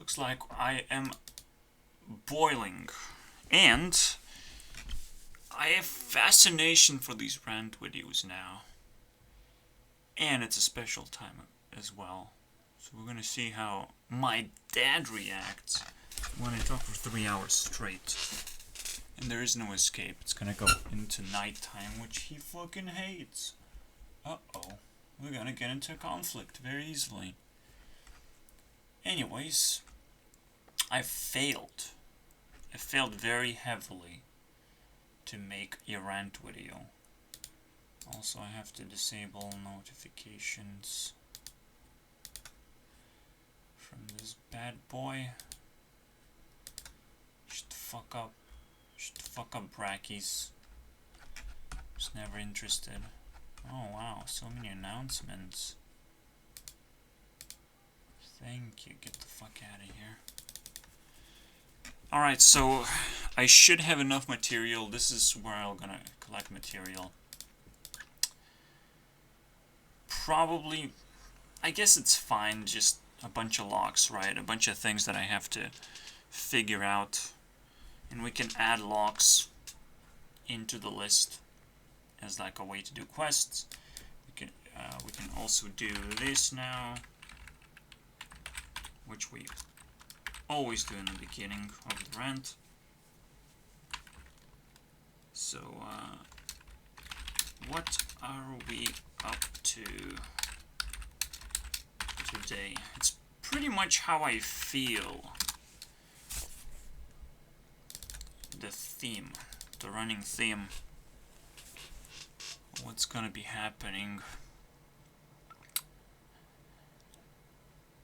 Looks like I am boiling. And I have fascination for these rant videos now. And it's a special time as well. So we're gonna see how my dad reacts when I talk for 3 hours straight. And there is no escape. It's gonna go into nighttime, which he fucking hates. Uh-oh. We're gonna get into a conflict very easily. Anyways, I failed. I failed very heavily to make a rant video. Also, I have to disable notifications from this bad boy. Shut the fuck up. Shut the fuck up, brackies. Was never interested. Oh wow, so many announcements. Thank you, get the fuck out of here. Alright, so I should have enough material. This is where I'm gonna collect material. Probably, I guess it's fine, just a bunch of locks, right? A bunch of things that I have to figure out. And we can add locks into the list as like a way to do quests. We can also do this now, which we always do in the beginning of the rant. So, what are we up to today? It's pretty much how I feel. The theme, the running theme. What's gonna be happening?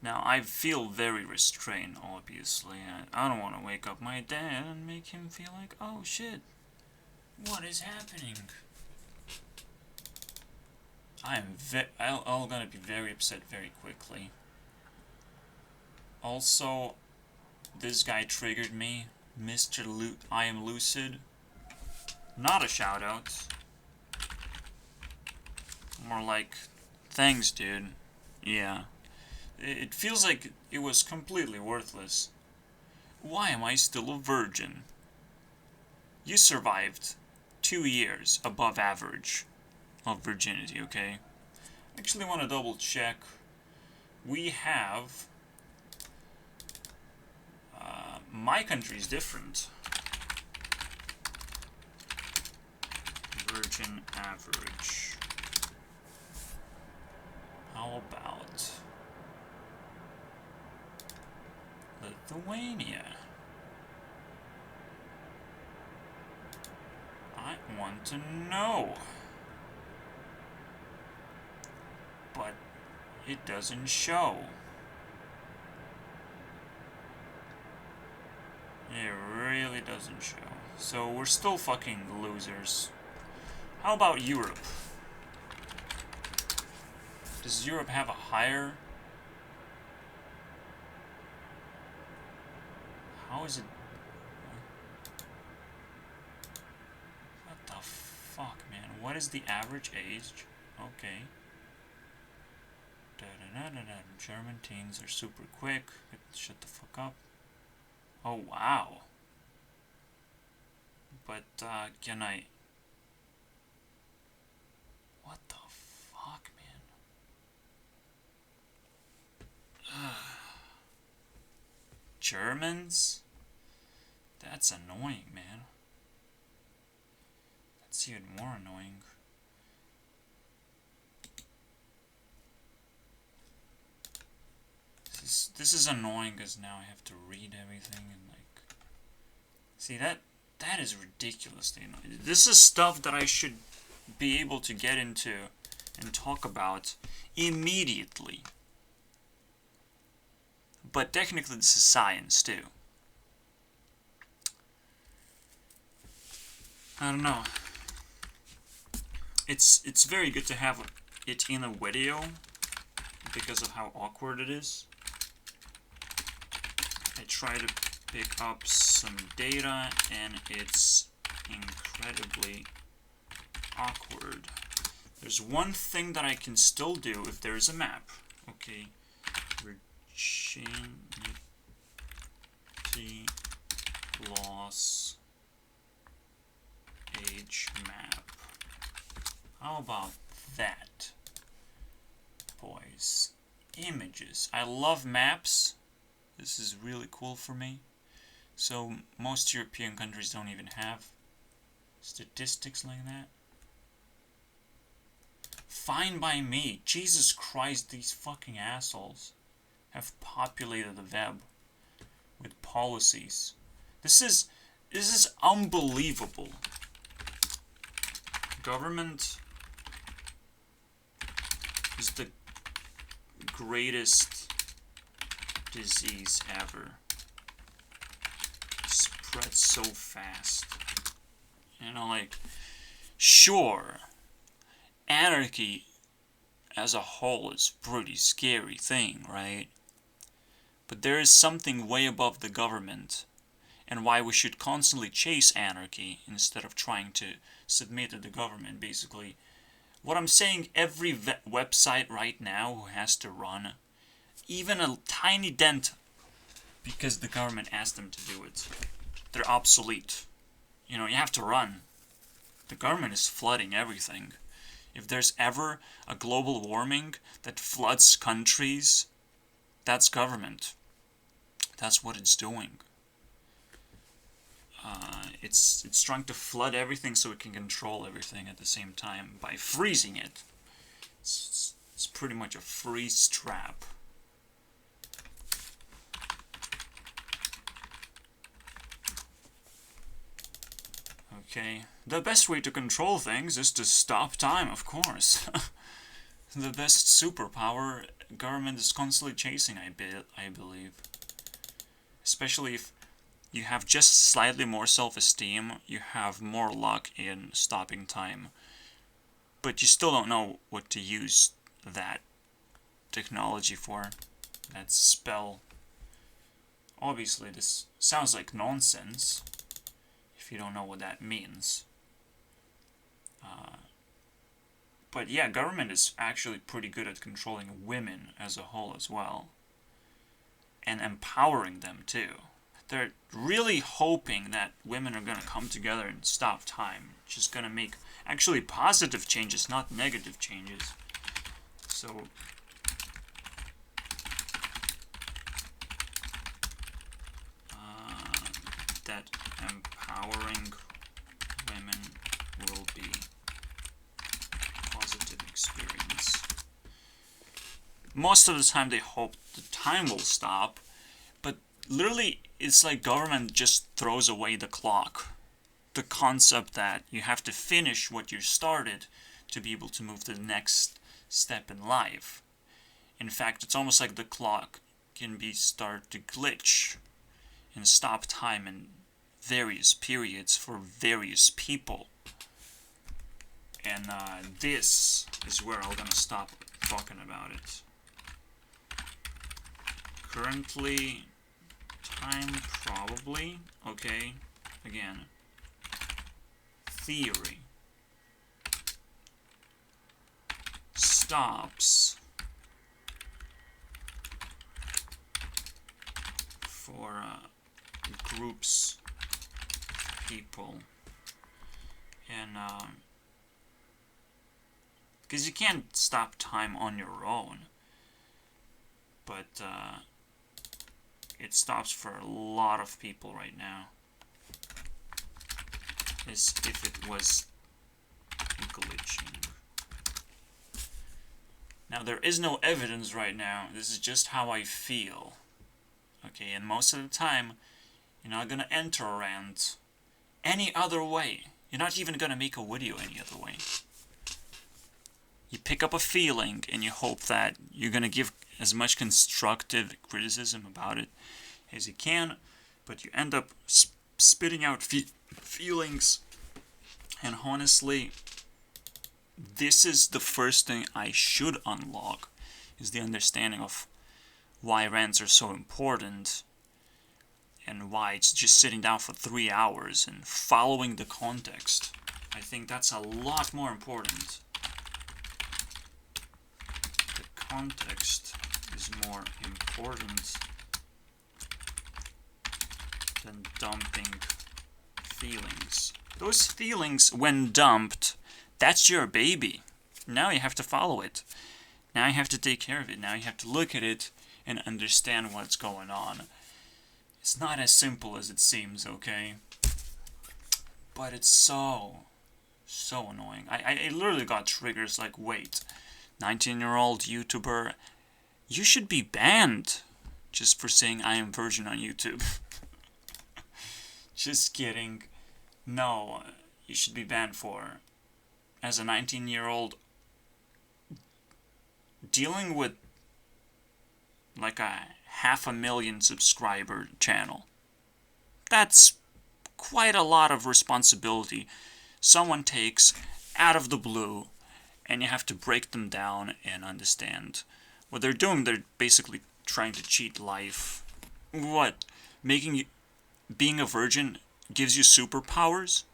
Now, I feel very restrained, obviously. I don't want to wake up my dad and make him feel like, oh shit, what is happening? I'm gonna be very upset very quickly. Also, this guy triggered me. I am lucid. Not a shout out. More like, thanks dude. Yeah. It feels like it was completely worthless. Why am I still a virgin? You survived 2 years above average of virginity, okay? I actually want to double check. We have... my country is different. Virgin average. How about Lithuania? I want to know. But it doesn't show. It really doesn't show. So we're still fucking losers. How about Europe? Does Europe have a higher? How is it? What the fuck, man? What is the average age? Okay. German teens are super quick. Shut the fuck up. Oh, wow. But, can I... What the fuck, man? Germans? That's annoying, man. That's even more annoying. This is annoying because now I have to read everything and like... See, that is ridiculously annoying. This is stuff that I should be able to get into and talk about immediately. But technically this is science too. I don't know. It's very good to have it in a video because of how awkward it is. I try to pick up some data and it's incredibly awkward. There's one thing that I can still do if there's a map. Okay. Virginia Boss age map. How about that, boys? Images. I love maps. This is really cool for me. So most European countries don't even have statistics like that. Fine by me. Jesus Christ, these fucking assholes have populated the web with policies. This is unbelievable. Government is the greatest disease ever. It spreads so fast. You know, like, sure, anarchy as a whole is a pretty scary thing, right? But there is something way above the government, and why we should constantly chase anarchy instead of trying to submit to the government, basically. What I'm saying, every website right now who has to run, even a tiny dent, because the government asked them to do it, they're obsolete. You know, you have to run. The government is flooding everything. If there's ever a global warming that floods countries, that's government. That's what it's doing. It's trying to flood everything so it can control everything at the same time by freezing it. It's pretty much a freeze trap. Okay, the best way to control things is to stop time, of course. The best superpower government is constantly chasing, I believe. Especially if you have just slightly more self-esteem, you have more luck in stopping time. But you still don't know what to use that technology for, that spell. Obviously, this sounds like nonsense if you don't know what that means. But yeah, government is actually pretty good at controlling women as a whole as well. And empowering them too. They're really hoping that women are going to come together and stop time. Which is going to make actually positive changes, not negative changes. So that empowering women will be a positive experience. Most of the time they hope the time will stop, but literally it's like government just throws away the clock. The concept that you have to finish what you started to be able to move to the next step in life. In fact, it's almost like the clock can be start to glitch and stop time in various periods for various people. And this is where I'm gonna stop talking about it. Currently, time probably, okay, again, theory, stops for groups, people, and because you can't stop time on your own, but it stops for a lot of people right now, as if it was glitching. Now there is no evidence right now, this is just how I feel. Okay, and most of the time, you're not gonna enter a rant any other way. You're not even gonna make a video any other way. You pick up a feeling and you hope that you're gonna give as much constructive criticism about it as you can, but you end up spitting out feelings. And honestly, this is the first thing I should unlock, is the understanding of why rants are so important and why it's just sitting down for 3 hours and following the context. I think that's a lot more important. The context is more important than dumping feelings. Those feelings, when dumped, that's your baby. Now you have to follow it. Now you have to take care of it. Now you have to look at it and understand what's going on. It's not as simple as it seems, okay? But it's so annoying. I literally got triggers like, wait, 19-year-old YouTuber, you should be banned just for saying I am virgin on YouTube. Just kidding. No, you should be banned for, as a 19-year-old, dealing with like a 500,000 subscriber channel. That's quite a lot of responsibility someone takes out of the blue, and you have to break them down and understand what they're doing. They're basically trying to cheat life. What? Being a virgin gives you superpowers?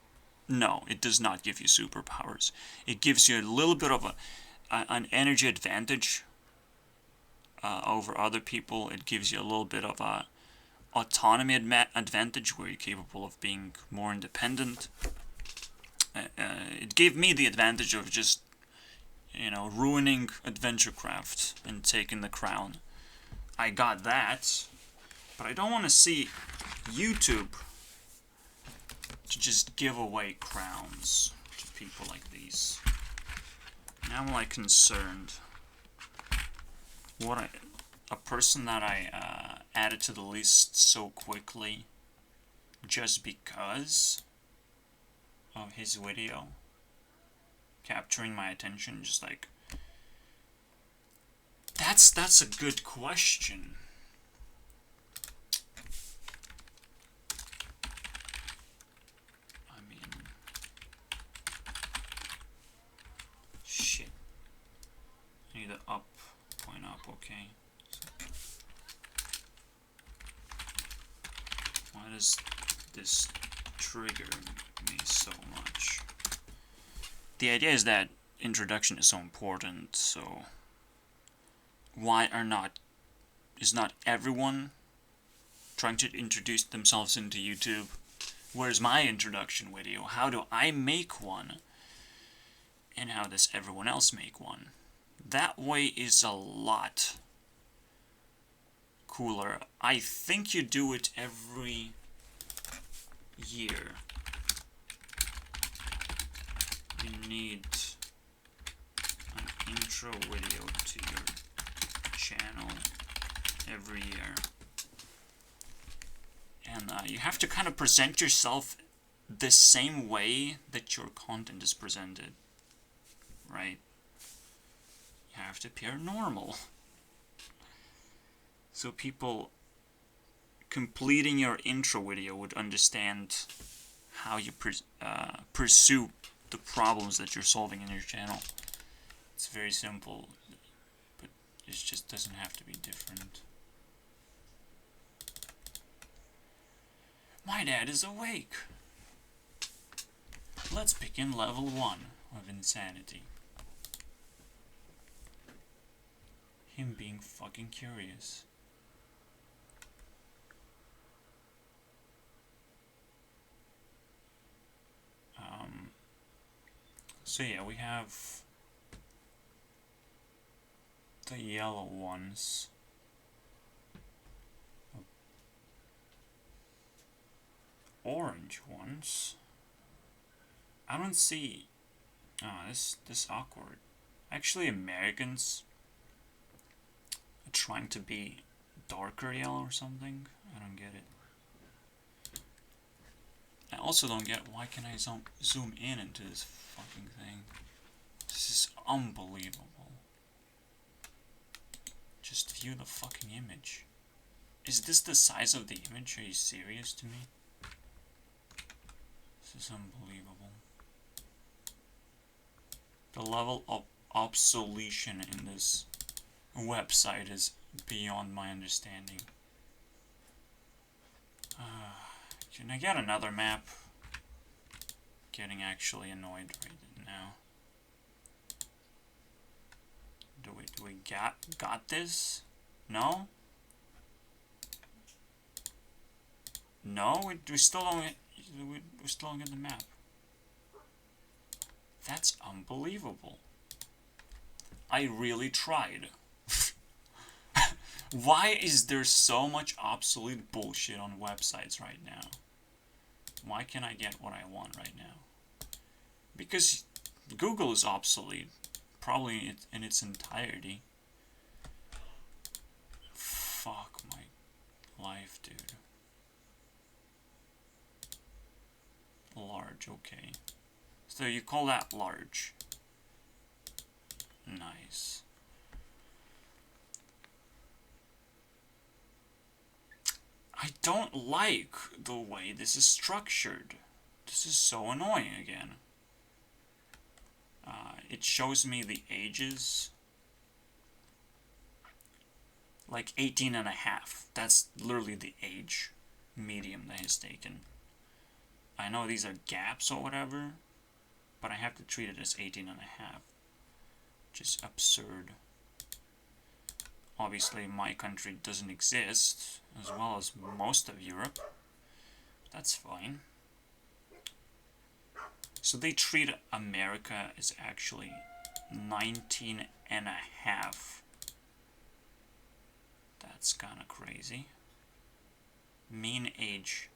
No, it does not give you superpowers. It gives you a little bit of an energy advantage over other people. It gives you a little bit of a autonomy advantage where you're capable of being more independent. It gave me the advantage of just, ruining AdventureCraft and taking the crown. I got that, but I don't want to see YouTube to just give away crowns to people like these. Now I'm like concerned. A person that I added to the list so quickly just because of his video capturing my attention, just like, that's a good question. I mean, shit. I need the point up, okay. Why does this trigger me so much? The idea is that introduction is so important, so why is not everyone trying to introduce themselves into YouTube? Where's my introduction video? How do I make one? And how does everyone else make one? That way is a lot cooler. I think you do it every year. You need an intro video to your channel every year. And you have to kind of present yourself the same way that your content is presented, right? You have to appear normal. So people completing your intro video would understand how you pursue the problems that you're solving in your channel. It's very simple, but it just doesn't have to be different. My dad is awake. Let's begin level 1 of insanity. Him being fucking curious. So yeah, we have the yellow ones. Orange ones. I don't see. Oh, this awkward. Actually, Americans are trying to be darker yellow or something. I don't get it. I also don't get why can I zoom in into this fucking thing. This is unbelievable. Just view the fucking image. Is this the size of the image? Are you serious to me? This is unbelievable. The level of obsolescence in this website is beyond my understanding. Can I get another map? Getting actually annoyed right now. Do we got this? No? No? We still don't... We still don't get the map. That's unbelievable. I really tried. Why is there so much obsolete bullshit on websites right now? Why can't I get what I want right now? Because Google is obsolete. Probably in its entirety. Fuck my life, dude. Large, okay. So you call that large. Nice. I don't like the way this is structured. This is so annoying again. It shows me the ages. Like 18 and a half. That's literally the age medium that is taken. I know these are gaps or whatever, but I have to treat it as 18 and a half. Which is absurd. Obviously, my country doesn't exist, as well as most of Europe. That's fine. So they treat America as actually 19 and a half. That's kind of crazy. Mean age.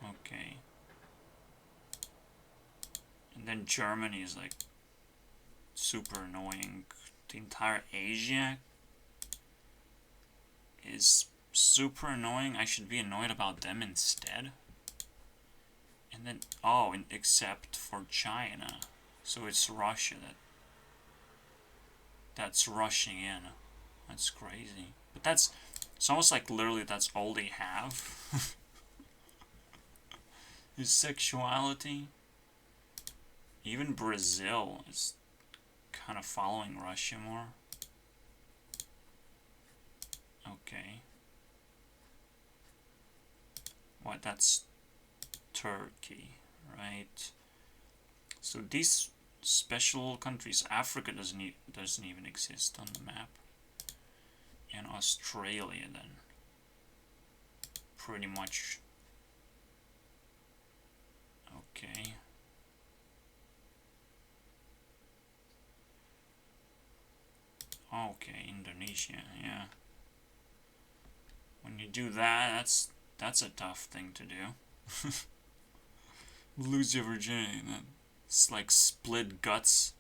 Okay. And then Germany is like super annoying. The entire Asia is super annoying. I should be annoyed about them instead. And then, oh, except for China. So it's Russia that's rushing in. That's crazy. But it's almost like literally that's all they have. Is sexuality. Even Brazil is kind of following Russia more. Okay. What, that's Turkey, right? So these special countries, Africa doesn't even exist on the map. And Australia then. Pretty much. Okay. Okay, Indonesia, yeah. When you do that, that's a tough thing to do. Lose your virginity, then it's like split guts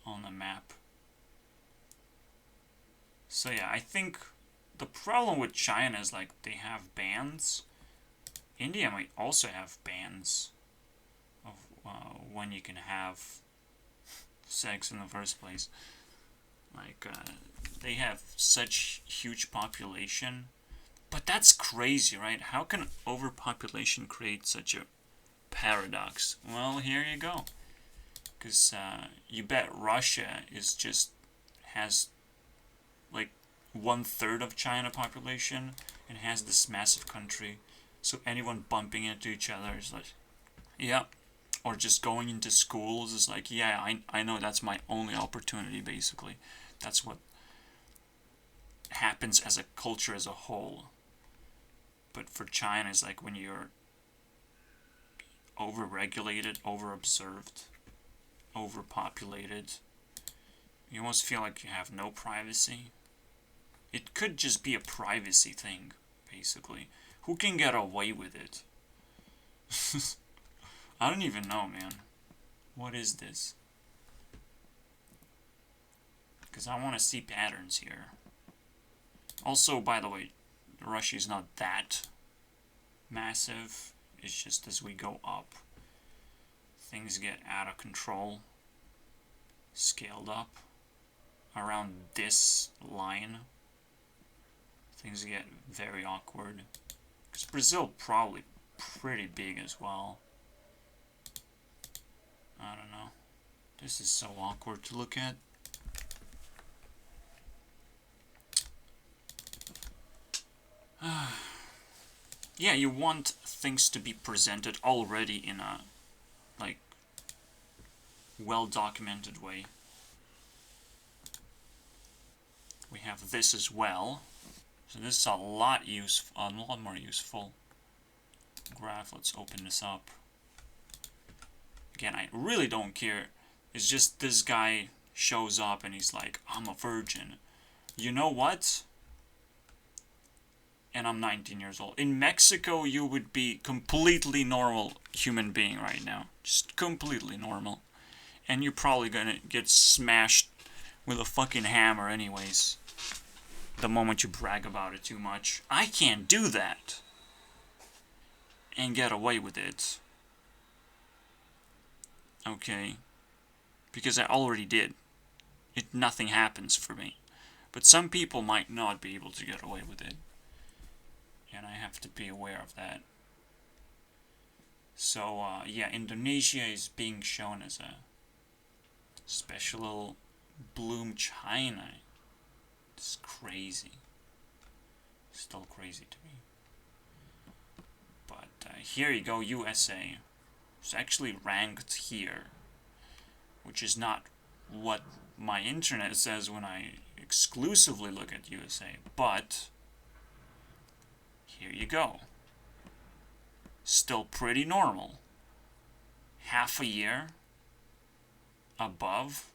on the map. So yeah, I think the problem with China is like they have bans. India might also have bans of when you can have sex in the first place. Like, they have such huge population. But that's crazy, right? How can overpopulation create such a paradox? Well, here you go. Because you bet Russia has like 1/3 of China population and has this massive country. So anyone bumping into each other is like, yeah. Or just going into schools is like, yeah, I know that's my only opportunity, basically. That's what happens as a culture as a whole. But for China, it's like when you're over-regulated, over-observed, overpopulated, you almost feel like you have no privacy. It could just be a privacy thing, basically. Who can get away with it? I don't even know, man. What is this? Because I want to see patterns here. Also, by the way, Russia is not that massive. It's just as we go up, things get out of control, scaled up. Around this line, things get very awkward. Because Brazil probably pretty big as well. I don't know. This is so awkward to look at. Yeah, you want things to be presented already in a, like, well-documented way. We have this as well. So this is a lot more useful. graph. Let's open this up. Again, I really don't care. It's just this guy shows up and he's like, I'm a virgin. You know what? And I'm 19 years old. In Mexico, you would be completely normal human being right now. Just completely normal. And you're probably gonna get smashed with a fucking hammer anyways. The moment you brag about it too much. I can't do that. And get away with it. Okay. Because I already did. Nothing happens for me. But some people might not be able to get away with it. And I have to be aware of that. So, yeah, Indonesia is being shown as a special little bloom China. It's crazy. Still crazy to me. But here you go, USA. It's actually ranked here. Which is not what my internet says when I exclusively look at USA. But here you go. Still pretty normal. Half a year above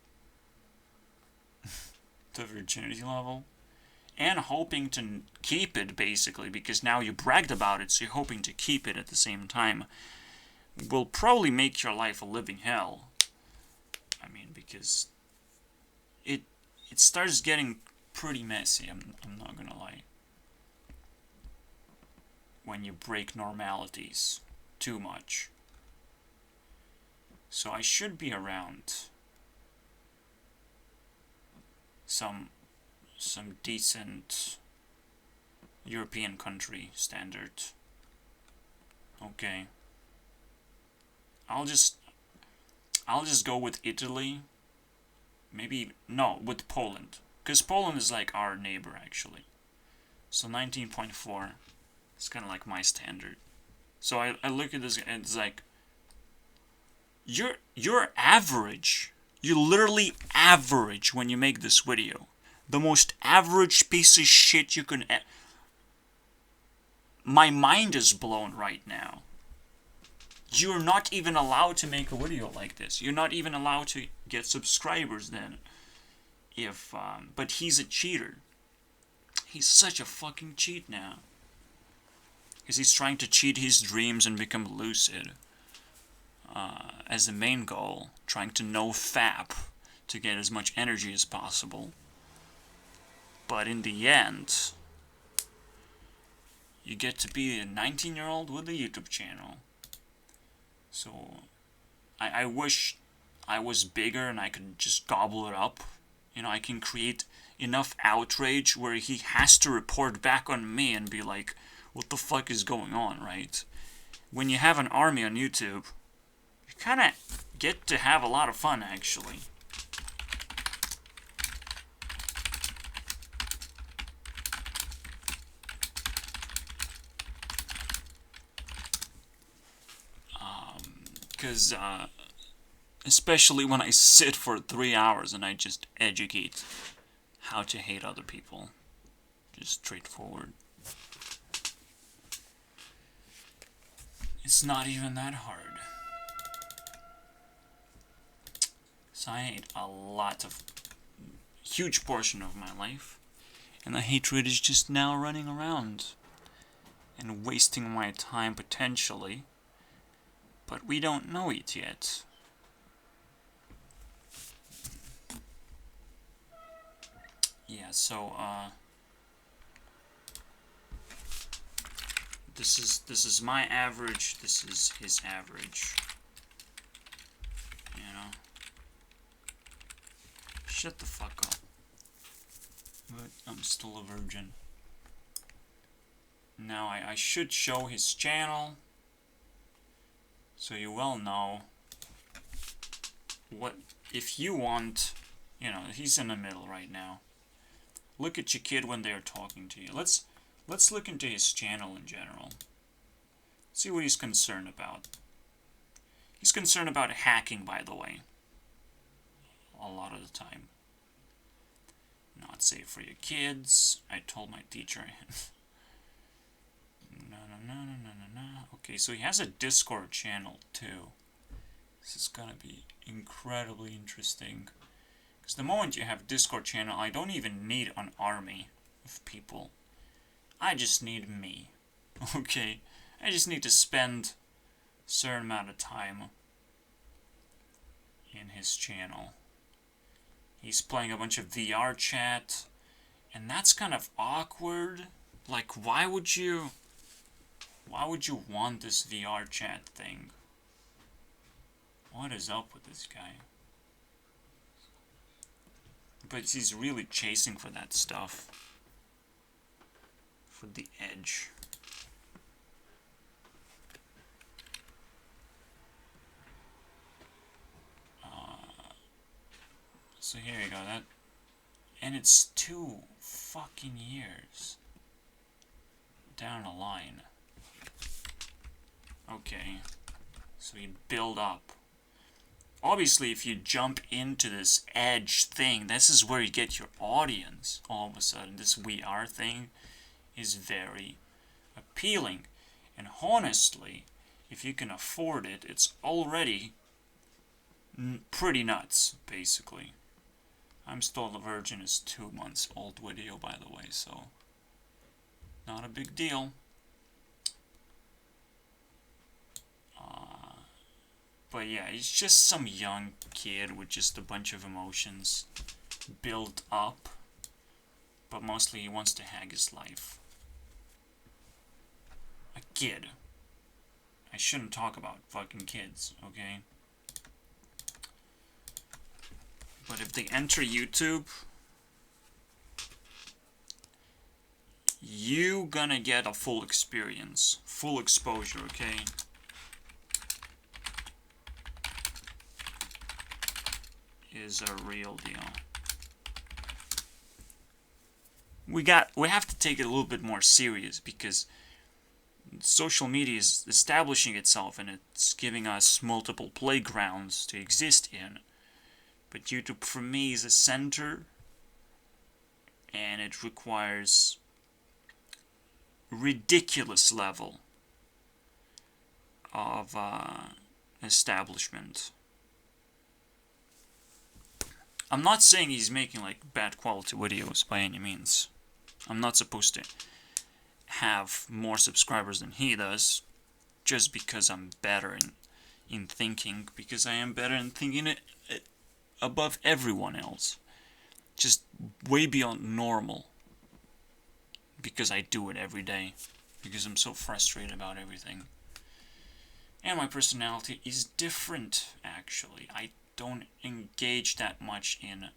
the virginity level. And hoping to keep it, basically, because now you bragged about it, so you're hoping to keep it at the same time. Will probably make your life a living hell. I mean, because it starts getting pretty messy, I'm not gonna lie. When you break normalities too much. So I should be around some decent European country standard. Okay. I'll just go with Italy. Maybe, no, with Poland. Because Poland is like our neighbor, actually. So 19.4. It's kind of like my standard. So I look at this and it's like, you're average. You're literally average when you make this video. The most average piece of shit you can... My mind is blown right now. You're not even allowed to make a video like this. You're not even allowed to get subscribers then. But he's a cheater. He's such a fucking cheat now. Because he's trying to cheat his dreams and become lucid. As the main goal. Trying to no-fap. To get as much energy as possible. But in the end... You get to be a 19-year-old with a YouTube channel. So, I wish I was bigger and I could just gobble it up. You know, I can create enough outrage where he has to report back on me and be like, what the fuck is going on, right? When you have an army on YouTube, you kind of get to have a lot of fun, actually. Because, especially when I sit for 3 hours and I just educate how to hate other people. Just straightforward. It's not even that hard. So I hate a lot of... huge portion of my life. And the hatred is just now running around. And wasting my time potentially. But we don't know it yet. Yeah, so this is my average, this is his average. You know? Shut the fuck up. But I'm still a virgin. Now I should show his channel. So you will know what, if you want, you know, he's in the middle right now. Look at your kid when they're talking to you. Let's look into his channel in general. See what he's concerned about. He's concerned about hacking, by the way. A lot of the time. Not safe for your kids. I told my teacher. No. Okay, so he has a Discord channel too. This is gonna be incredibly interesting. Because the moment you have a Discord channel, I don't even need an army of people. I just need me. Okay? I just need to spend a certain amount of time in his channel. He's playing a bunch of VR chat, and that's kind of awkward. Like, why would you want this VR chat thing? What is up with this guy? But he's really chasing for that stuff. For the edge. So here you go, and it's 2 fucking years down the line. Okay, so you build up. Obviously, if you jump into this edge thing, this is where you get your audience. All of a sudden, this VR thing is very appealing. And honestly, if you can afford it, it's already pretty nuts, basically. I'm Still the Virgin is 2 months old video, by the way, so not a big deal. But yeah, he's just some young kid with just a bunch of emotions built up, but mostly he wants to hag his life. A kid. I shouldn't talk about fucking kids, okay? But if they enter YouTube, you gonna get a full experience, full exposure, okay? Is a real deal. We have to take it a little bit more serious, because social media is establishing itself and it's giving us multiple playgrounds to exist in. But YouTube for me is a center, and it requires ridiculous level of establishment. I'm not saying he's making like bad quality videos by any means. I'm not supposed to have more subscribers than he does just because I'm better in thinking, because I am better in thinking it above everyone else. Just way beyond normal. Because I do it every day. Because I'm so frustrated about everything. And my personality is different, actually. I don't engage that much in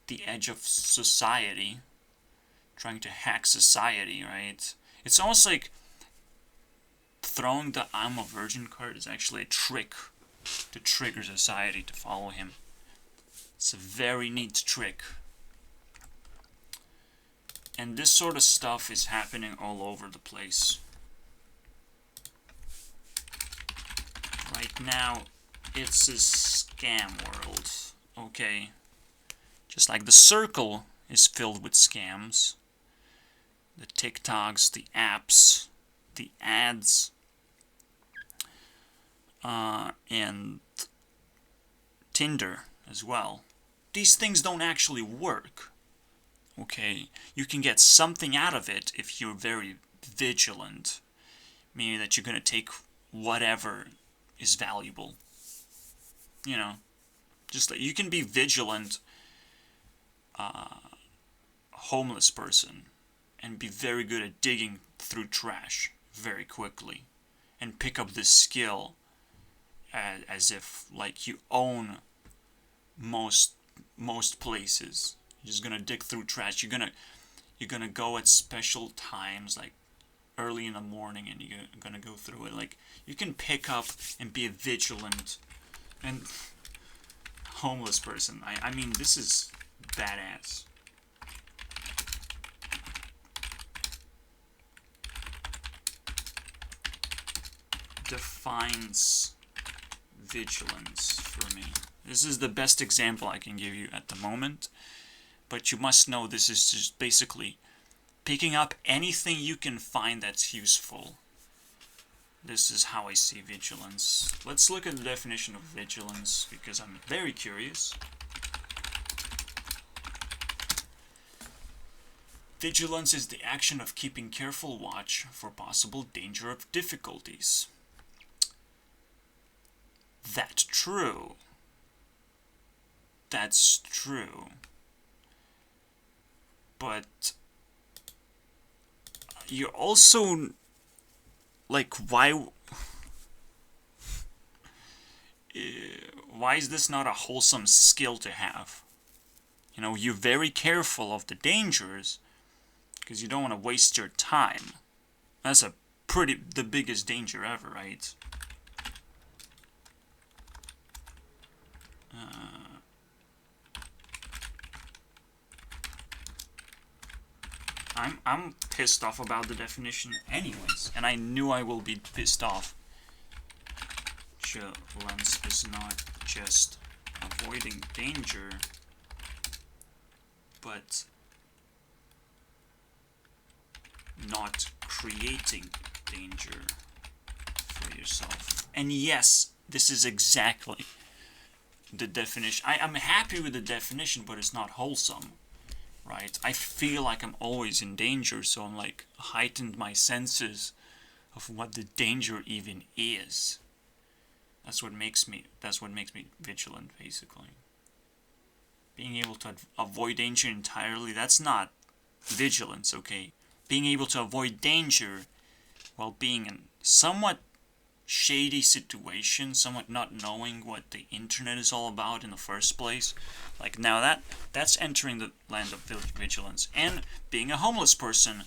the edge of society. Trying to hack society, right? It's almost like throwing the I'm a Virgin card is actually a trick to trigger society to follow him. It's a very neat trick. And this sort of stuff is happening all over the place. Right now, it's a scam world. Okay. Just like the circle is filled with scams. The TikToks, the apps, the ads, and Tinder as well. These things don't actually work. Okay, you can get something out of it if you're very vigilant, meaning that you're going to take whatever is valuable. You know, just like you can be vigilant, homeless person, and be very good at digging through trash very quickly, and pick up this skill as if like you own most places. You're just gonna dig through trash. You're gonna go at special times, like early in the morning, and you're gonna go through it. Like you can pick up and be a vigilant and homeless person. I mean, this is badass. Defines vigilance for me. This is the best example I can give you at the moment, but you must know this is just basically picking up anything you can find that's useful. this is how I see vigilance. Let's look at the definition of vigilance, because I'm very curious. Vigilance is the action of keeping careful watch for possible danger of difficulties. That's true. That's true. But you're also like, why is this not a wholesome skill to have? You know, you're very careful of the dangers because you don't want to waste your time. That's the biggest danger ever, right? I'm pissed off about the definition anyways, and I knew I will be pissed off. Vigilance is not just avoiding danger, but not creating danger for yourself. And yes, this is exactly the definition. I'm happy with the definition, but it's not wholesome, right? I feel like I'm always in danger, so I'm like heightened my senses of what the danger even is. That's what makes me vigilant, basically. Being able to avoid danger entirely, that's not vigilance, okay? Being able to avoid danger while being in somewhat shady situation, somewhat not knowing what the internet is all about in the first place. Like, now that's entering the land of vigilance. And being a homeless person,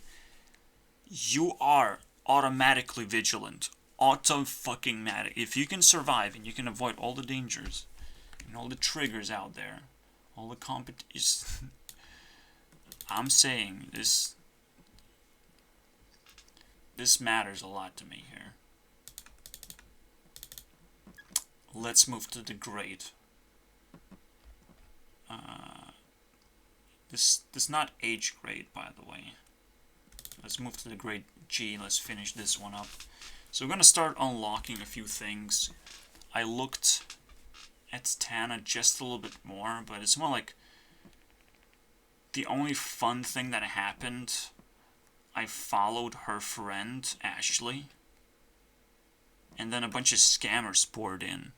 you are automatically vigilant. Auto-fucking-matic. If you can survive and you can avoid all the dangers and all the triggers out there, all the competition, I'm saying this matters a lot to me here. Let's move to the grade. This not age grade, by the way. Let's move to the grade G. Let's finish this one up. So we're gonna start unlocking a few things. I looked at Tana just a little bit more, but it's more like the only fun thing that happened, I followed her friend, Ashley, and then a bunch of scammers poured in.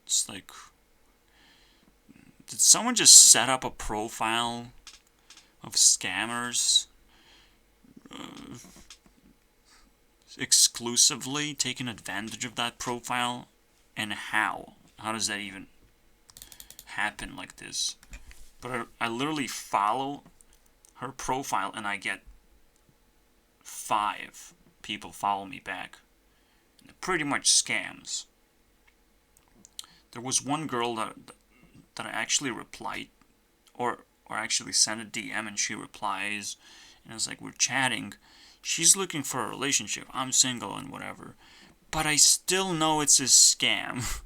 It's like, did someone just set up a profile of scammers? Exclusively taking advantage of that profile? And how? How does that even happen like this? But I literally follow her profile and I get 5 people follow me back. Pretty much scams. There was one girl that I actually replied, or actually sent a DM, and she replies, and it's like, we're chatting. She's looking for a relationship. I'm single and whatever. But I still know it's a scam.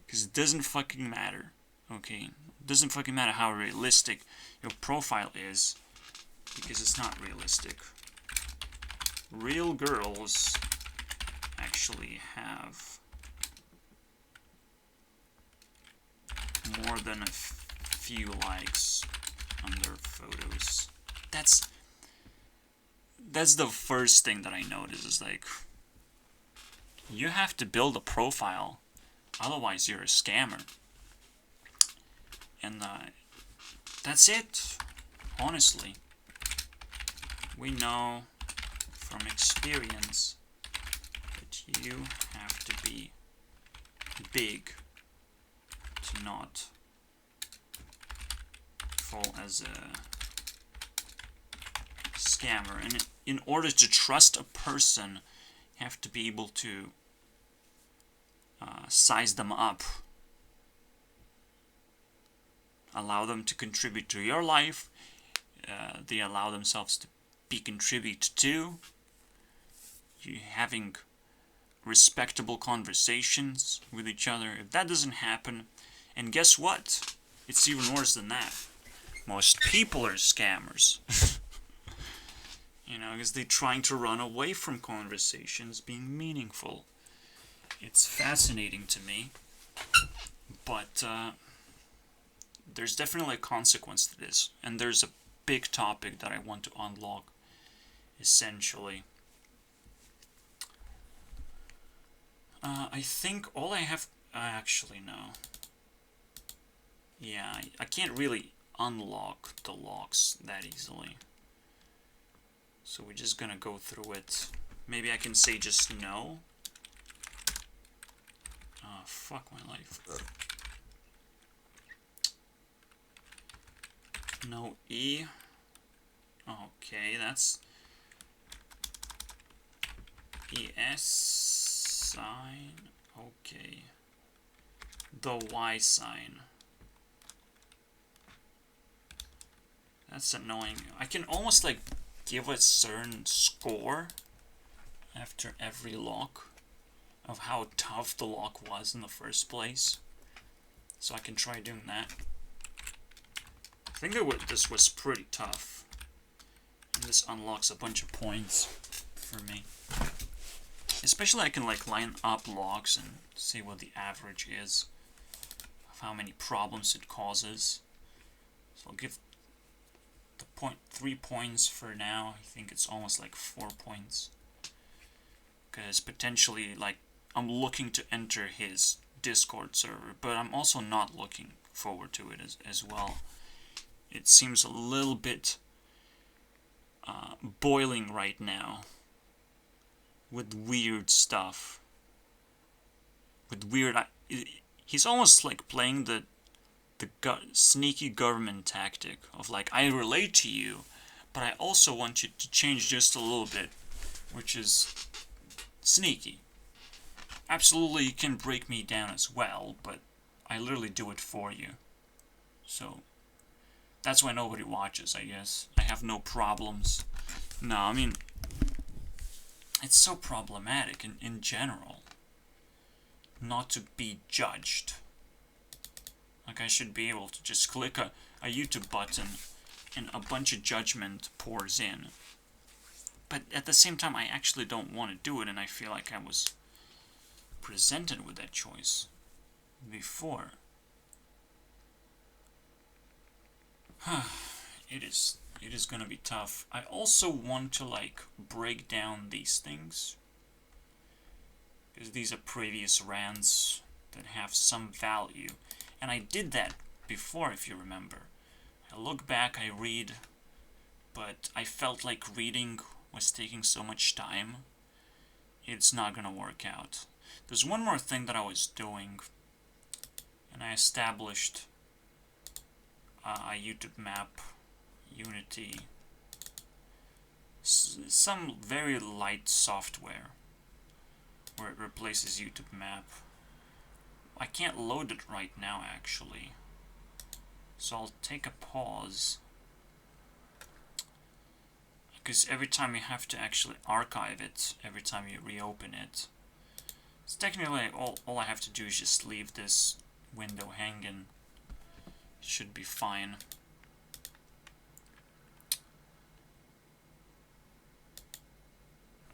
Because it doesn't fucking matter. Okay? It doesn't fucking matter how realistic your profile is. Because it's not realistic. Real girls actually have more than a few likes on their photos. That's the first thing that I noticed, is like, you have to build a profile, otherwise you're a scammer. And that's it, honestly. We know from experience that you have to be big to not fall as a scammer. And in order to trust a person, you have to be able to size them up, allow them to contribute to your life, they allow themselves to be contributed to, you having respectable conversations with each other. If that doesn't happen, and guess what? It's even worse than that. Most people are scammers. You know, because they're trying to run away from conversations being meaningful. It's fascinating to me, but there's definitely a consequence to this, and there's a big topic that I want to unlock, essentially. I think all I have... actually, no. Yeah, I can't really unlock the locks that easily. So we're just gonna go through it. Maybe I can say just no. Oh, fuck my life. No E. Okay, that's... ES sign. Okay. The Y sign. That's annoying. I can almost like give a certain score after every lock of how tough the lock was in the first place. So I can try doing that. I think this was pretty tough. And this unlocks a bunch of points for me. Especially I can like line up locks and see what the average is of how many problems it causes. So I'll give the 3 points for now. I think it's almost like 4 points. Because potentially, like, I'm looking to enter his Discord server, but I'm also not looking forward to it as well. It seems a little bit boiling right now with weird stuff. With weird... he's almost like playing the sneaky government tactic of like, I relate to you, but I also want you to change just a little bit, which is sneaky. Absolutely, you can break me down as well, but I literally do it for you. So that's why nobody watches, I guess. I have no problems. No, I mean, it's so problematic in general not to be judged. Like, I should be able to just click a YouTube button and a bunch of judgment pours in. But at the same time, I actually don't want to do it, and I feel like I was presented with that choice before. It is gonna be tough. I also want to, like, break down these things, because these are previous rants that have some value. And I did that before, if you remember. I look back, I read, but I felt like reading was taking so much time. It's not gonna work out. There's one more thing that I was doing, and I established a YouTube map, Unity, some very light software where it replaces YouTube map. I can't load it right now, actually. So I'll take a pause. Because every time you have to actually archive it, every time you reopen it. So technically, all I have to do is just leave this window hanging. It should be fine.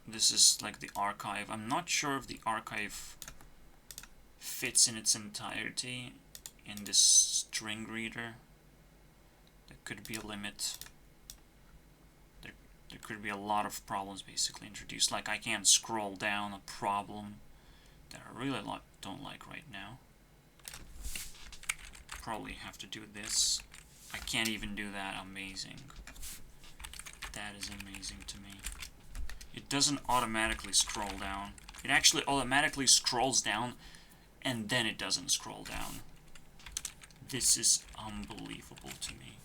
This is like the archive. I'm not sure if the archive fits in its entirety in this string reader. There could be a limit. There could be a lot of problems basically introduced. Like, I can't scroll down, a problem that I really don't like right now. Probably have to do this. I can't even do that. Amazing. That is amazing to me. It doesn't automatically scroll down. It actually automatically scrolls down, and then it doesn't scroll down. This is unbelievable to me.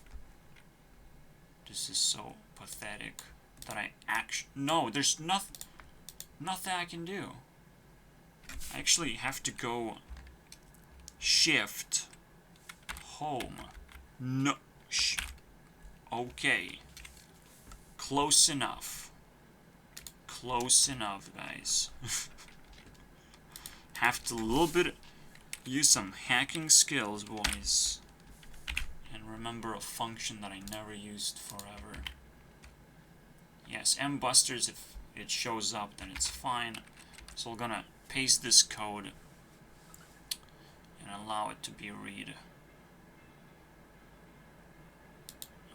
This is so pathetic that I actually... No, there's nothing I can do. I actually have to go Shift Home. No. Okay. Close enough. Close enough, guys. Have to use some hacking skills, boys. And remember a function that I never used forever. Yes, mbusters, if it shows up, then it's fine. So we're gonna paste this code and allow it to be read.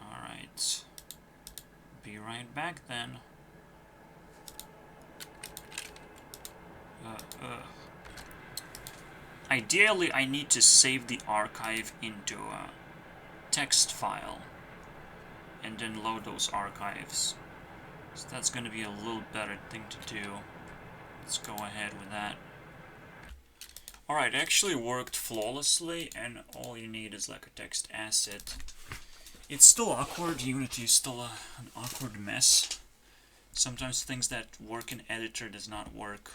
Alright. Be right back then. Ideally, I need to save the archive into a text file and then load those archives. So that's going to be a little better thing to do. Let's go ahead with that. Alright, it actually worked flawlessly, and all you need is like a text asset. It's still awkward. Unity is still an awkward mess. Sometimes things that work in editor does not work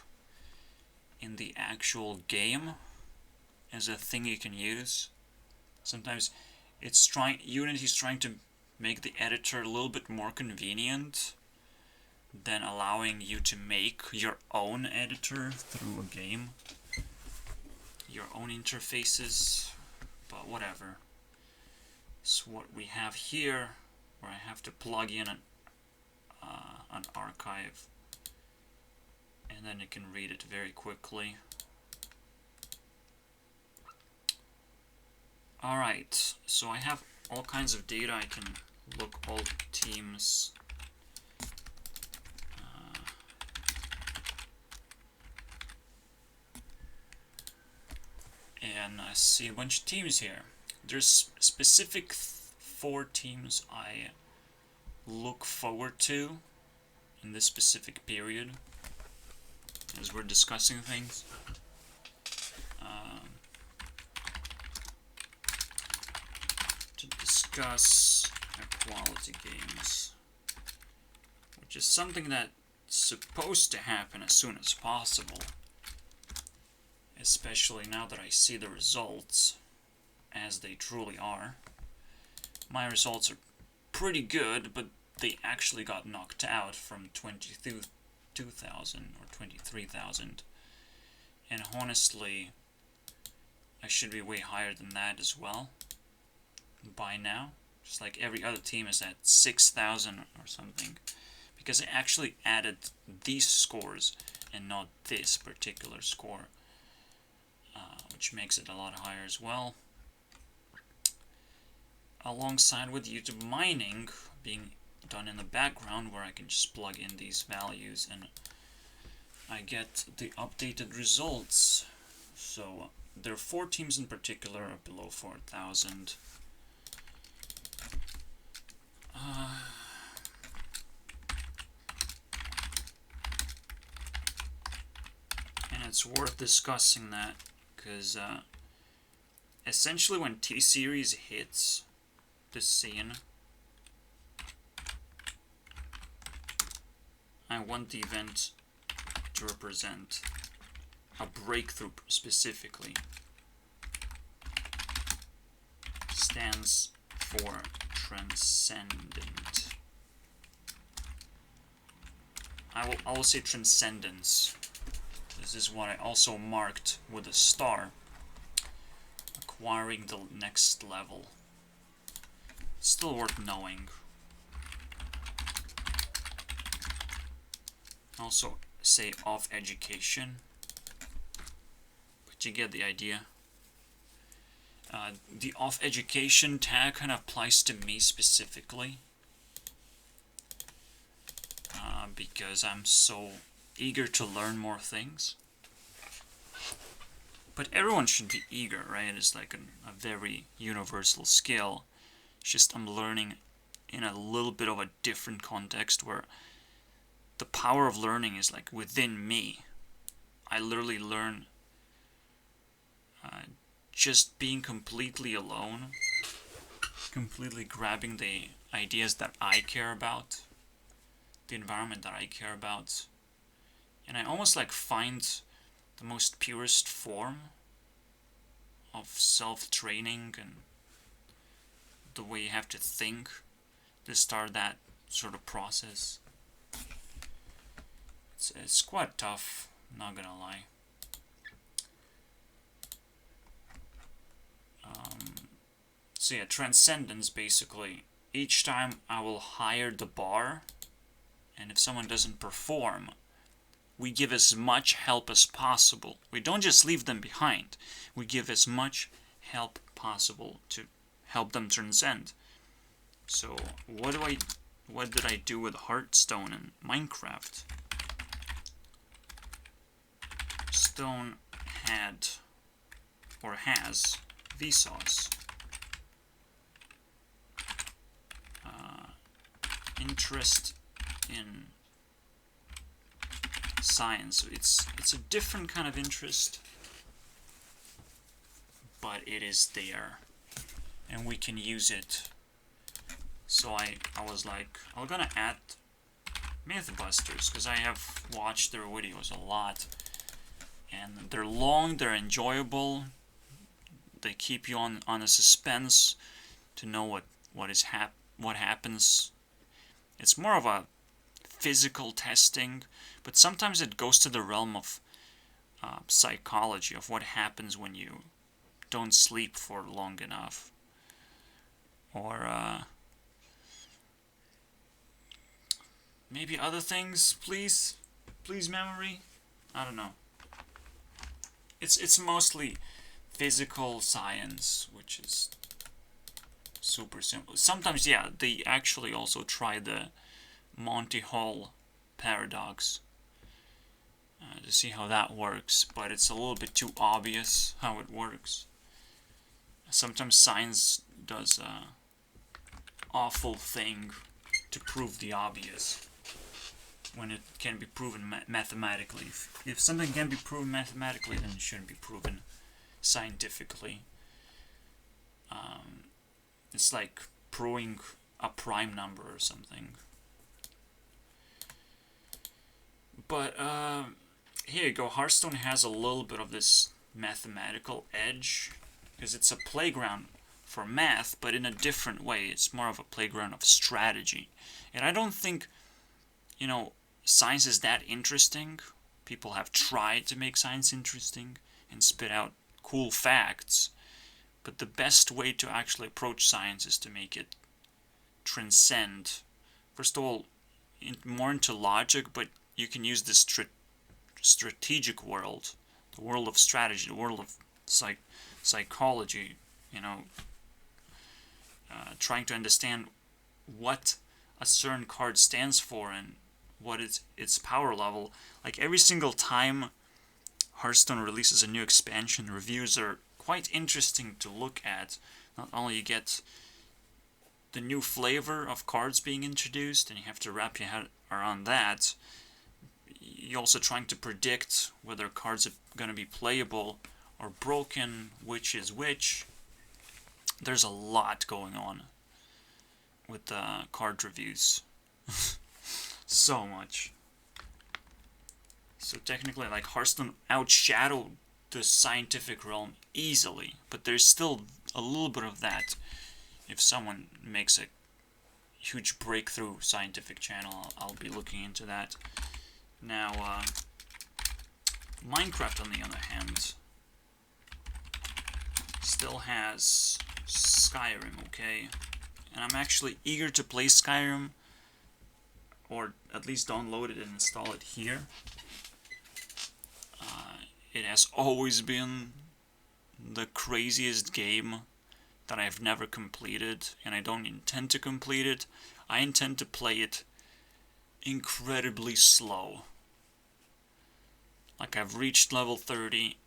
in the actual game as a thing you can use. Sometimes Unity's trying to make the editor a little bit more convenient than allowing you to make your own editor through a game, your own interfaces, but whatever. So what we have here, where I have to plug in an archive, and then it can read it very quickly. Alright, so I have all kinds of data. I can look all teams. And I see a bunch of teams here. There's specific 4 teams I look forward to in this specific period as we're discussing things. To discuss equality games, which is something that's supposed to happen as soon as possible, especially now that I see the results as they truly are. My results are pretty good, but they actually got knocked out from 22,000 or 23,000. And honestly, I should be way higher than that as well by now. Just like every other team is at 6,000 or something. Because I actually added these scores and not this particular score. Which makes it a lot higher as well. Alongside with YouTube mining being done in the background, where I can just plug in these values and I get the updated results. So there are 4 teams in particular below 4,000. And it's worth discussing that, because essentially when T-Series hits the scene, I want the event to represent a breakthrough specifically. Stands for transcendent. I will say transcendence. This is what I also marked with a star. Acquiring the next level. Still worth knowing. Also say off education. But you get the idea. The off education tag kind of applies to me specifically. Because I'm so eager to learn more things. But everyone should be eager, right? It's like a very universal skill. It's just I'm learning in a little bit of a different context where the power of learning is like within me. I literally learn just being completely alone, completely grabbing the ideas that I care about, the environment that I care about, and I almost like find the most purest form of self-training and the way you have to think to start that sort of process. It's quite tough, not gonna lie. So yeah, transcendence basically. Each time I will higher the bar And if someone doesn't perform, we give as much help as possible. We don't just leave them behind. We give as much help possible to help them transcend. So what did I do with Hearthstone and Minecraft? Stone had or has Vsauce. Interest in science. It's a different kind of interest, but it is there, and we can use it. So I was like, I'm gonna add Mythbusters because I have watched their videos a lot, and they're long, they're enjoyable, they keep you on a suspense to know what happens. It's more of a physical testing, but sometimes it goes to the realm of psychology, of what happens when you don't sleep for long enough, or maybe other things. Please memory. I don't know. It's mostly physical science, which is super simple. Sometimes, yeah, they actually also try the Monty Hall paradox to see how that works, but it's a little bit too obvious how it works. Sometimes science does a awful thing to prove the obvious when it can be proven mathematically. If something can be proven mathematically, then it shouldn't be proven scientifically. It's like proving a prime number or something. But here you go. Hearthstone has a little bit of this mathematical edge because it's a playground for math, but in a different way. It's more of a playground of strategy. And I don't think, science is that interesting. People have tried to make science interesting and spit out cool facts. But the best way to actually approach science is to make it transcend. First of all, more into logic, but you can use this strategic world, the world of strategy, the world of psychology, trying to understand what a certain card stands for and what is its power level. Like every single time Hearthstone releases a new expansion, reviews are quite interesting to look at. Not only you get the new flavor of cards being introduced, and you have to wrap your head around that, you're also trying to predict whether cards are going to be playable or broken, which is which. There's a lot going on with card reviews. So much. So technically, like, Hearthstone outshadowed the scientific realm easily, but there's still a little bit of that. If someone makes a huge breakthrough scientific channel, I'll be looking into that. Now, Minecraft, on the other hand, still has Skyrim, okay? And I'm actually eager to play Skyrim, or at least download it and install it here. It has always been the craziest game that I've never completed, and I don't intend to complete it. I intend to play it incredibly slow. Like, I've reached level 30,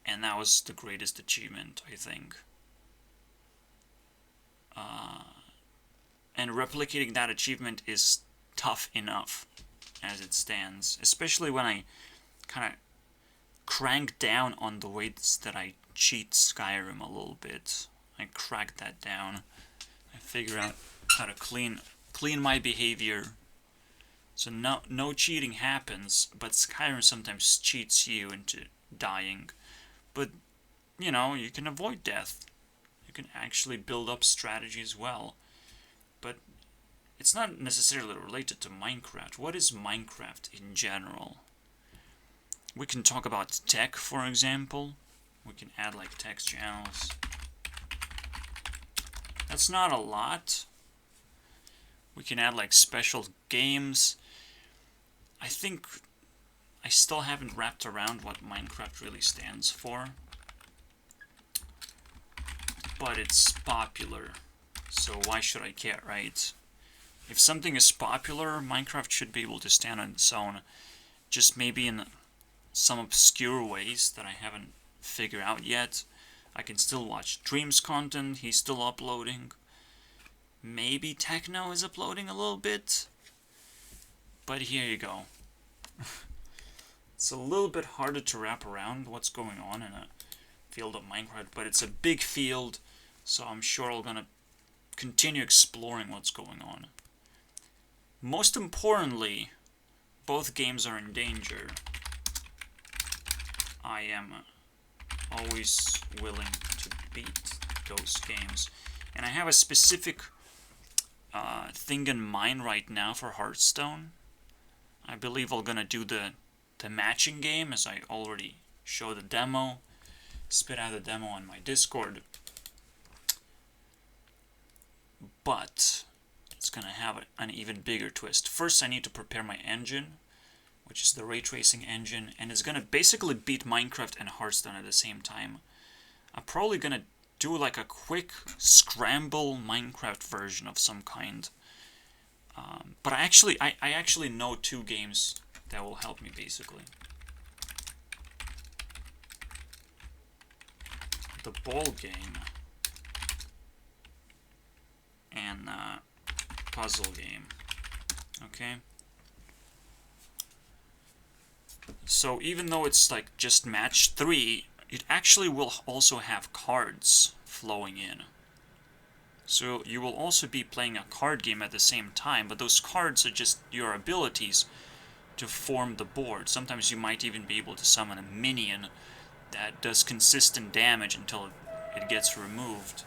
and that was the greatest achievement, I think. And replicating that achievement is tough enough as it stands, especially when I kind of crank down on the ways that I cheat Skyrim a little bit. I crack that down. I figure out how to clean my behavior, so no cheating happens. But Skyrim sometimes cheats you into dying. But you can avoid death. You can actually build up strategy as well. But it's not necessarily related to Minecraft. What is Minecraft in general? We can talk about tech, for example. We can add like text channels. That's not a lot. We can add like special games. I think I still haven't wrapped around what Minecraft really stands for. But it's popular, so why should I care, right? If something is popular, Minecraft should be able to stand on its own, just maybe in some obscure ways that I haven't figured out yet. I can still watch Dream's content, he's still uploading. Maybe Techno is uploading a little bit. But here you go. It's a little bit harder to wrap around what's going on in a field of Minecraft, but it's a big field, so I'm sure I'm gonna continue exploring what's going on. Most importantly, both games are in danger. I am always willing to beat those games. And I have a specific thing in mind right now for Hearthstone. I believe I'm gonna do the matching game, as I already showed the demo. Spit out the demo on my Discord. But it's gonna have an even bigger twist. First, I need to prepare my engine, which is the ray tracing engine, and it's gonna basically beat Minecraft and Hearthstone at the same time. I'm probably gonna do like a quick scramble Minecraft version of some kind. But I actually know two games that will help me basically. The ball game and puzzle game. Okay. So even though it's like just match 3, it actually will also have cards flowing in. So you will also be playing a card game at the same time, but those cards are just your abilities to form the board. Sometimes you might even be able to summon a minion that does consistent damage until it gets removed.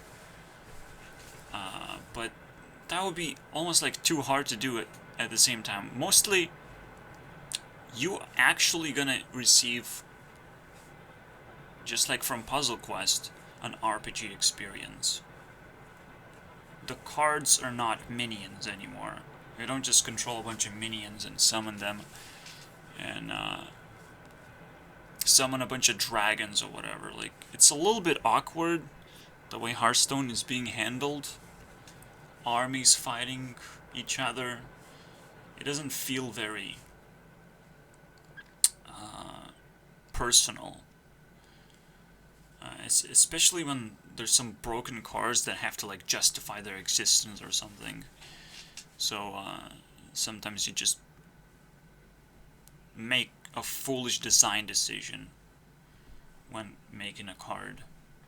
But that would be almost like too hard to do it at the same time. Mostly, you actually gonna receive, just like from Puzzle Quest, an RPG experience. The cards are not minions anymore. You don't just control a bunch of minions and summon them and summon a bunch of dragons or whatever. Like, it's a little bit awkward the way Hearthstone is being handled. Armies fighting each other. It doesn't feel very personal. Especially when there's some broken cars that have to like justify their existence or something. So sometimes you just make a foolish design decision when making a card,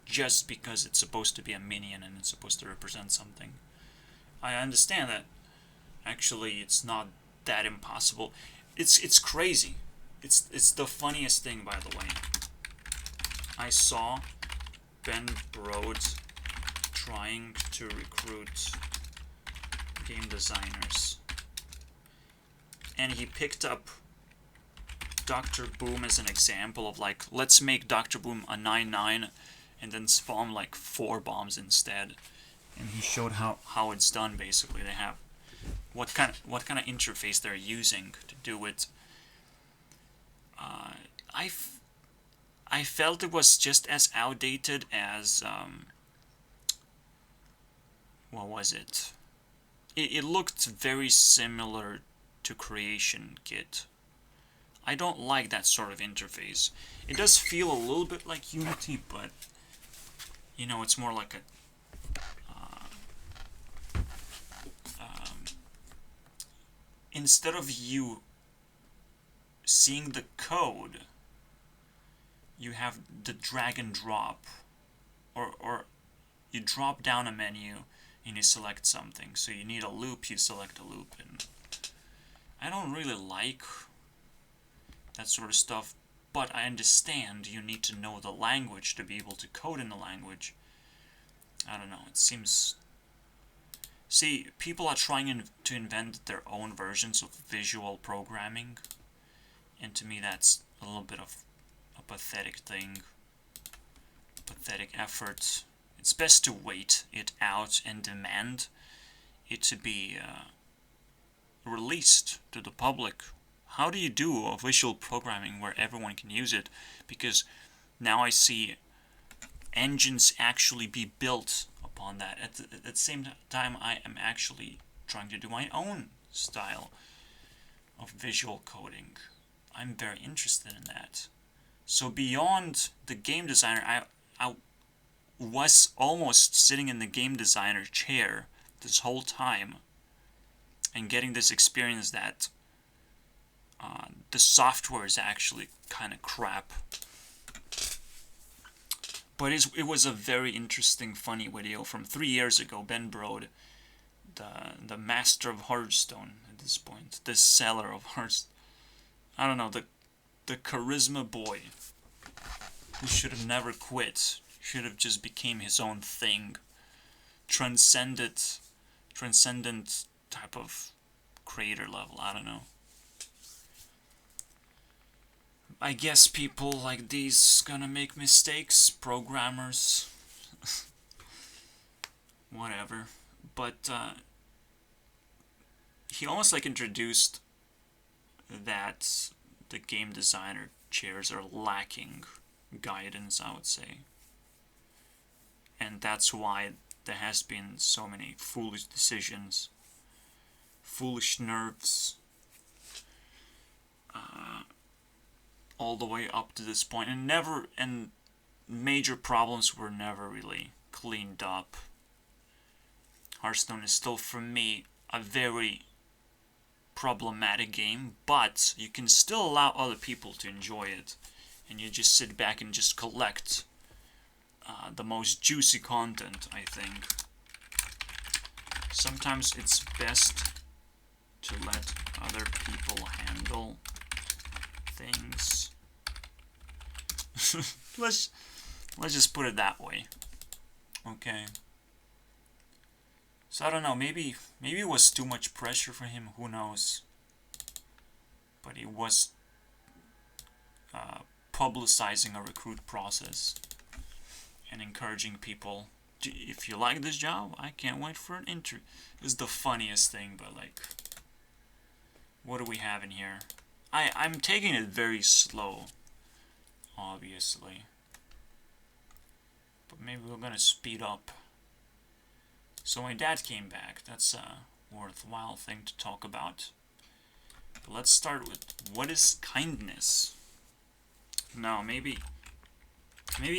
just because it's supposed to be a minion and it's supposed to represent something. I understand that actually it's not that impossible. It's crazy. It's the funniest thing, by the way. I saw Ben Brode trying to recruit game designers, and he picked up Dr. Boom as an example of like, let's make Dr. Boom a 9/9 and then spawn like 4 bombs instead. And he showed how it's done. Basically, they have what kind of interface they're using to do it. I felt it was just as outdated as what was it? It looked very similar to Creation Kit. I don't like that sort of interface. It does feel a little bit like Unity, but you know, it's more like a instead of you seeing the code, you have the drag and drop, or you drop down a menu and you select something. So you need a loop, you select a loop, and I don't really like that sort of stuff, but I understand you need to know the language to be able to code in the language. I don't know, it seems... See, people are trying to invent their own versions of visual programming, and to me that's a little bit of a pathetic thing, pathetic effort. It's best to wait it out and demand it to be released to the public how do you do a visual programming where everyone can use it? Because now I see engines actually be built upon that. At the same time, I am actually trying to do my own style of visual coding. I'm very interested in that. So beyond the game designer, I was almost sitting in the game designer chair this whole time and getting this experience that the software is actually kind of crap. But it was a very interesting, funny video from 3 years ago. Ben Brode, the master of Hearthstone at this point, the seller of Hearthstone. I don't know, the charisma boy who should have never quit, should have just became his own thing. Transcendent type of creator level, I don't know. I guess people like these gonna make mistakes, programmers, whatever. But he almost like introduced that the game designer chairs are lacking guidance, I would say. And that's why there has been so many foolish decisions, foolish nerves, all the way up to this point, and major problems were never really cleaned up. Hearthstone is still, for me, a very problematic game, but you can still allow other people to enjoy it, and you just sit back and just collect the most juicy content, I think. Sometimes it's best to let other people handle things. let's just put it that way. Okay. So I don't know, maybe it was too much pressure for him, who knows. But he was publicizing a recruit process and encouraging people, if you like this job, I can't wait for an interview. It's the funniest thing, but like, what do we have in here? I'm taking it very slow, obviously. But maybe we're gonna speed up. So my dad came back. That's a worthwhile thing to talk about. But let's start with, what is kindness? No, maybe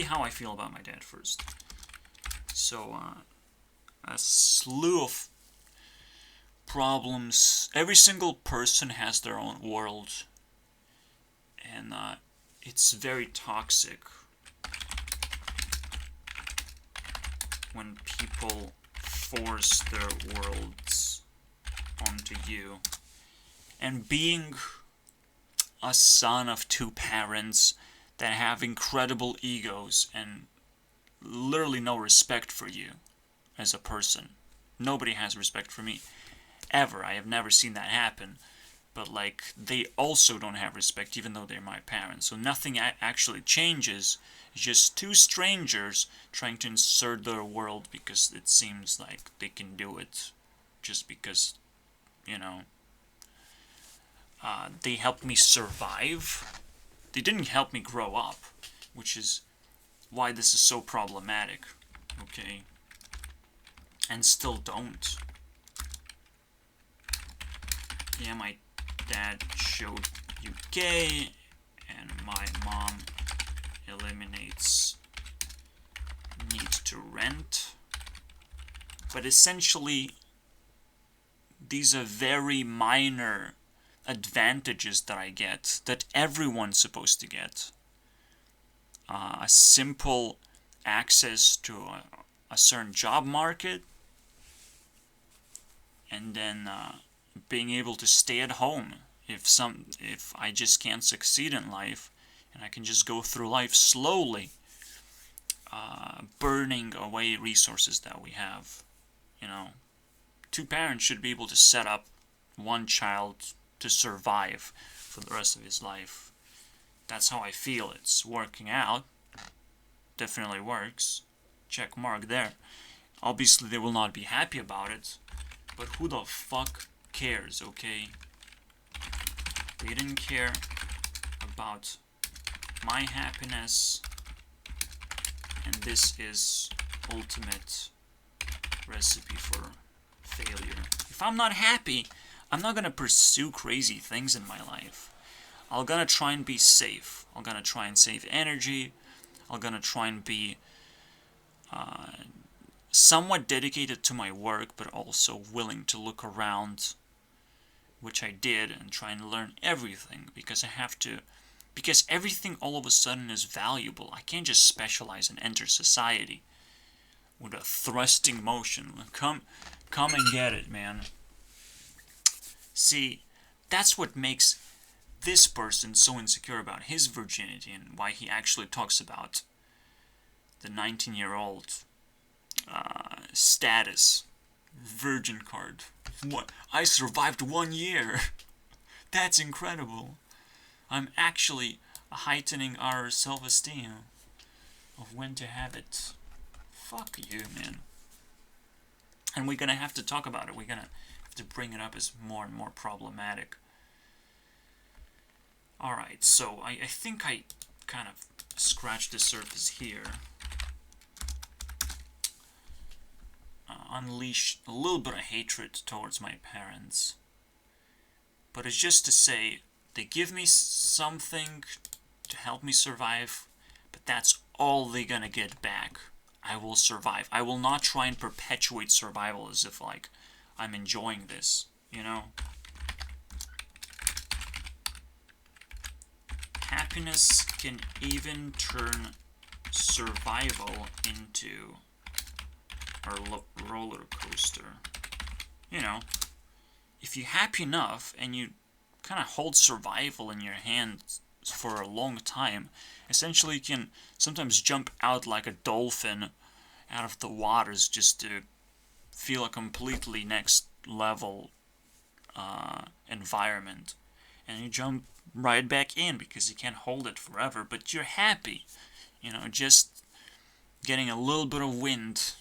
how I feel about my dad first. So, a slew of problems. Every single person has their own world. And it's very toxic when people force their worlds onto you. And being a son of two parents that have incredible egos and literally no respect for you as a person. Nobody has respect for me, ever. I have never seen that happen. But like, they also don't have respect, even though they're my parents. So nothing actually changes. It's just two strangers trying to insert their world because it seems like they can do it. Just because, you know, they helped me survive. They didn't help me grow up, which is why this is so problematic, okay? And still don't. Yeah, my dad showed UK, and my mom eliminates need to rent. But essentially, these are very minor advantages that I get, that everyone's supposed to get. A simple access to a certain job market, and then being able to stay at home if I just can't succeed in life, and I can just go through life slowly, burning away resources that we have. You know, two parents should be able to set up one child to survive for the rest of his life. That's how I feel. It's working out. Definitely works. Check mark there. Obviously they will not be happy about it, but who the fuck cares, okay? They didn't care about my happiness, and this is ultimate recipe for failure. If I'm not happy, I'm not gonna pursue crazy things in my life. I'm gonna try and be safe. I'm gonna try and save energy. I'm gonna try and be somewhat dedicated to my work, but also willing to look around, which I did, and try and learn everything, because I have to, because everything all of a sudden is valuable. I can't just specialize and enter society with a thrusting motion. Come and get it, man. See, that's what makes this person so insecure about his virginity, and why he actually talks about the 19-year-old status, virgin card. What? I survived 1 year. That's incredible. I'm actually heightening our self-esteem of when to have it. Fuck you, man. And we're gonna have to talk about it. We're gonna have to bring it up as more and more problematic. Alright, so I think I kind of scratched the surface here. Unleash a little bit of hatred towards my parents. But it's just to say, they give me something to help me survive, but that's all they're gonna get back. I will survive. I will not try and perpetuate survival as if, like, I'm enjoying this, you know? Happiness can even turn survival into a roller coaster. You know, if you're happy enough and you kind of hold survival in your hands for a long time, essentially you can sometimes jump out like a dolphin out of the waters just to feel a completely next level environment, and you jump right back in because you can't hold it forever, but you're happy, you know, just getting a little bit of wind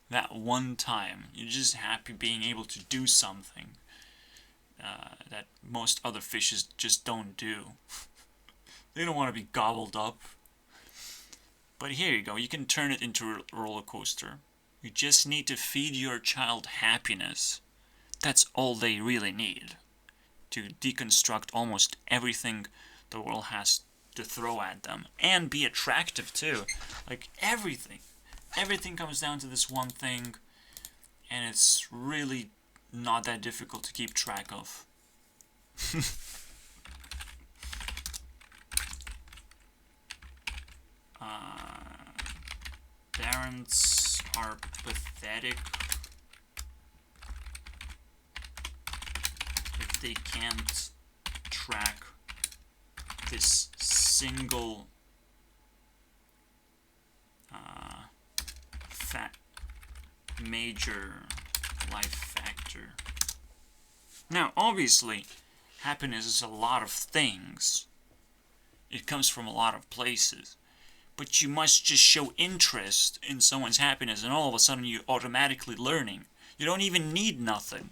that one time. You're just happy being able to do something that most other fishes just don't do. They don't want to be gobbled up. But here you go, you can turn it into a roller coaster. You just need to feed your child happiness. That's all they really need to deconstruct almost everything the world has to throw at them. And be attractive too. Like everything. Everything comes down to this one thing, and it's really not that difficult to keep track of. Parents are pathetic if they can't track this single major life factor. Now, obviously, happiness is a lot of things. It comes from a lot of places. But you must just show interest in someone's happiness, and all of a sudden you're automatically learning. You don't even need nothing.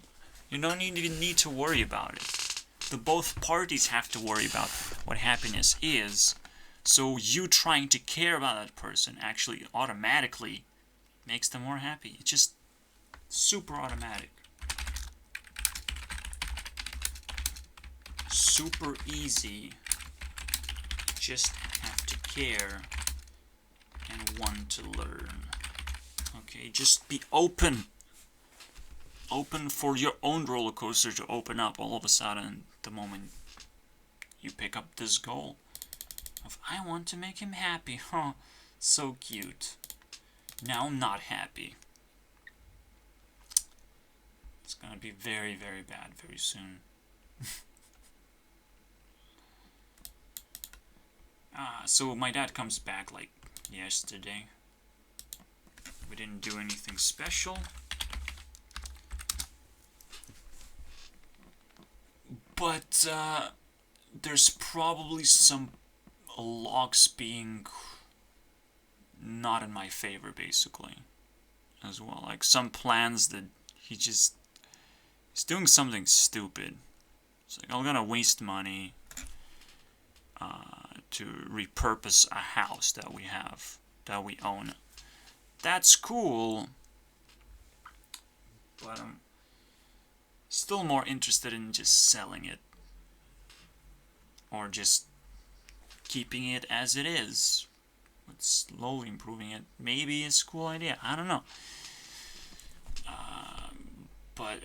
You don't even need to worry about it. Both parties have to worry about what happiness is, so you trying to care about that person actually automatically makes them more happy. It's just super automatic. Super easy. Just have to care and want to learn. Okay, just be open. Open for your own roller coaster to open up all of a sudden the moment you pick up this goal of, I want to make him happy. Huh, so cute. Now I'm not happy. It's gonna be very, very bad very soon. So my dad comes back like yesterday. We didn't do anything special. But there's probably some logs being not in my favor, basically, as well. Like some plans that he's doing something stupid. It's like, I'm gonna waste money to repurpose a house that we have, that we own. That's cool, but I'm still more interested in just selling it, or just keeping it as it is, but slowly improving it. Maybe it's a cool idea, I don't know. But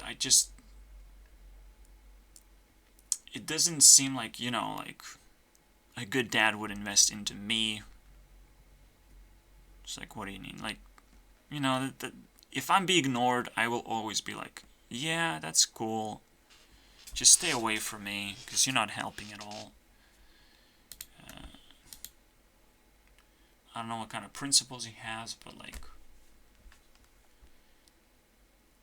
it doesn't seem like, like a good dad would invest into me. It's like, what do you mean? Like, if I'm being ignored, I will always be like, yeah, that's cool. Just stay away from me, because you're not helping at all. I don't know what kind of principles he has, but like,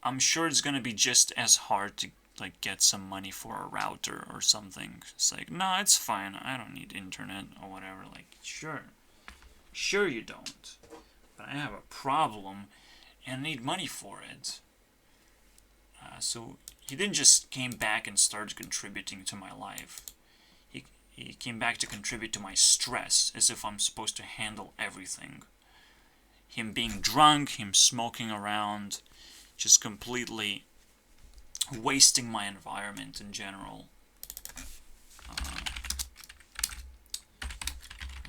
I'm sure it's gonna be just as hard to like get some money for a router or something. It's like, no, it's fine. I don't need internet or whatever. Like, sure you don't, but I have a problem and I need money for it. So he didn't just came back and started contributing to my life. He came back to contribute to my stress, as if I'm supposed to handle everything. Him being drunk, him smoking around, just completely wasting my environment in general.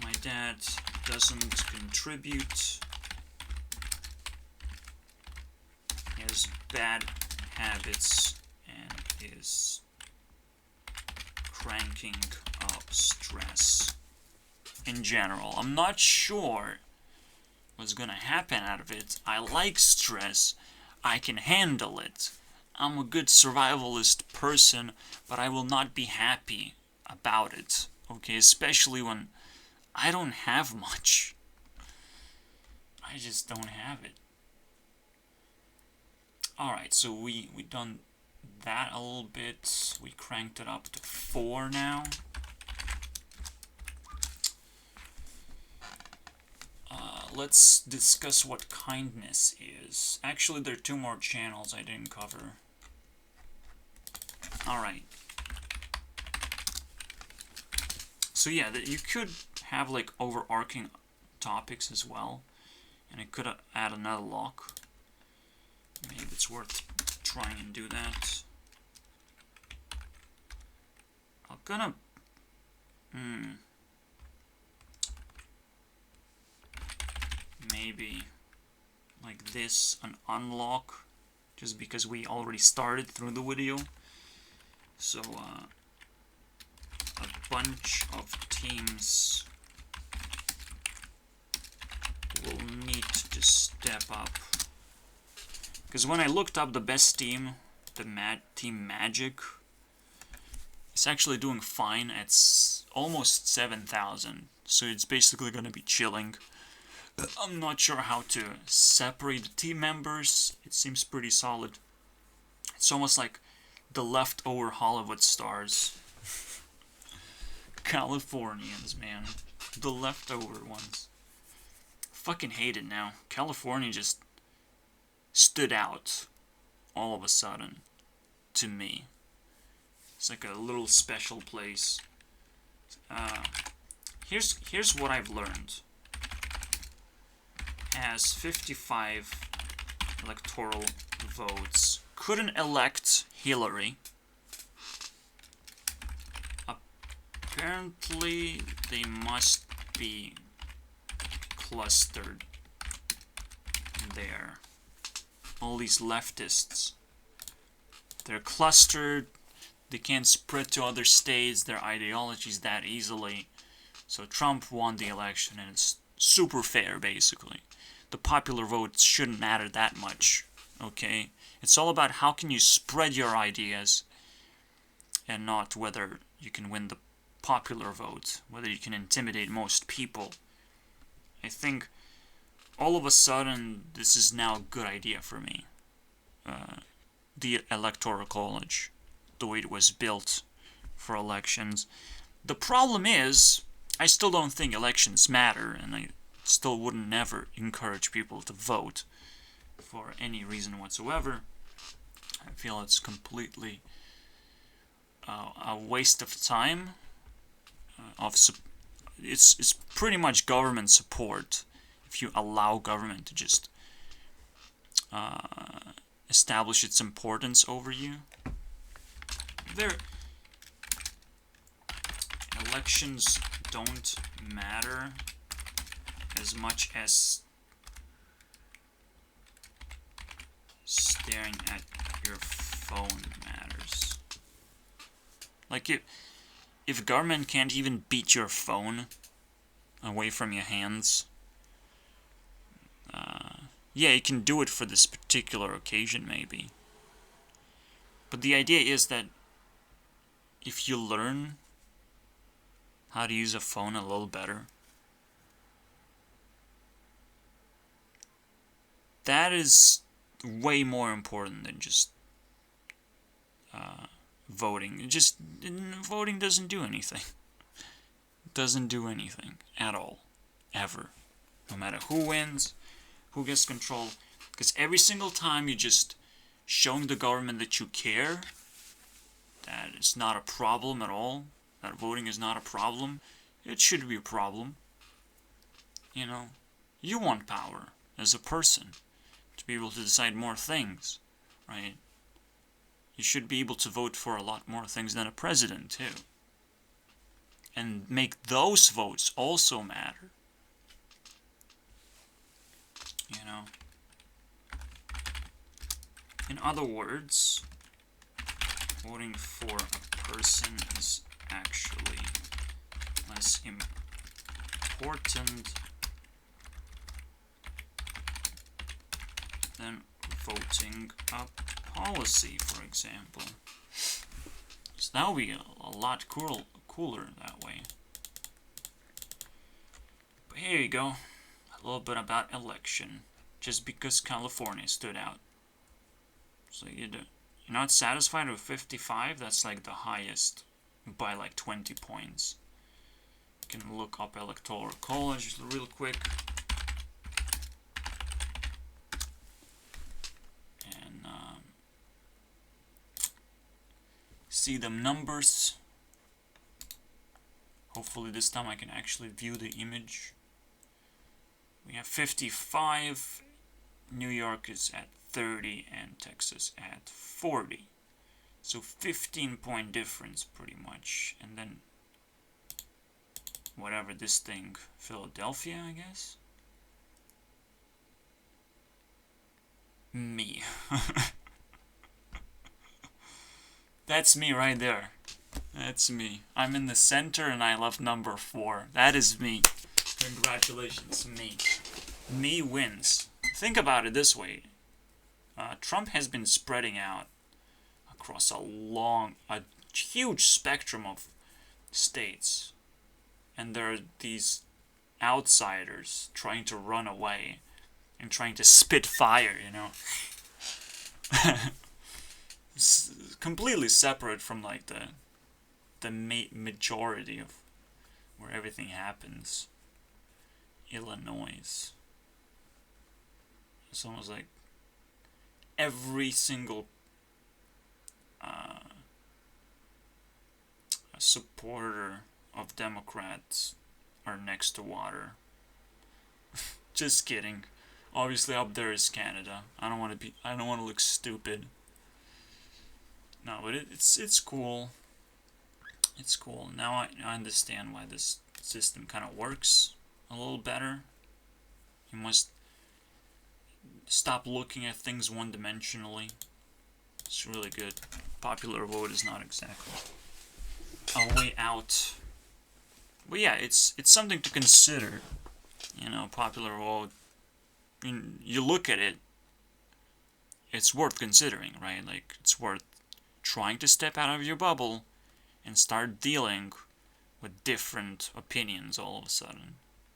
My dad doesn't contribute. He has bad habits and is cranking up stress in general. I'm not sure what's gonna happen out of it. I like stress. I can handle it. I'm a good survivalist person, but I will not be happy about it. Okay, especially when I don't have much. I just don't have it. Alright, so we done that a little bit. We cranked it up to 4 now. Let's discuss what kindness is. Actually, there are 2 more channels I didn't cover. Alright. So yeah, you could have like overarching topics as well. And it could add another lock. Maybe it's worth trying and do that. I'm gonna... Maybe like this, an unlock, just because we already started through the video. So a bunch of teams will need to step up. Because when I looked up the best team, Team Magic, it's actually doing fine at almost 7,000. So it's basically going to be chilling. I'm not sure how to separate the team members. It seems pretty solid. It's almost like the leftover Hollywood stars. Californians, man. The leftover ones. Fucking hate it now. California just stood out all of a sudden to me. It's like a little special place. Here's what I've learned. Has 55 electoral votes. Couldn't elect Hillary. Apparently, they must be clustered there. All these leftists. They're clustered. They can't spread to other states their ideologies that easily. So Trump won the election, and it's super fair, basically. The popular vote shouldn't matter that much, okay? It's all about how can you spread your ideas, and not whether you can win the popular vote, whether you can intimidate most people. I think all of a sudden this is now a good idea for me. The Electoral College, the way it was built for elections. The problem is, I still don't think elections matter, and I still wouldn't never encourage people to vote for any reason whatsoever. I feel it's completely a waste of time. It's pretty much government support if you allow government to just establish its importance over you. Elections don't matter as much as staring at your phone matters. Like if government can't even beat your phone away from your hands, yeah, you can do it for this particular occasion maybe. But the idea is that if you learn how to use a phone a little better, that is way more important than just voting. Voting doesn't do anything. Doesn't do anything at all, ever. No matter who wins, who gets control, because every single time you're just showing the government that you care, that it's not a problem at all, that voting is not a problem. It should be a problem. You know, you want power as a person to be able to decide more things, right? You should be able to vote for a lot more things than a president, too. And make those votes also matter. You know? In other words, voting for a person is actually less important than voting a policy, for example. So that would be a lot cooler that way. But here you go. A little bit about election. Just because California stood out. So you're not satisfied with 55? That's like the highest by like 20 points. You can look up Electoral College real quick. And see them numbers. Hopefully this time I can actually view the image. We have 55. New York is at 30 and Texas at 40. So 15-point difference pretty much. And then whatever this thing, Philadelphia, I guess. Me. That's me right there. That's me. I'm in the center and I love number 4. That is me. Congratulations, me. Me wins. Think about it this way. Trump has been spreading out across a huge spectrum of states. And there are these outsiders trying to run away and trying to spit fire, you know. Completely separate from like the majority of where everything happens. Illinois. It's almost like every single supporter of Democrats are next to water. Just kidding. Obviously up there is Canada. I don't want to look stupid. No, but it's cool. It's cool. Now I understand why this system kind of works a little better. You must stop looking at things one-dimensionally. It's really good. Popular vote is not exactly a way out. But yeah, it's something to consider. You know, popular vote. I mean, you look at it, it's worth considering, right? Like, it's worth trying to step out of your bubble and start dealing with different opinions all of a sudden.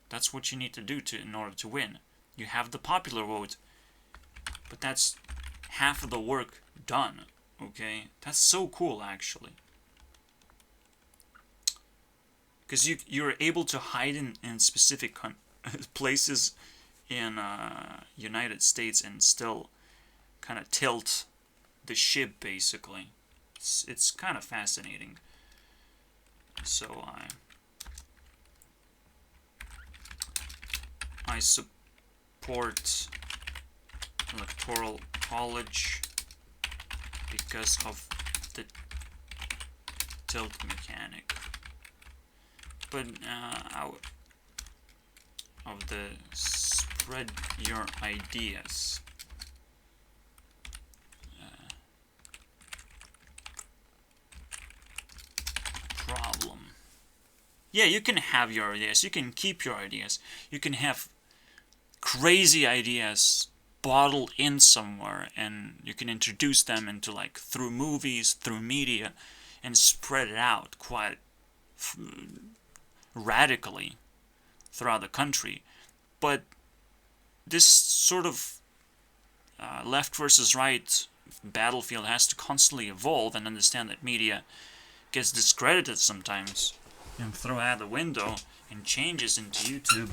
That's what you need to do in order to win. You have the popular vote, but that's half of the work done, okay? That's so cool, actually. Because you're able to hide in specific places in United States and still kind of tilt the ship, basically. It's kind of fascinating. So I support electoral college because of the tilt mechanic, but of the spread your ideas. Problem. Yeah, you can have your ideas, you can keep your ideas, you can have crazy ideas bottled in somewhere, and you can introduce them into, like, through movies, through media, and spread it out quite radically throughout the country. But this sort of left versus right battlefield has to constantly evolve and understand that media gets discredited sometimes and thrown out the window and changes into YouTube,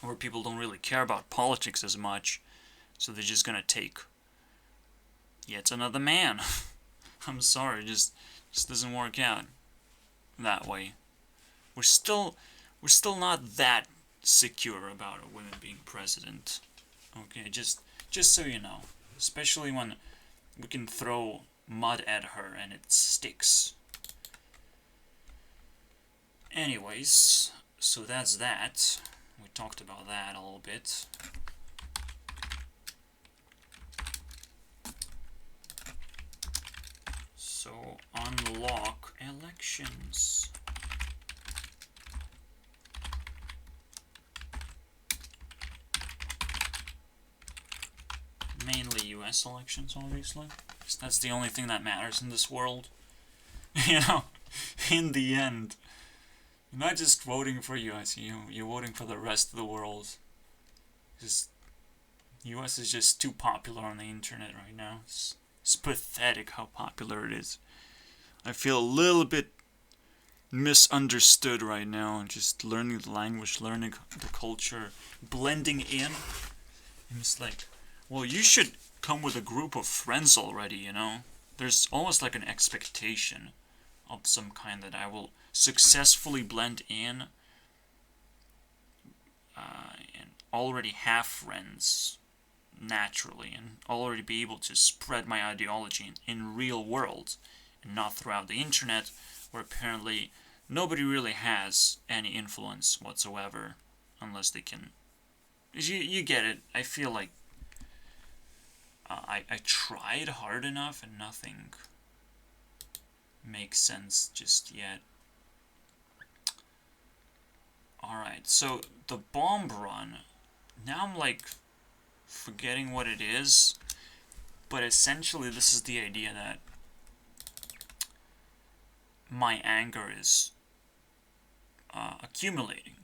where people don't really care about politics as much, so they're just gonna take yet another man. I'm sorry, it just doesn't work out that way. We're still not that secure about a woman being president. Okay, just so you know, especially when we can throw mud at her and it sticks. Anyways, so that's that. We talked about that a little bit. So, unlock elections. Mainly US elections, obviously. Because that's the only thing that matters in this world. You know, in the end. You're not just voting for US, you're voting for the rest of the world. Just, US is just too popular on the internet right now. It's pathetic how popular it is. I feel a little bit misunderstood right now, and just learning the language, learning the culture, blending in. And it's like, well, you should come with a group of friends already, you know? There's almost like an expectation of some kind that I will successfully blend in and already have friends naturally, and already be able to spread my ideology in real world and not throughout the internet, where apparently nobody really has any influence whatsoever unless they can. You get it. I feel like I tried hard enough and nothing makes sense just yet. Alright, so the bomb run, now I'm like forgetting what it is, but essentially this is the idea that my anger is accumulating,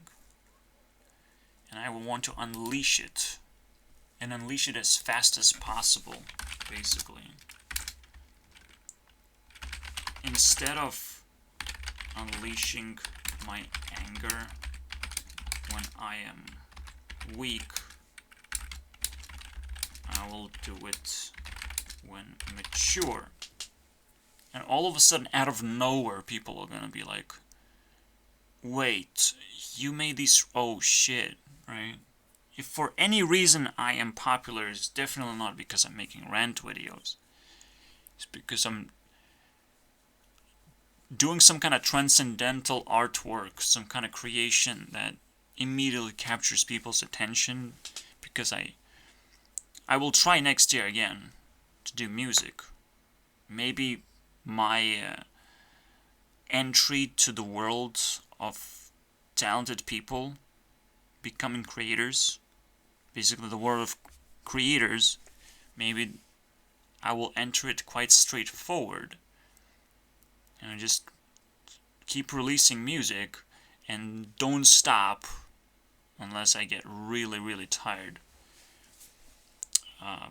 and I will want to unleash it, and unleash it as fast as possible, basically. Instead of unleashing my anger when I am weak, I will do it when mature. And all of a sudden, out of nowhere, people are gonna be like, wait, you made these, oh shit, right? If for any reason I am popular, it's definitely not because I'm making rant videos. It's because I'm doing some kind of transcendental artwork, some kind of creation that immediately captures people's attention, because I will try next year again to do music. Maybe my entry to the world of talented people becoming creators, basically the world of creators, maybe I will enter it quite straightforward and just keep releasing music and don't stop unless I get really, really tired.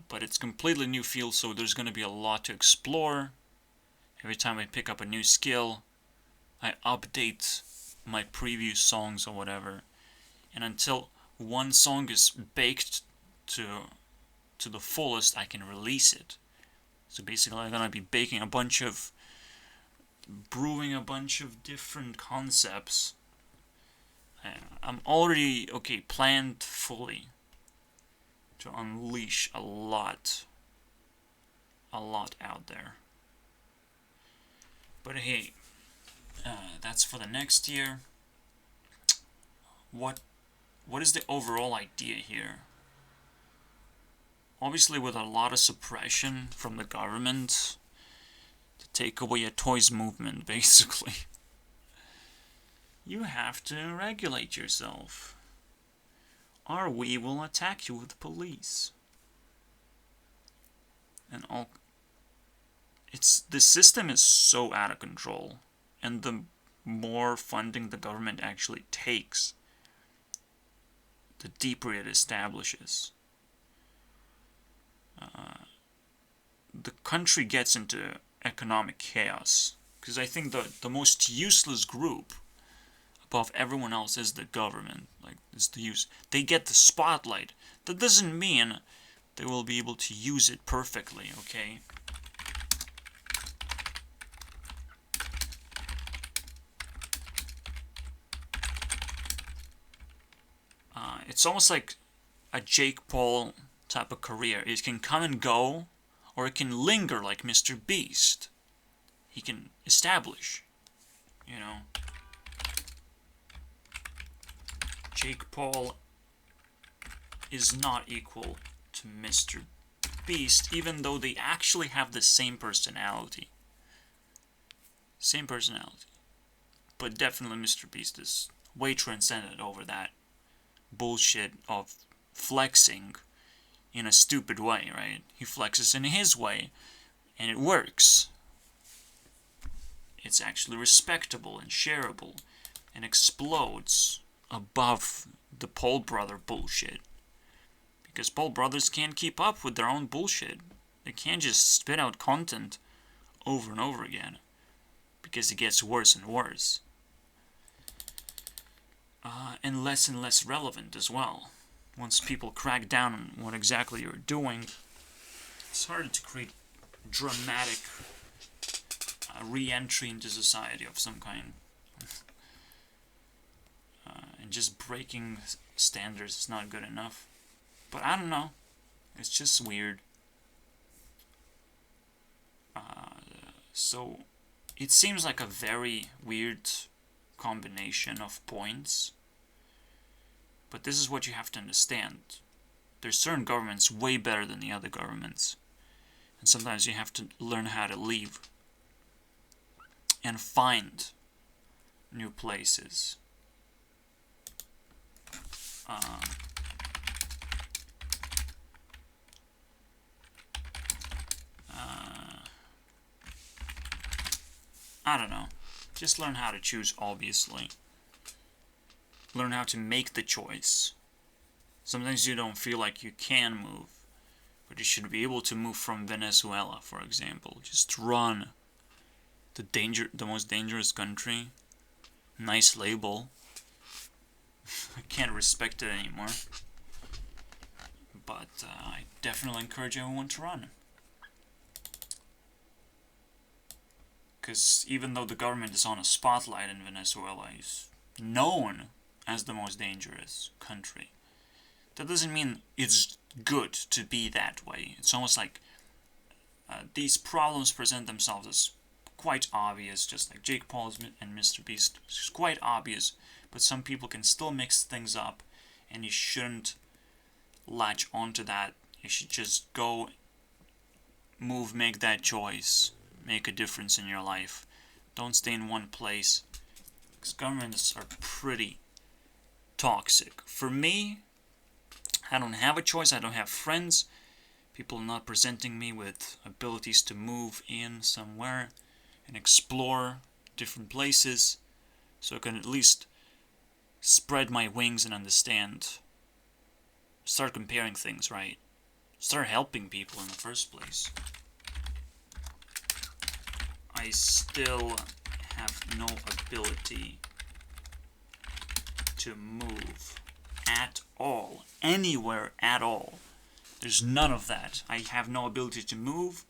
But it's completely new field, so there's going to be a lot to explore. Every time I pick up a new skill, I update my previous songs or whatever. And until one song is baked to the fullest, I can release it. So basically I'm gonna be brewing a bunch of different concepts. I'm already, planned fully to unleash a lot out there. But hey, that's for the next year. What is the overall idea here? Obviously, with a lot of suppression from the government to take away a toys movement, basically, you have to regulate yourself, or we will attack you with police. And the system is so out of control, and the more funding the government actually takes, the deeper it establishes. The country gets into economic chaos, because I think the most useless group above everyone else is the government. They get the spotlight. That doesn't mean they will be able to use it perfectly, okay? It's almost like a Jake Paul type of career. It can come and go, or it can linger like Mr. Beast. He can establish, Jake Paul is not equal to Mr. Beast, even though they actually have the same personality. But definitely Mr. Beast is way transcended over that bullshit of flexing in a stupid way, right? He flexes in his way, and it works. It's actually respectable and shareable, and explodes above the Paul brother bullshit. Because Paul brothers can't keep up with their own bullshit. They can't just spit out content over and over again, because it gets worse and worse. And less relevant as well. Once people crack down on what exactly you're doing, it's harder to create dramatic re-entry into society of some kind. And just breaking standards is not good enough. But I don't know. It's just weird. So it seems like a very weird combination of points. But this is what you have to understand. There's certain governments way better than the other governments. And sometimes you have to learn how to leave and find new places. I don't know. Just learn how to choose, obviously. Learn how to make the choice. Sometimes you don't feel like you can move, but you should be able to move from Venezuela, for example. Just run. The most dangerous country. Nice label. I can't respect it anymore. But I definitely encourage everyone to run. Because even though the government is on a spotlight in Venezuela, it's known as the most dangerous country. That doesn't mean it's good to be that way. It's almost like these problems present themselves as quite obvious, just like Jake Paul and Mr. Beast. It's quite obvious, but some people can still mix things up, and you shouldn't latch onto that. You should just go, move, make that choice, make a difference in your life. Don't stay in one place, because governments are pretty toxic. For me, I don't have a choice. I don't have friends. People are not presenting me with abilities to move in somewhere and explore different places, so I can at least spread my wings and understand. Start comparing things, right? Start helping people in the first place. I still have no ability to move at all, anywhere at all. There's none of that. I have no ability to move,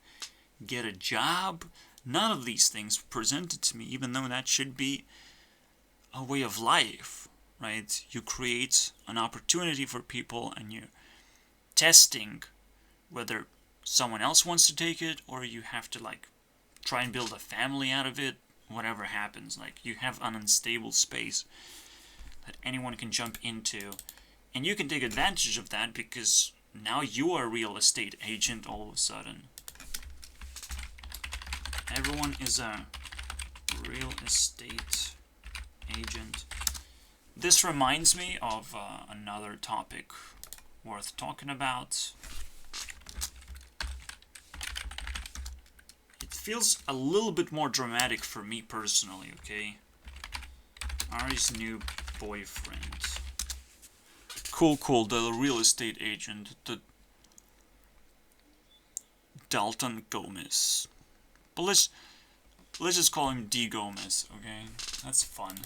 get a job. None of these things presented to me, even though that should be a way of life, right? You create an opportunity for people and you're testing whether someone else wants to take it or you have to like try and build a family out of it. Whatever happens, like you have an unstable space that anyone can jump into, and you can take advantage of that because now you are a real estate agent all of a sudden. Everyone is a real estate agent. This reminds me of another topic worth talking about. It feels a little bit more dramatic for me personally, okay? Ari's new boyfriend. Cool, the real estate agent, the Dalton Gomez. But let's just call him D. Gomez, okay? That's fun.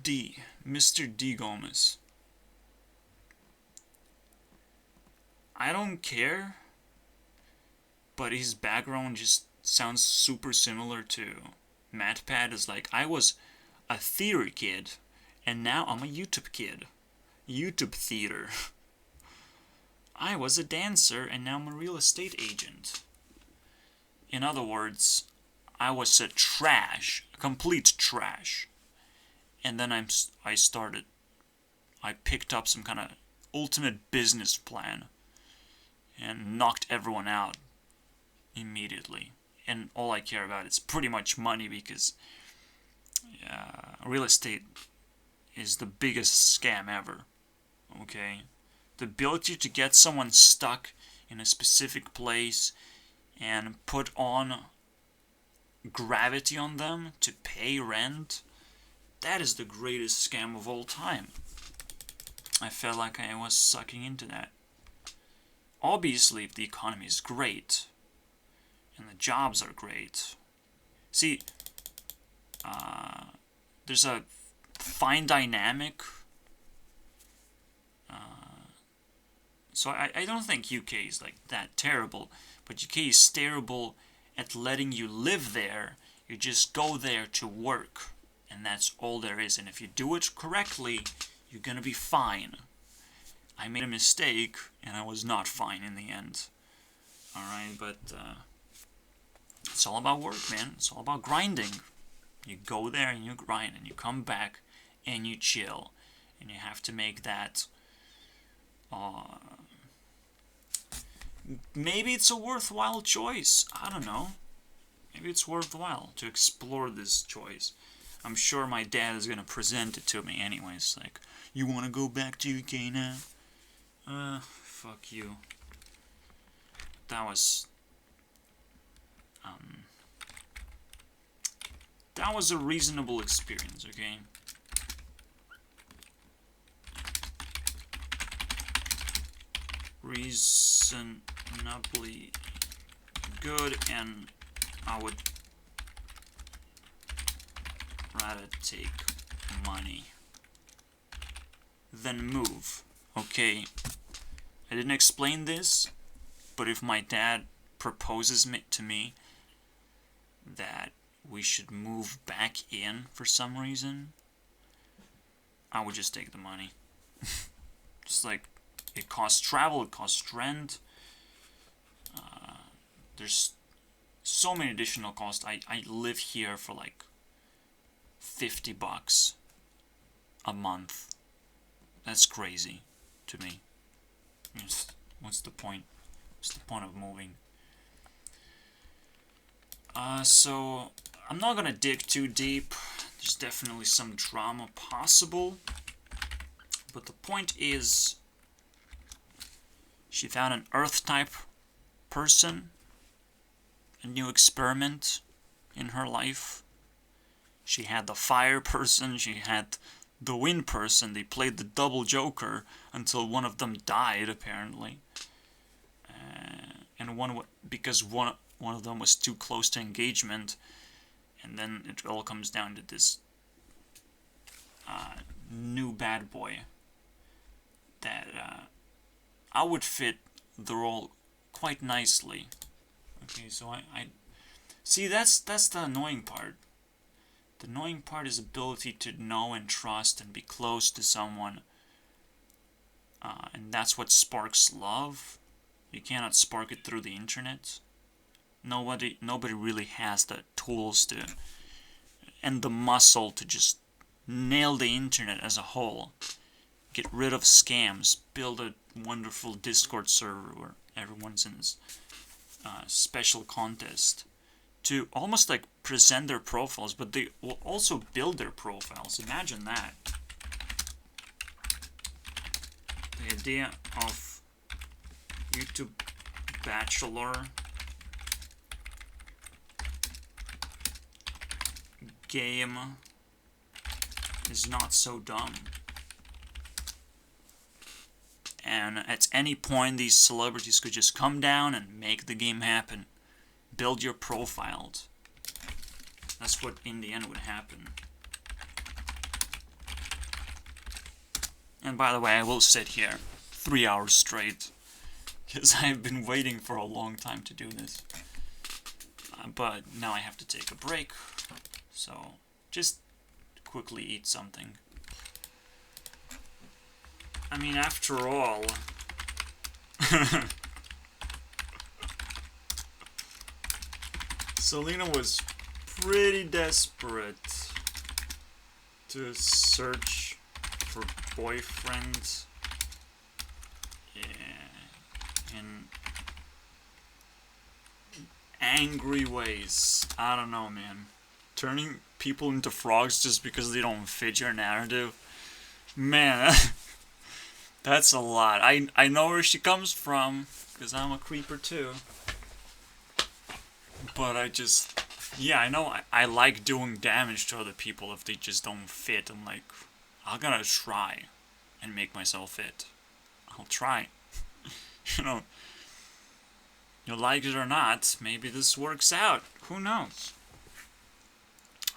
D. Mr. D. Gomez. I don't care, but his background just sounds super similar to MatPat. Is like, I was a theater kid, and now I'm a YouTube kid. YouTube theater. I was a dancer, and now I'm a real estate agent. In other words, I was a complete trash. And then I picked up some kind of ultimate business plan and knocked everyone out immediately. And all I care about is pretty much money because real estate is the biggest scam ever. Okay? The ability to get someone stuck in a specific place and put on gravity on them to pay rent, that is the greatest scam of all time. I felt like I was sucking into that. Obviously, if the economy is great and the jobs are great. See, there's a fine dynamic. So I don't think UK is like that terrible, but UK is terrible at letting you live there. You just go there to work, and that's all there is. And if you do it correctly, you're gonna be fine. I made a mistake, and I was not fine in the end. Alright, but it's all about work, man. It's all about grinding. You go there and you grind, and you come back and you chill. And you have to make that... maybe it's a worthwhile choice. I don't know. Maybe it's worthwhile to explore this choice. I'm sure my dad is going to present it to me anyways. Like, you want to go back to UK now? Fuck you. That was a reasonable experience, okay? Reasonably good, and I would rather take money than move. Okay, I didn't explain this, but if my dad proposes to me that we should move back in for some reason, I would just take the money. Just like, it costs travel, it costs rent. There's so many additional costs. I live here for like $50 a month. That's crazy to me. What's the point? What's the point of moving? So I'm not gonna dig too deep. There's definitely some drama possible. But the point is, she found an Earth-type person, a new experiment in her life. She had the fire person, she had the wind person. They played the double joker until one of them died, apparently. And because one of them was too close to engagement, and then it all comes down to this new bad boy that I would fit the role quite nicely. Okay, so I see that's the annoying part. The annoying part is ability to know and trust and be close to someone. And that's what sparks love. You cannot spark it through the internet. Nobody really has the tools to and the muscle to just nail the internet as a whole. Get rid of scams. Build a wonderful Discord server where everyone's in this special contest. To almost like present their profiles, but they will also build their profiles. Imagine that. The idea of YouTube Bachelor game is not so dumb. And at any point, these celebrities could just come down and make the game happen. Build your profiles. That's what in the end would happen. And by the way, I will sit here 3 hours straight, because I've been waiting for a long time to do this. But now I have to take a break, so just quickly eat something. I mean, after all, Selena was pretty desperate to search for boyfriends. Yeah, in angry ways. I don't know, man. Turning people into frogs just because they don't fit your narrative. Man, that's a lot. I know where she comes from, because I'm a creeper too. But yeah, I know I like doing damage to other people if they just don't fit. I'm like, I'm gonna try and make myself fit. I'll try. You like it or not, maybe this works out. Who knows?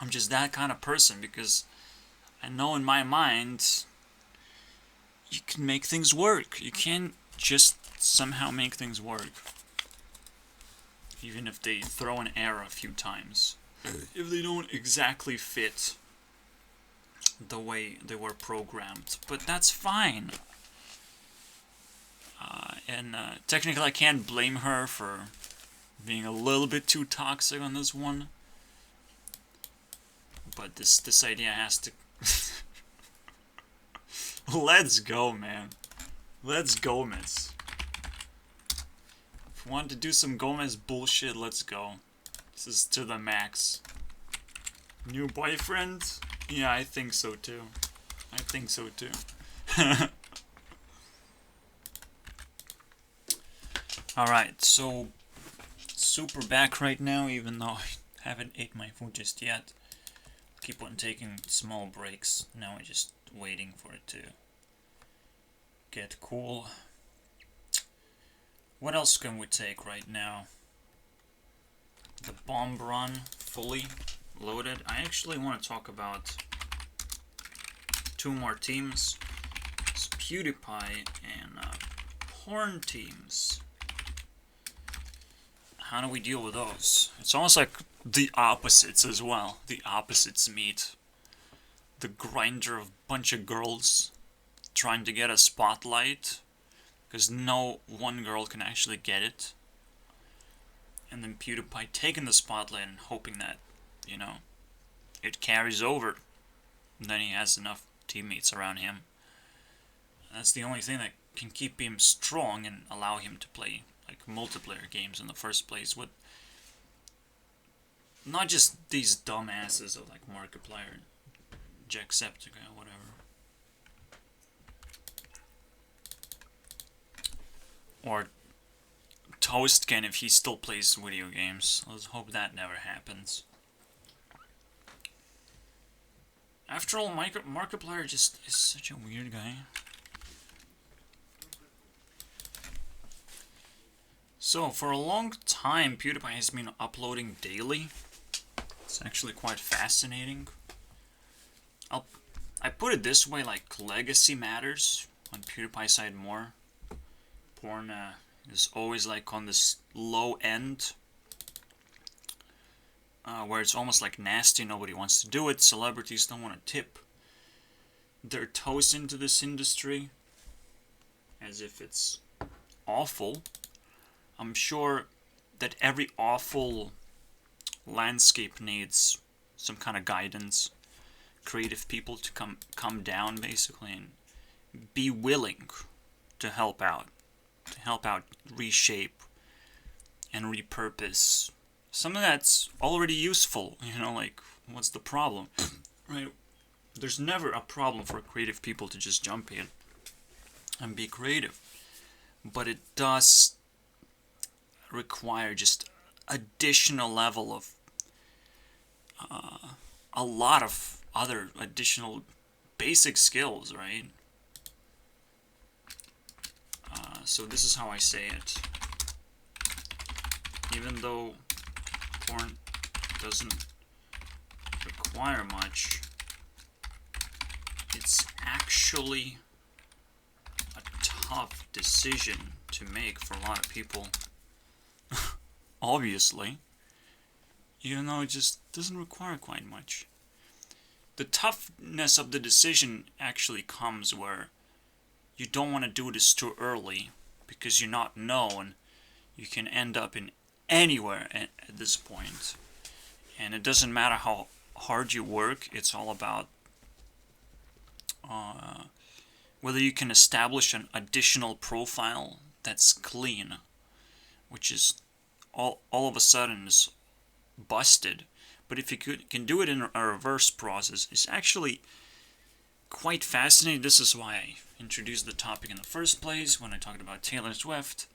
I'm just that kind of person, because I know in my mind you can make things work. You can't just somehow make things work. Even if they throw an error a few times. If they don't exactly fit the way they were programmed. But that's fine. And technically I can't blame her for being a little bit too toxic on this one. But this idea has to... Let's go, man. Let's go, miss. If you want to do some Gomez bullshit, let's go. This is to the max. New boyfriend? Yeah, I think so too. I think so too. Alright, so super back right now, even though I haven't ate my food just yet. Keep on taking small breaks. Now I'm just waiting for it to get cool. What else can we take right now? The bomb run, fully loaded. I actually want to talk about two more teams. It's PewDiePie and porn teams. How do we deal with those? It's almost like the opposites as well. The opposites meet. The grinder of bunch of girls trying to get a spotlight, because no one girl can actually get it. And then PewDiePie taking the spotlight and hoping that, it carries over. And then he has enough teammates around him. That's the only thing that can keep him strong and allow him to play like multiplayer games in the first place, with not just these dumbasses of like Markiplier, Jacksepticeye, whatever. Or Toastken if he still plays video games. Let's hope that never happens. After all, Markiplier just is such a weird guy. So, for a long time, PewDiePie has been uploading daily. It's actually quite fascinating. I put it this way, like, legacy matters on PewDiePie's side more. Porn is always, like, on this low end where it's almost like nasty, nobody wants to do it, celebrities don't want to tip their toes into this industry, as if it's awful. I'm sure that every awful landscape needs some kind of guidance, creative people to come down basically and be willing to help out, reshape and repurpose something that's already useful. Like, what's the problem? Right? There's never a problem for creative people to just jump in and be creative, but it does require just additional level of a lot of other additional basic skills, right? So this is how I say it. Even though porn doesn't require much, it's actually a tough decision to make for a lot of people. Obviously. Even though it just doesn't require quite much. The toughness of the decision actually comes where you don't want to do this too early, because you're not known. You can end up in anywhere at this point. And it doesn't matter how hard you work, it's all about whether you can establish an additional profile that's clean, which is all of a sudden is busted. But if you can do it in a reverse process, it's actually quite fascinating. This is why I introduced the topic in the first place when I talked about Taylor Swift,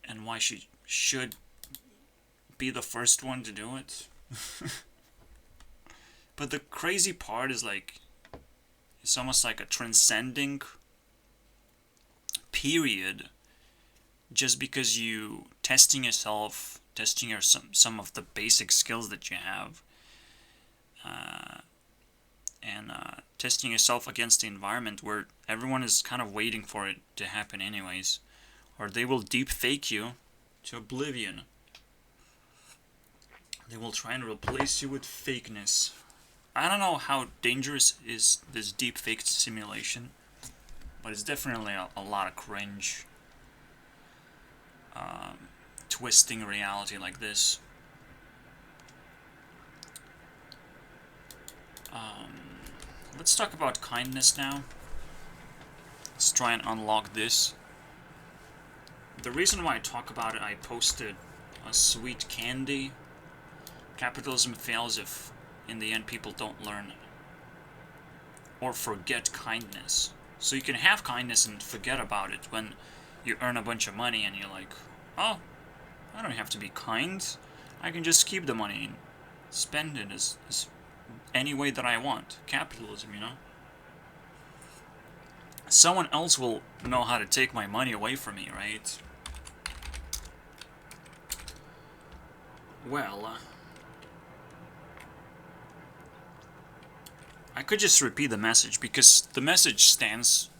and why she should be the first one to do it. But the crazy part is, like, it's almost like a transcending period, just because you testing yourself, testing some of the basic skills that you have, and testing yourself against the environment where everyone is kind of waiting for it to happen anyways, or they will deep fake you to oblivion. They will try and replace you with fakeness. I don't know how dangerous is this deep fake simulation, but it's definitely a lot of cringe. Twisting reality like this. Let's talk about kindness now. Let's try and unlock this. The reason why I talk about it, I posted a sweet candy. Capitalism fails if, in the end, people don't learn or forget kindness. So you can have kindness and forget about it when you earn a bunch of money and you're like, oh, I don't have to be kind. I can just keep the money and spend it as any way that I want. Capitalism, Someone else will know how to take my money away from me, right? Well, I could just repeat the message, because the message stands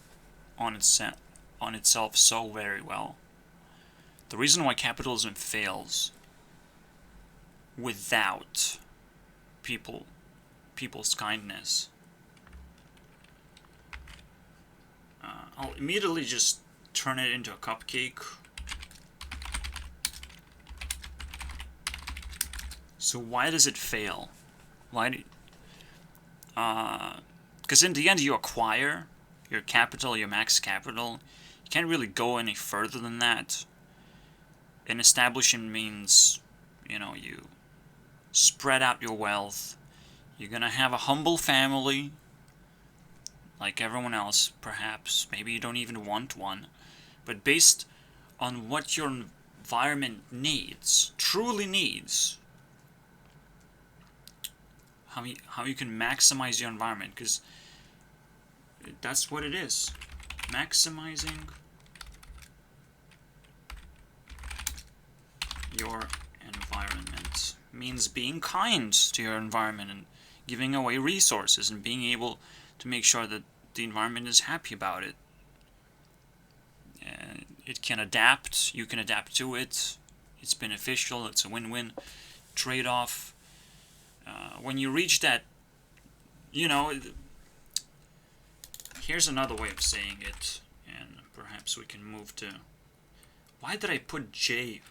on itself so very well. The reason why capitalism fails without people's kindness. I'll immediately just turn it into a cupcake. So why does it fail? Because in the end you acquire your capital, your max capital. You can't really go any further than that. And establishing means, you spread out your wealth. You're gonna have a humble family, like everyone else, perhaps. Maybe you don't even want one. But based on what your environment needs, truly needs, how you can maximize your environment, because that's what it is. Maximizing your environment means being kind to your environment and giving away resources and being able to make sure that the environment is happy about it. It can adapt, you can adapt to it. It's beneficial. It's a win-win trade-off. When you reach that, you know, here's another way of saying it, and perhaps we can move to... Why did I put J?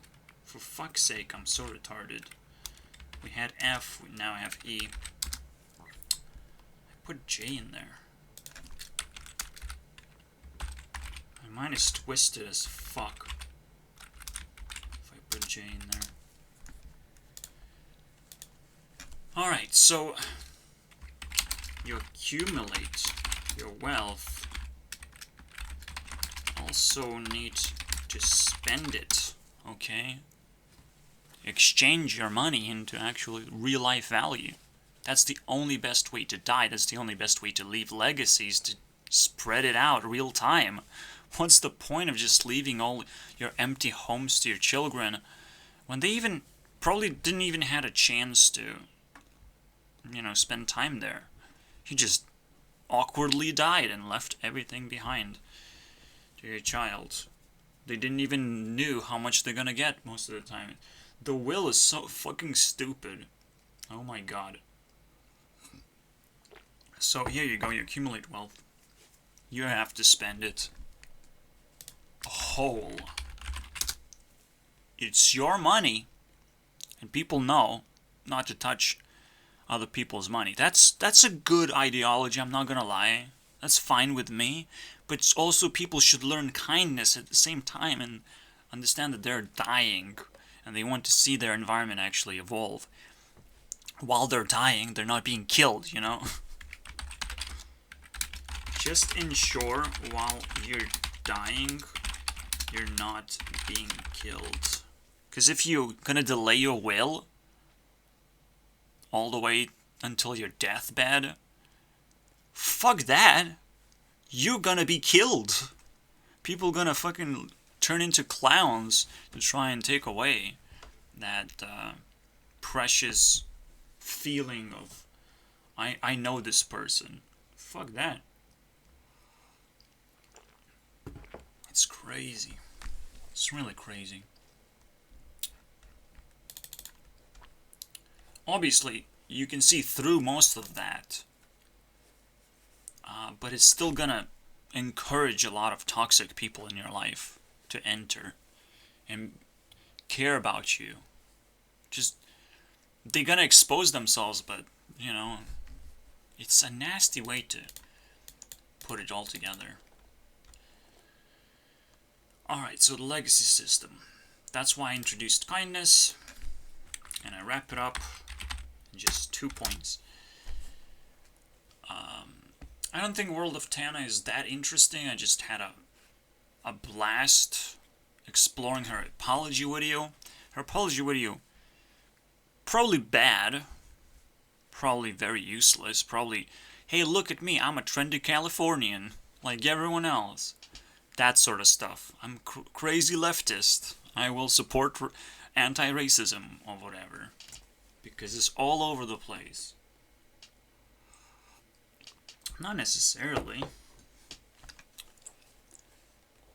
For fuck's sake, I'm so retarded. We had F, we now have E. I put J in there. My mind is twisted as fuck if I put J in there. Alright, so you accumulate your wealth. Also need to spend it, okay? Exchange your money into actually real life value. That's the only best way to die. That's the only best way to leave legacies, to spread it out real time. What's the point of just leaving all your empty homes to your children when they even probably didn't even had a chance to, you know, spend time there? You just awkwardly died and left everything behind to your child. They didn't even knew how much they're gonna get most of the time. The will is so fucking stupid. Oh my god. So here you go, you accumulate wealth. You have to spend it whole. It's your money, and people know not to touch other people's money. That's a good ideology, I'm not gonna lie. That's fine with me. But also people should learn kindness at the same time and understand that they're dying and they want to see their environment actually evolve. While they're dying, they're not being killed, you know? Just ensure while you're dying, you're not being killed. Because if you're gonna delay your will all the way until your deathbed, fuck that. You're gonna be killed. People gonna fucking turn into clowns to try and take away that precious feeling of I know this person. Fuck that. It's crazy. It's really crazy. Obviously, you can see through most of that. But it's still gonna encourage a lot of toxic people in your life to enter and care about you. Just, they're gonna expose themselves, but, you know, it's a nasty way to put it all together. Alright, so the legacy system. That's why I introduced kindness, and I wrap it up in just 2 points. I don't think World of Tana is that interesting. I just had a blast exploring her apology video. Her apology video, probably bad, probably very useless, probably, hey, look at me, I'm a trendy Californian, like everyone else. That sort of stuff. I'm crazy leftist. I will support anti-racism or whatever. Because it's all over the place. Not necessarily.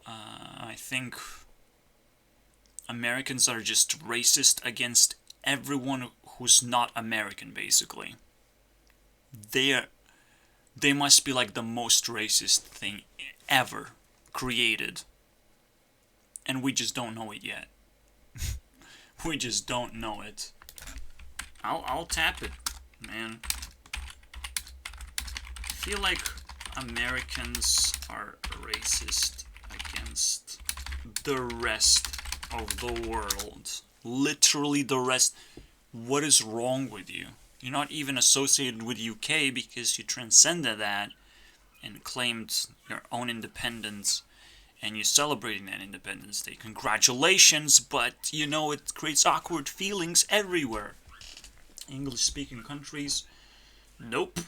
I think Americans are just racist against everyone who's not American, basically. They must be like the most racist thing ever created. And we just don't know it yet. We just don't know it. I'll tap it, man. I feel like Americans are racist against the rest of the world. Literally the rest. What is wrong with you? You're not even associated with UK because you transcended that and claimed your own independence, and you're celebrating that Independence Day. Congratulations, but you know it creates awkward feelings everywhere. English-speaking countries, nope.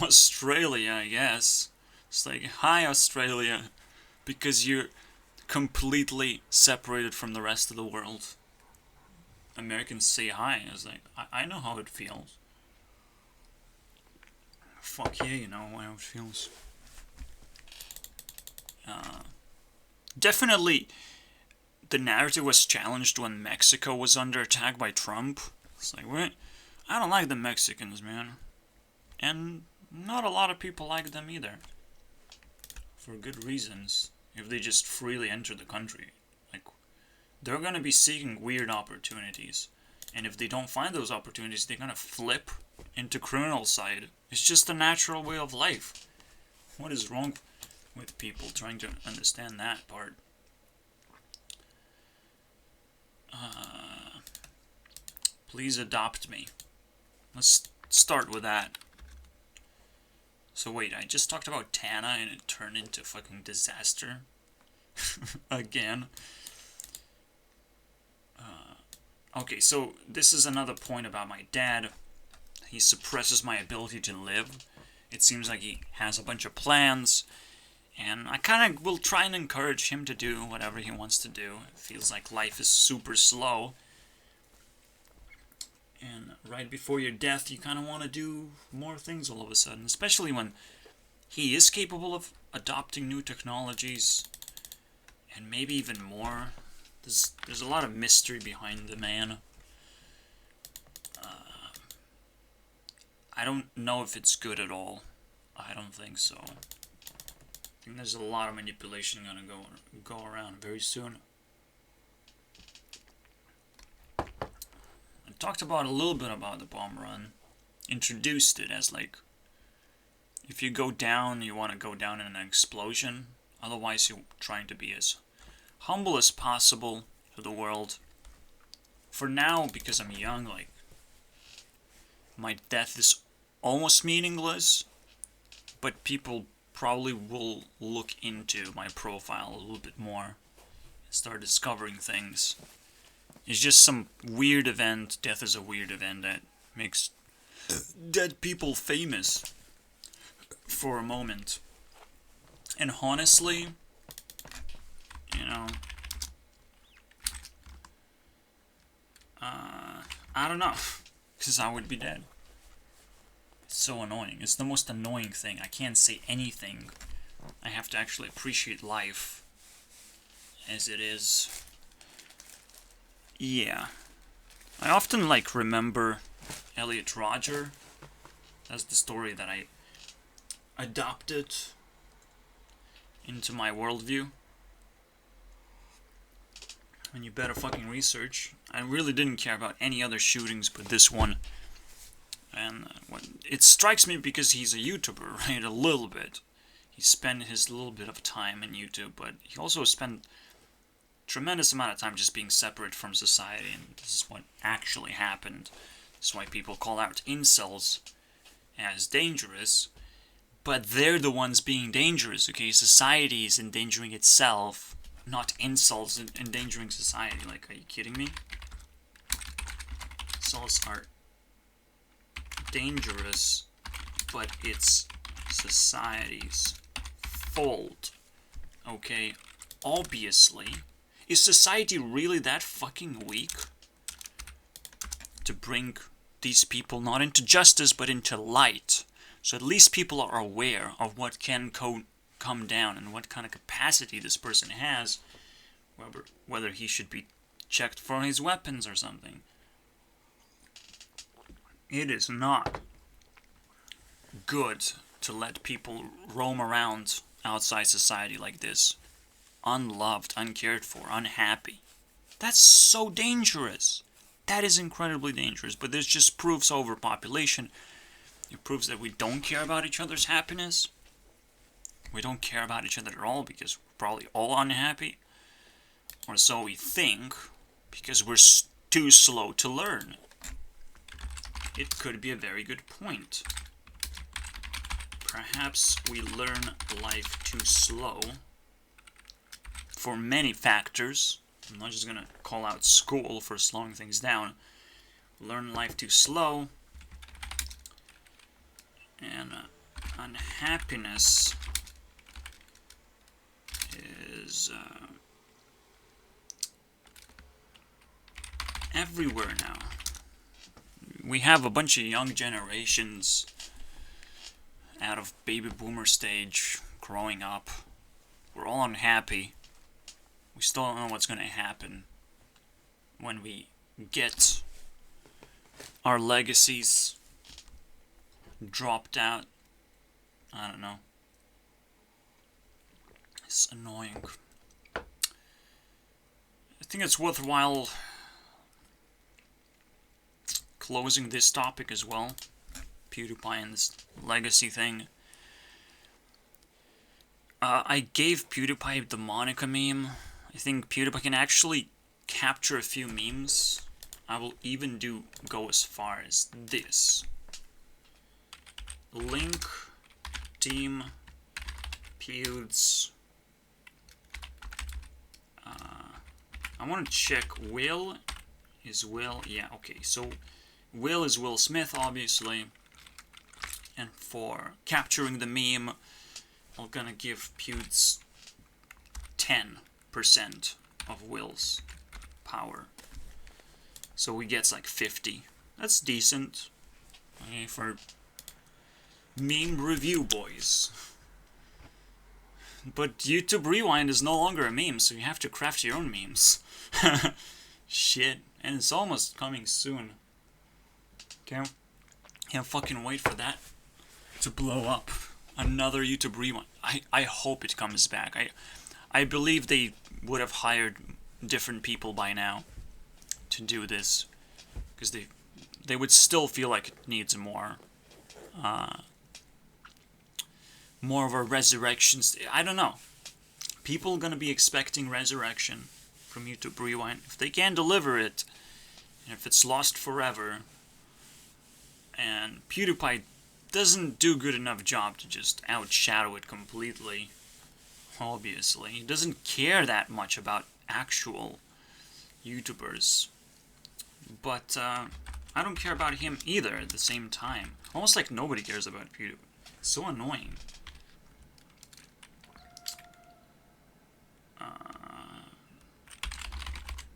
Australia, I guess. It's like, hi Australia, because you're completely separated from the rest of the world. Americans say hi. I was like, I know how it feels. Fuck yeah, you know how it feels. Definitely the narrative was challenged when Mexico was under attack by Trump. It's like, what? I don't like the Mexicans, man. And not a lot of people like them either. For good reasons. If they just freely enter the country. Like, they're gonna be seeking weird opportunities. And if they don't find those opportunities, they're gonna flip into criminal side. It's just a natural way of life. What is wrong with people trying to understand that part? Please adopt me. Let's start with that. So wait, I just talked about Tana and it turned into fucking disaster. Again. Okay, so this is another point about my dad. He suppresses my ability to live. It seems like he has a bunch of plans. And I kind of will try and encourage him to do whatever he wants to do. It feels like life is super slow. And right before your death, you kind of want to do more things all of a sudden. Especially when he is capable of adopting new technologies. And maybe even more. There's a lot of mystery behind the man. I don't know if it's good at all. I don't think so. I think there's a lot of manipulation gonna go around very soon. I talked about a little bit about the bomb run. Introduced it as like, if you go down, you want to go down in an explosion. Otherwise, you're trying to be as humble as possible to the world. For now, because I'm young, like, my death is almost meaningless, but people probably will look into my profile a little bit more and start discovering things. It's just some weird event. Death is a weird event that makes dead people famous for a moment. And honestly, you know, I don't know, because I would be dead. It's so annoying. It's the most annoying thing. I can't say anything. I have to actually appreciate life as it is. Yeah. I often, like, remember Elliot Rodger. That's the story that I adopted into my worldview. And you better fucking research. I really didn't care about any other shootings but this one. And it strikes me because he's a YouTuber, right? A little bit. He spent his little bit of time in YouTube, but he also spent tremendous amount of time just being separate from society, and this is what actually happened. That's why people call out incels as dangerous, but they're the ones being dangerous, okay? Society is endangering itself, not incels endangering society. Like, are you kidding me? Incels are dangerous, but it's society's fault, okay? Obviously. Is society really that fucking weak to bring these people not into justice but into light? So at least people are aware of what can come down and what kind of capacity this person has, whether he should be checked for his weapons or something. It is not good to let people roam around outside society like this. Unloved, uncared for, unhappy. That's so dangerous. That is incredibly dangerous. But this just proves overpopulation. It proves that we don't care about each other's happiness. We don't care about each other at all because we're probably all unhappy. Or so we think, because we're too slow to learn. It could be a very good point. Perhaps we learn life too slow for many factors. I'm not just gonna call out school for slowing things down. Learn life too slow, and unhappiness is everywhere now. We have a bunch of young generations out of baby boomer stage growing up. We're all unhappy. We still don't know what's gonna happen when we get our legacies dropped out. I don't know. It's annoying. I think it's worthwhile closing this topic as well. PewDiePie and this legacy thing. I gave PewDiePie the Monica meme. I think PewDiePie can actually capture a few memes. I will even go as far as this. Link team Pewds. I want to check Will. Is Will? Yeah, okay. So Will is Will Smith, obviously. And for capturing the meme, I'm gonna give Pewds 10% of Will's power. So he gets like 50. That's decent. Okay, for meme review boys. But YouTube Rewind is no longer a meme, so you have to craft your own memes. Shit. And it's almost coming soon. Can't fucking wait for that to blow up. Another YouTube Rewind. I hope it comes back. I believe they would have hired different people by now to do this, because they would still feel like it needs more of a resurrection. I don't know. People are gonna be expecting resurrection from YouTube Rewind. If they can't deliver it, and if it's lost forever, and PewDiePie doesn't do good enough job to just outshadow it completely, obviously. He doesn't care that much about actual YouTubers. But I don't care about him either at the same time. Almost like nobody cares about PewDiePie. It's so annoying.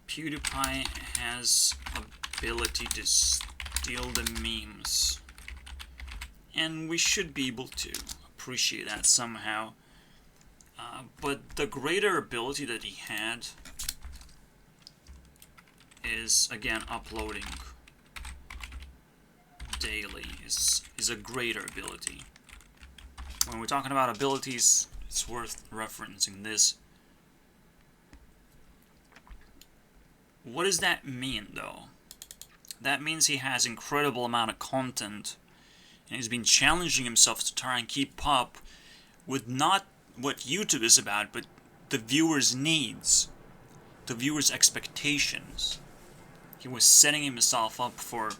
PewDiePie has ability to steal the memes. And we should be able to appreciate that somehow. But the greater ability that he had is, again, uploading daily is a greater ability. When we're talking about abilities, it's worth referencing this. What does that mean, though? That means he has incredible amount of content, and he's been challenging himself to try and keep up with not what YouTube is about, but the viewer's needs, the viewer's expectations. He was setting himself up for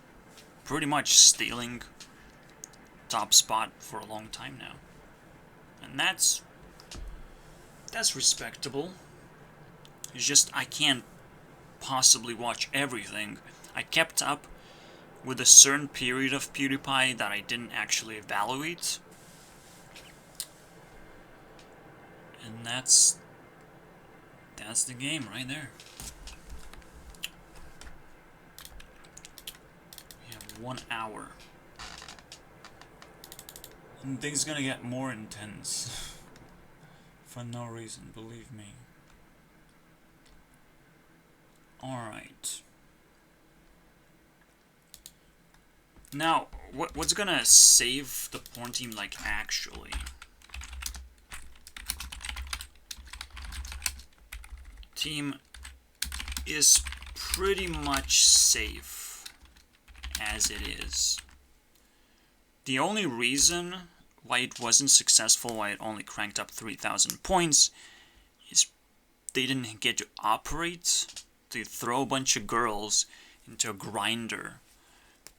pretty much stealing top spot for a long time now. And that's respectable. It's just I can't possibly watch everything. I kept up with a certain period of PewDiePie that I didn't actually evaluate. And that's the game right there. We have 1 hour. And things gonna get more intense. For no reason, believe me. Alright. Now, what's gonna save the porn team, like, actually? Team is pretty much safe as it is. The only reason why it wasn't successful, why it only cranked up 3,000 points, is they didn't get to operate. They throw a bunch of girls into a grinder,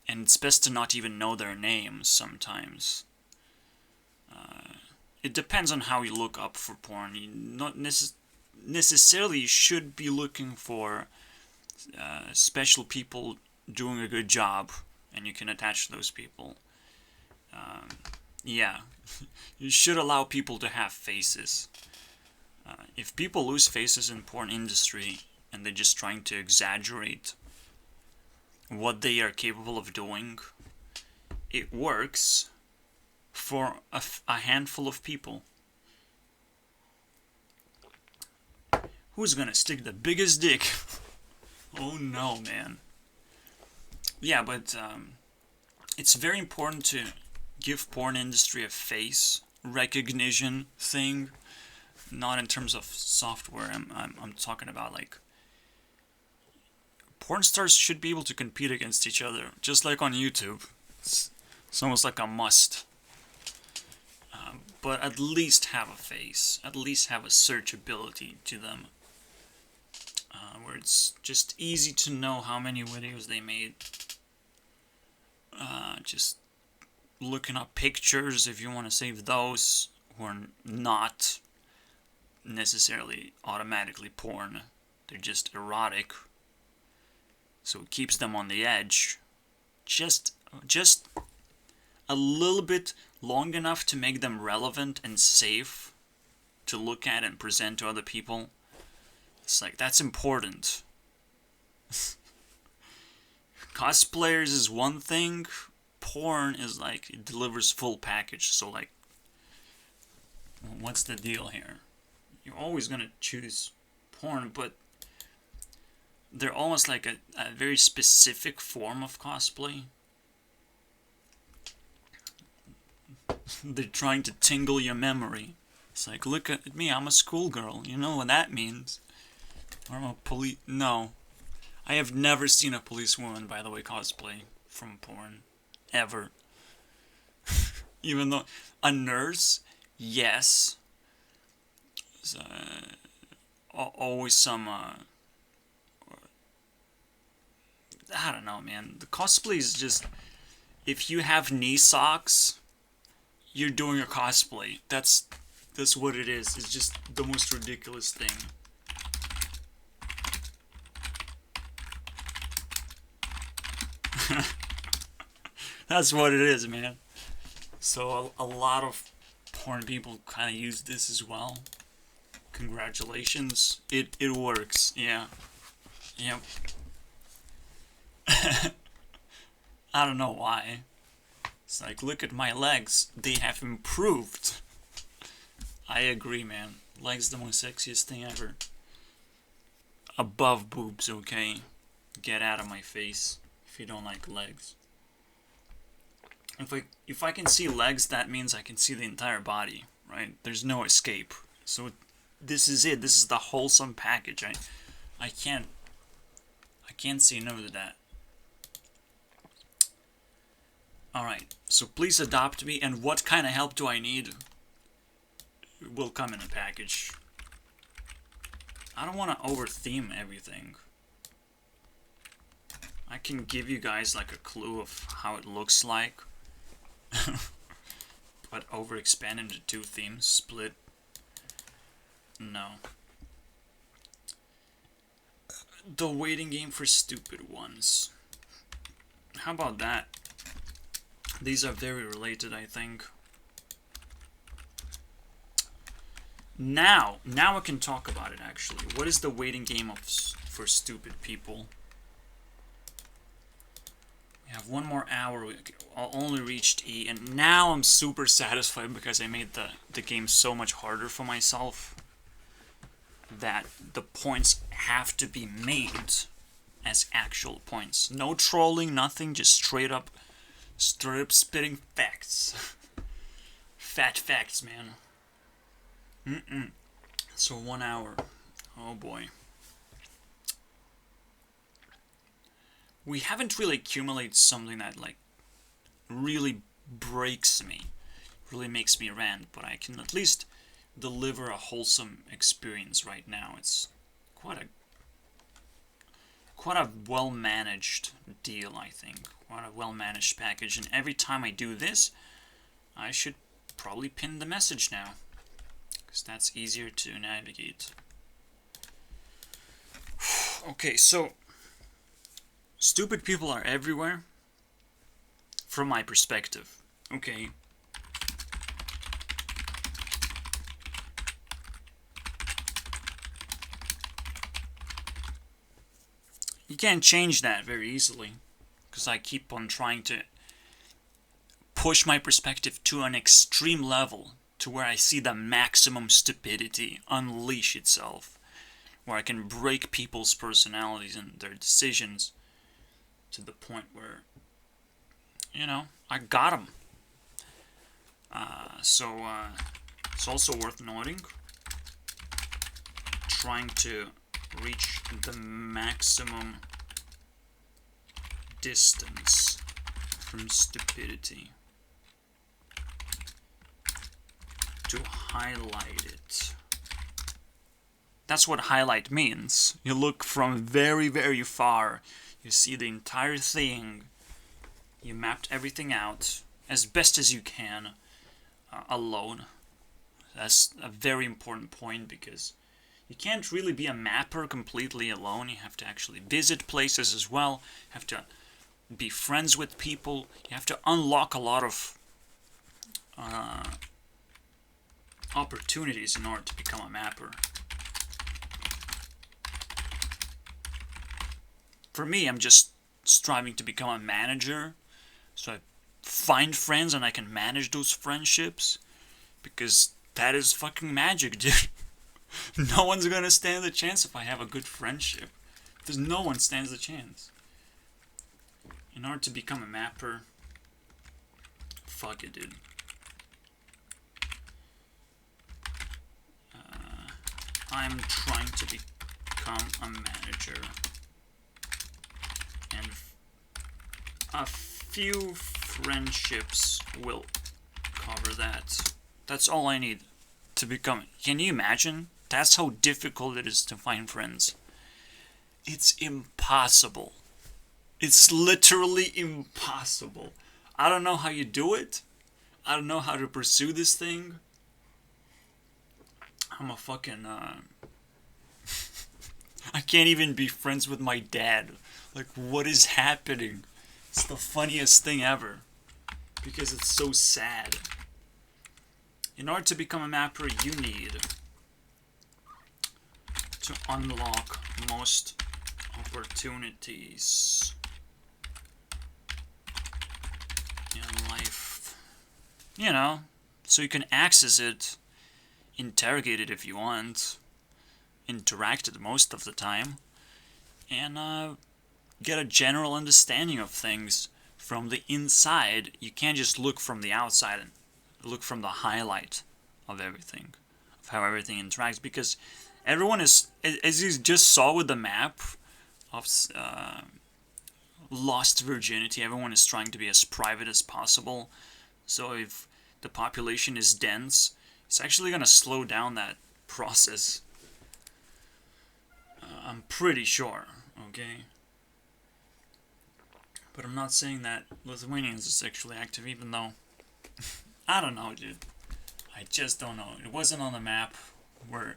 and it's best to not even know their names sometimes. It depends on how you look up for porn. You not necessarily should be looking for special people doing a good job, and you can attach those people. Yeah, you should allow people to have faces. If people lose faces in porn industry and they're just trying to exaggerate what they are capable of doing, it works for a handful of people. Who's gonna stick the biggest dick? Oh no, man. Yeah, but it's very important to give porn industry a face recognition thing. Not in terms of software. I'm talking about like porn stars should be able to compete against each other, just like on YouTube. It's almost like a must. But at least have a face. At least have a searchability to them. Where it's just easy to know how many videos they made. Just looking up pictures if you want to save those who are not necessarily automatically porn. They're just erotic. So it keeps them on the edge. Just a little bit long enough to make them relevant and safe to look at and present to other people. It's like, that's important. Cosplayers is one thing. Porn is like, it delivers full package. So like, what's the deal here? You're always gonna choose porn, but they're almost like a very specific form of cosplay. They're trying to tingle your memory. It's like, look at me, I'm a schoolgirl. You know what that means. Or I'm a police... No. I have never seen a policewoman, by the way, cosplay from porn. Ever. Even though... A nurse? Yes. Always some... I don't know, man. The cosplay is just... If you have knee socks, you're doing a cosplay. That's what it is. It's just the most ridiculous thing. That's what it is, man. So a lot of porn people kind of use this as well. Congratulations. It works. Yeah. Yep. I don't know why. It's like, look at my legs. They have improved. I agree, man. Legs the most sexiest thing ever. Above boobs, okay? Get out of my face if you don't like legs. If I can see legs, that means I can see the entire body, right? There's no escape. So this is it. This is the wholesome package. I can't say no to that. Alright, so please adopt me, and what kind of help do I need? It will come in a package. I don't want to over-theme everything. I can give you guys like a clue of how it looks like. But overexpand into two themes, split. No. The waiting game for stupid ones. How about that? These are very related, I think. Now I can talk about it, actually. What is the waiting game for stupid people? We have one more hour. I only reached E, and now I'm super satisfied because I made the game so much harder for myself that the points have to be made as actual points. No trolling, nothing, just straight up spitting facts. Fat facts, man. So 1 hour. Oh boy. We haven't really accumulated something that like really breaks me, really makes me rant, but I can at least deliver a wholesome experience right now. It's quite a well-managed deal, I think. Quite a well-managed package, and every time I do this, I should probably pin the message now, because that's easier to navigate. Okay, so stupid people are everywhere, from my perspective. Okay. You can't change that very easily, because I keep on trying to push my perspective to an extreme level, to where I see the maximum stupidity unleash itself. where I can break people's personalities and their decisions to the point where, you know, I got them. So it's also worth noting, trying to reach the maximum distance from stupidity to highlight it. That's what highlight means. You look from very, very far, you see the entire thing, you mapped everything out as best as you can alone. That's a very important point, because you can't really be a mapper completely alone. You have to actually visit places as well, you have to be friends with people, you have to unlock a lot of opportunities in order to become a mapper. For me, I'm just striving to become a manager, so I find friends and I can manage those friendships, because that is fucking magic, dude. No one's gonna stand a chance if I have a good friendship. There's no one stands a chance. In order to become a mapper, fuck it, dude. I'm trying to become a manager, and a few friendships will cover that. That's all I need to become. Can you imagine? That's how difficult it is to find friends. It's impossible. It's literally impossible. I don't know how you do it. I don't know how to pursue this thing. I'm a fucking, I can't even be friends with my dad. Like, what is happening? It's the funniest thing ever, because it's so sad. In order to become a mapper, you need to unlock most opportunities in life. You know, so you can access it, interrogate it if you want, interact it most of the time, and get a general understanding of things from the inside. You can't just look from the outside and look from the highlight of everything, of how everything interacts, because everyone is, as you just saw with the map of Lost Virginity, everyone is trying to be as private as possible. So if the population is dense, it's actually going to slow down that process. I'm pretty sure, okay? But I'm not saying that Lithuanians are sexually active, even though, I don't know, dude. I just don't know. It wasn't on the map. We're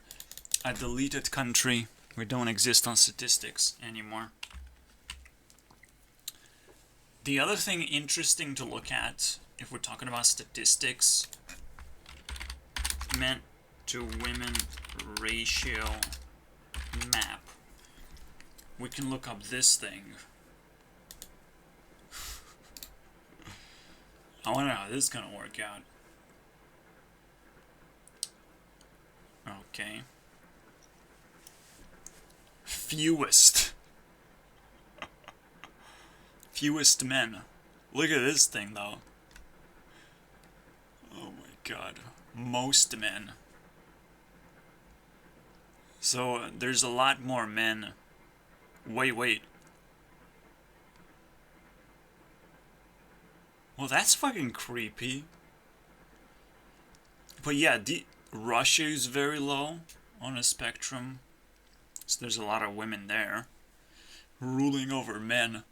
a deleted country. We don't exist on statistics anymore. The other thing interesting to look at, if we're talking about statistics, men to women ratio map. We can look up this thing. I wonder how this is gonna work out. Okay. Fewest men. Look at this thing, though. Oh my god. Most men. So, there's a lot more men. Wait. Well, that's fucking creepy. But yeah, Russia is very low on a spectrum. So there's a lot of women there. Ruling over men.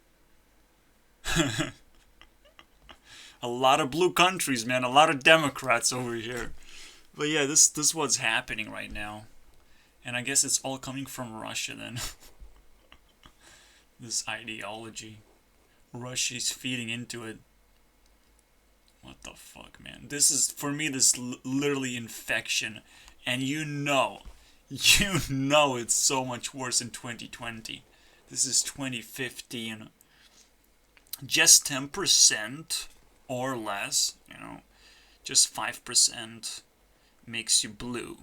A lot of blue countries, man. A lot of Democrats over here. But yeah, this is what's happening right now. And I guess it's all coming from Russia then. This ideology. Russia's feeding into it. What the fuck, man? This is, for me, this literally infection. And you know it's so much worse in 2020. This is 2015. Just 10% or less, you know, just 5% makes you blue.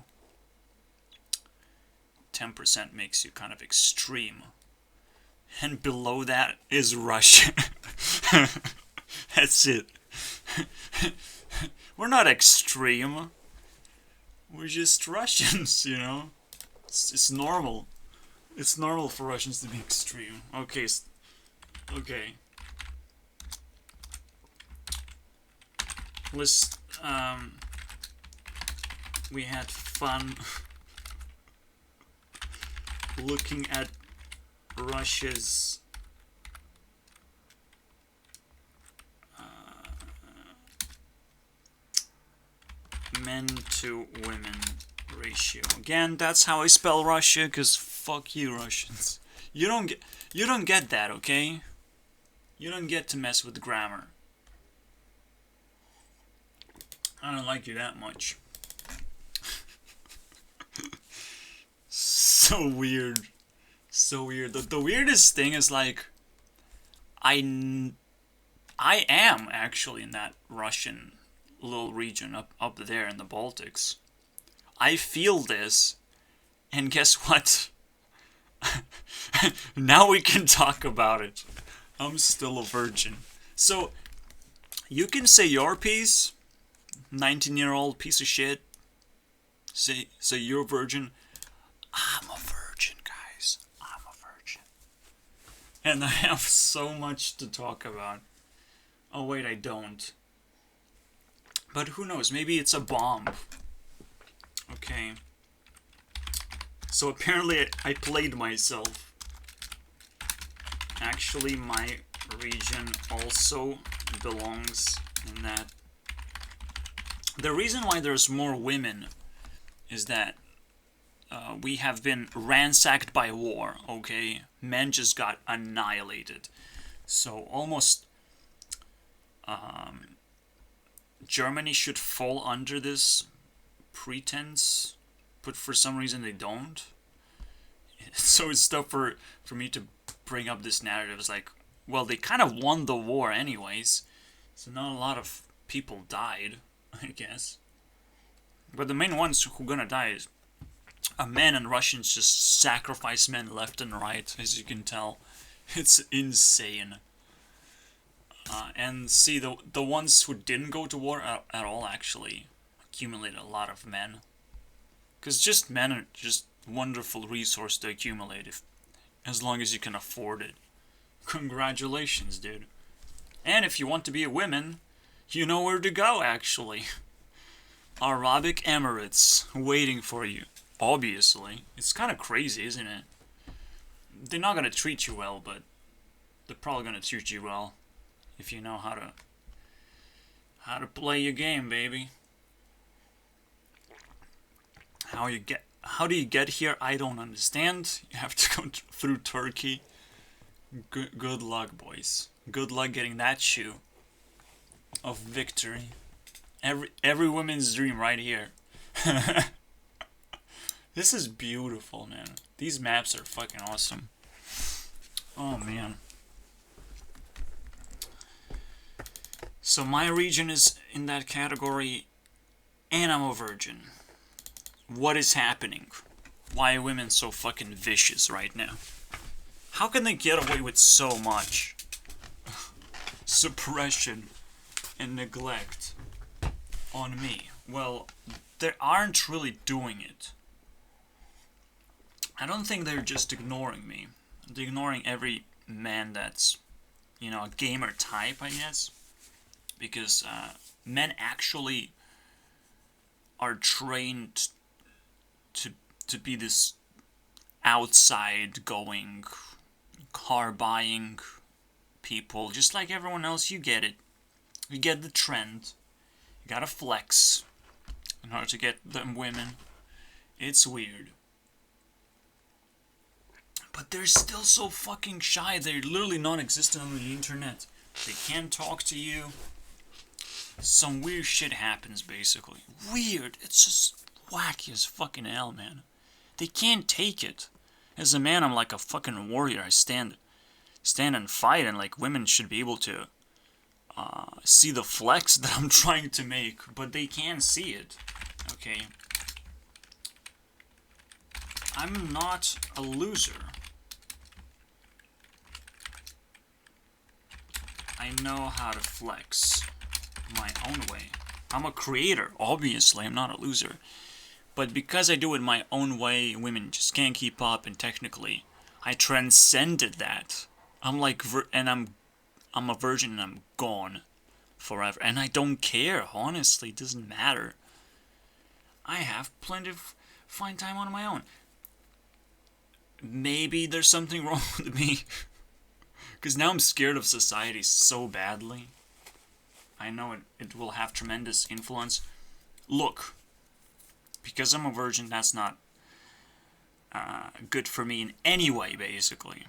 10% makes you kind of extreme. And below that is Russia. That's it. We're not extreme. We're just Russians, you know? It's normal. It's normal for Russians to be extreme. Okay. Okay. Let's, we had fun looking at Russia's men to women ratio. Again, that's how I spell Russia, cause fuck you, Russians. You don't get that, okay? You don't get to mess with grammar. I don't like you that much. So weird. So weird. The weirdest thing is, like, I am actually in that Russian little region up there in the Baltics. I feel this, and guess what? Now we can talk about it. I'm still a virgin. So, you can say your piece, 19-year-old piece of shit. Say you're a virgin. I'm a virgin, guys. I'm a virgin. And I have so much to talk about. Oh wait, I don't. But who knows, maybe it's a bomb. Okay. So apparently I played myself. Actually, my region also belongs in that. The reason why there's more women is that we have been ransacked by war, okay? Men just got annihilated. So almost Germany should fall under this pretense, but for some reason they don't. So it's tough for me to bring up this narrative. It's like, well, they kind of won the war anyways, so not a lot of people died, I guess. But the main ones who are gonna die is men, and Russians just sacrifice men left and right, as you can tell. It's insane. And see, the ones who didn't go to war at all actually accumulated a lot of men. Because just men are just wonderful resource to accumulate as long as you can afford it. Congratulations, dude. And if you want to be a woman, you know where to go, actually. Arabic Emirates, waiting for you. Obviously. It's kind of crazy, isn't it? They're not gonna treat you well, but they're probably gonna treat you well if you know how to play your game, baby. How do you get here? I don't understand. You have to go through Turkey. Good luck, boys. Good luck getting that shoe of victory. Every woman's dream right here. This is beautiful, man. These maps are fucking awesome. Oh, man. So my region is in that category, and I'm a virgin. What is happening? Why are women so fucking vicious right now? How can they get away with so much suppression and neglect on me? Well, they aren't really doing it. I don't think they're just ignoring me. They're ignoring every man that's, you know, a gamer type, I guess. Because men actually are trained to be this outside going, car buying people. Just like everyone else, you get it. You get the trend. You gotta flex in order to get them women. It's weird. But they're still so fucking shy. They're literally non-existent on the internet. They can't talk to you. Some weird shit happens, basically. Weird. It's just wacky as fucking hell, man. They can't take it. As a man, I'm like a fucking warrior. I stand and fight, and like women should be able to see the flex that I'm trying to make, but they can't see it. Okay. I'm not a loser. I know how to flex my own way. I'm a creator, obviously, I'm not a loser. But because I do it my own way, women just can't keep up, and technically, I transcended that. I'm like, I'm a virgin and I'm gone forever. And I don't care, honestly, it doesn't matter. I have plenty of fine time on my own. Maybe there's something wrong with me. Because now I'm scared of society so badly. I know it will have tremendous influence. Look, because I'm a virgin, that's not good for me in any way, basically.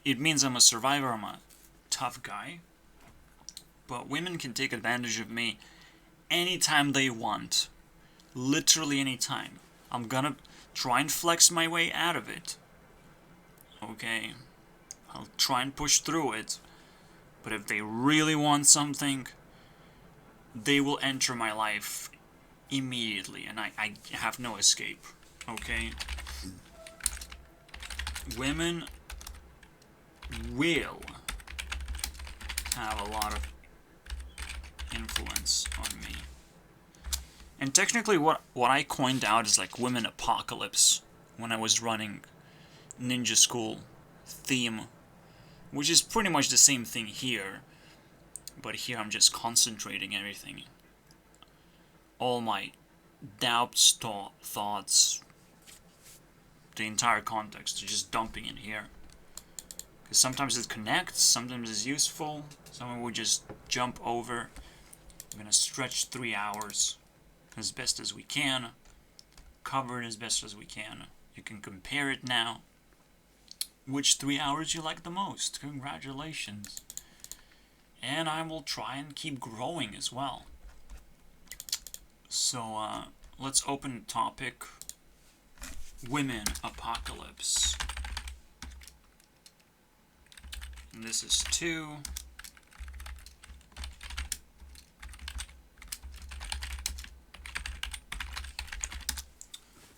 It means I'm a survivor, I'm a tough guy. But women can take advantage of me anytime they want. Literally anytime. I'm gonna try and flex my way out of it. Okay? I'll try and push through it. But if they really want something, they will enter my life immediately, and I have no escape. Okay? Women will have a lot of influence on me. And technically what I coined out is like women apocalypse when I was running ninja school theme, which is pretty much the same thing here, but here I'm just concentrating everything. All my doubts, thoughts, the entire context, just dumping in here. Because sometimes it connects, sometimes it's useful, sometimes we just jump over. I'm gonna stretch 3 hours as best as we can, cover it as best as we can. You can compare it now. Which 3 hours you like the most? Congratulations. And I will try and keep growing as well. So, let's open the topic. Women apocalypse. And this is 2.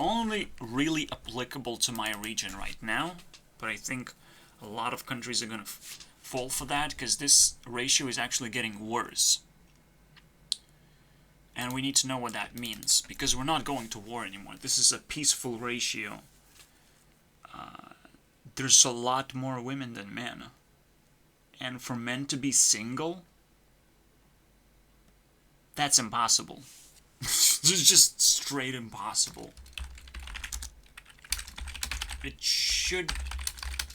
Only really applicable to my region right now, but I think a lot of countries are gonna fall for that, because this ratio is actually getting worse. And we need to know what that means, because we're not going to war anymore. This is a peaceful ratio. There's a lot more women than men. And for men to be single, that's impossible. It's just straight impossible. It should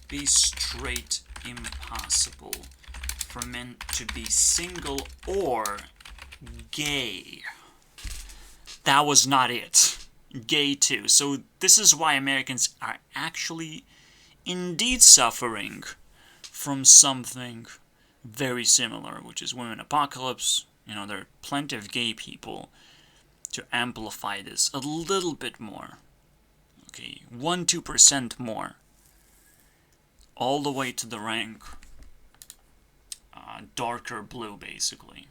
be straight impossible for men to be single or gay. That was not it. Gay too. So this is why Americans are actually indeed suffering from something very similar, which is women apocalypse. You know, there are plenty of gay people to amplify this a little bit more. Okay, 1-2% more. All the way to the rank darker blue, basically.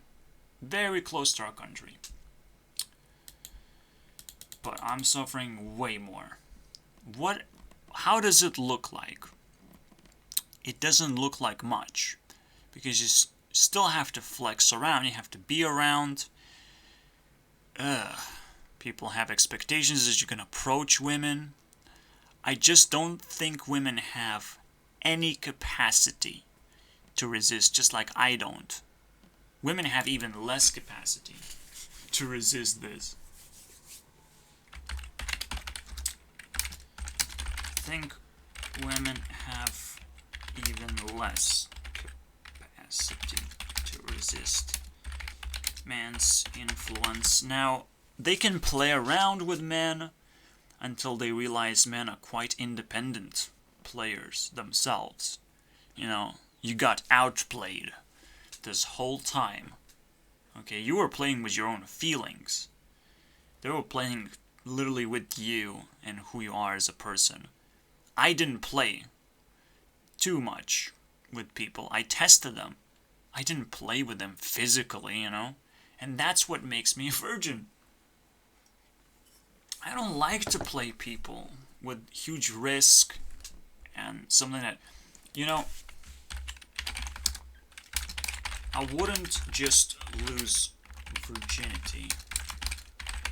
Very close to our country. But I'm suffering way more. How does it look like? It doesn't look like much. Because you still have to flex around, you have to be around. People have expectations that you can approach women. I just don't think women have any capacity to resist, just like I don't. Women have even less capacity to resist this. I think women have even less capacity to resist man's influence. Now, they can play around with men until they realize men are quite independent players themselves. You know, you got outplayed this whole time. Okay, you were playing with your own feelings. They were playing literally with you and who you are as a person. I didn't play too much with people. I tested them. I didn't play with them physically, you know? And that's what makes me a virgin. I don't like to play people with huge risk and something that, you know, I wouldn't just lose virginity.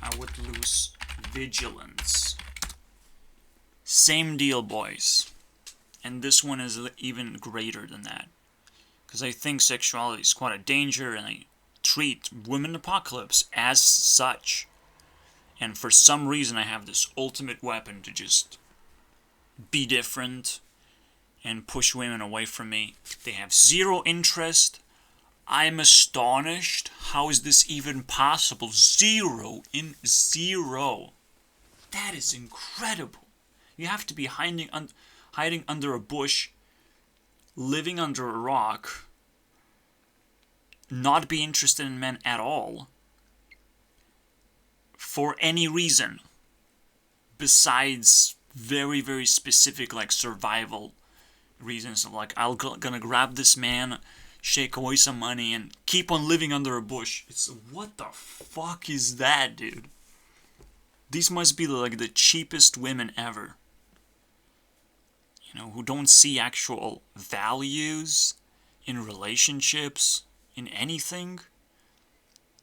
I would lose vigilance. Same deal, boys. And this one is even greater than that. Because I think sexuality is quite a danger, and I treat Women Apocalypse as such. And for some reason I have this ultimate weapon to just be different and push women away from me. They have zero interest. I'm astonished. How is this even possible? Zero. That is incredible. You have to be hiding under a bush, living under a rock, not be interested in men at all, for any reason, besides very, very specific, like, survival reasons. Like, gonna grab this man, shake away some money, and keep on living under a bush. It's, what the fuck is that, dude? These must be, like, the cheapest women ever. You know, who don't see actual values in relationships, in anything.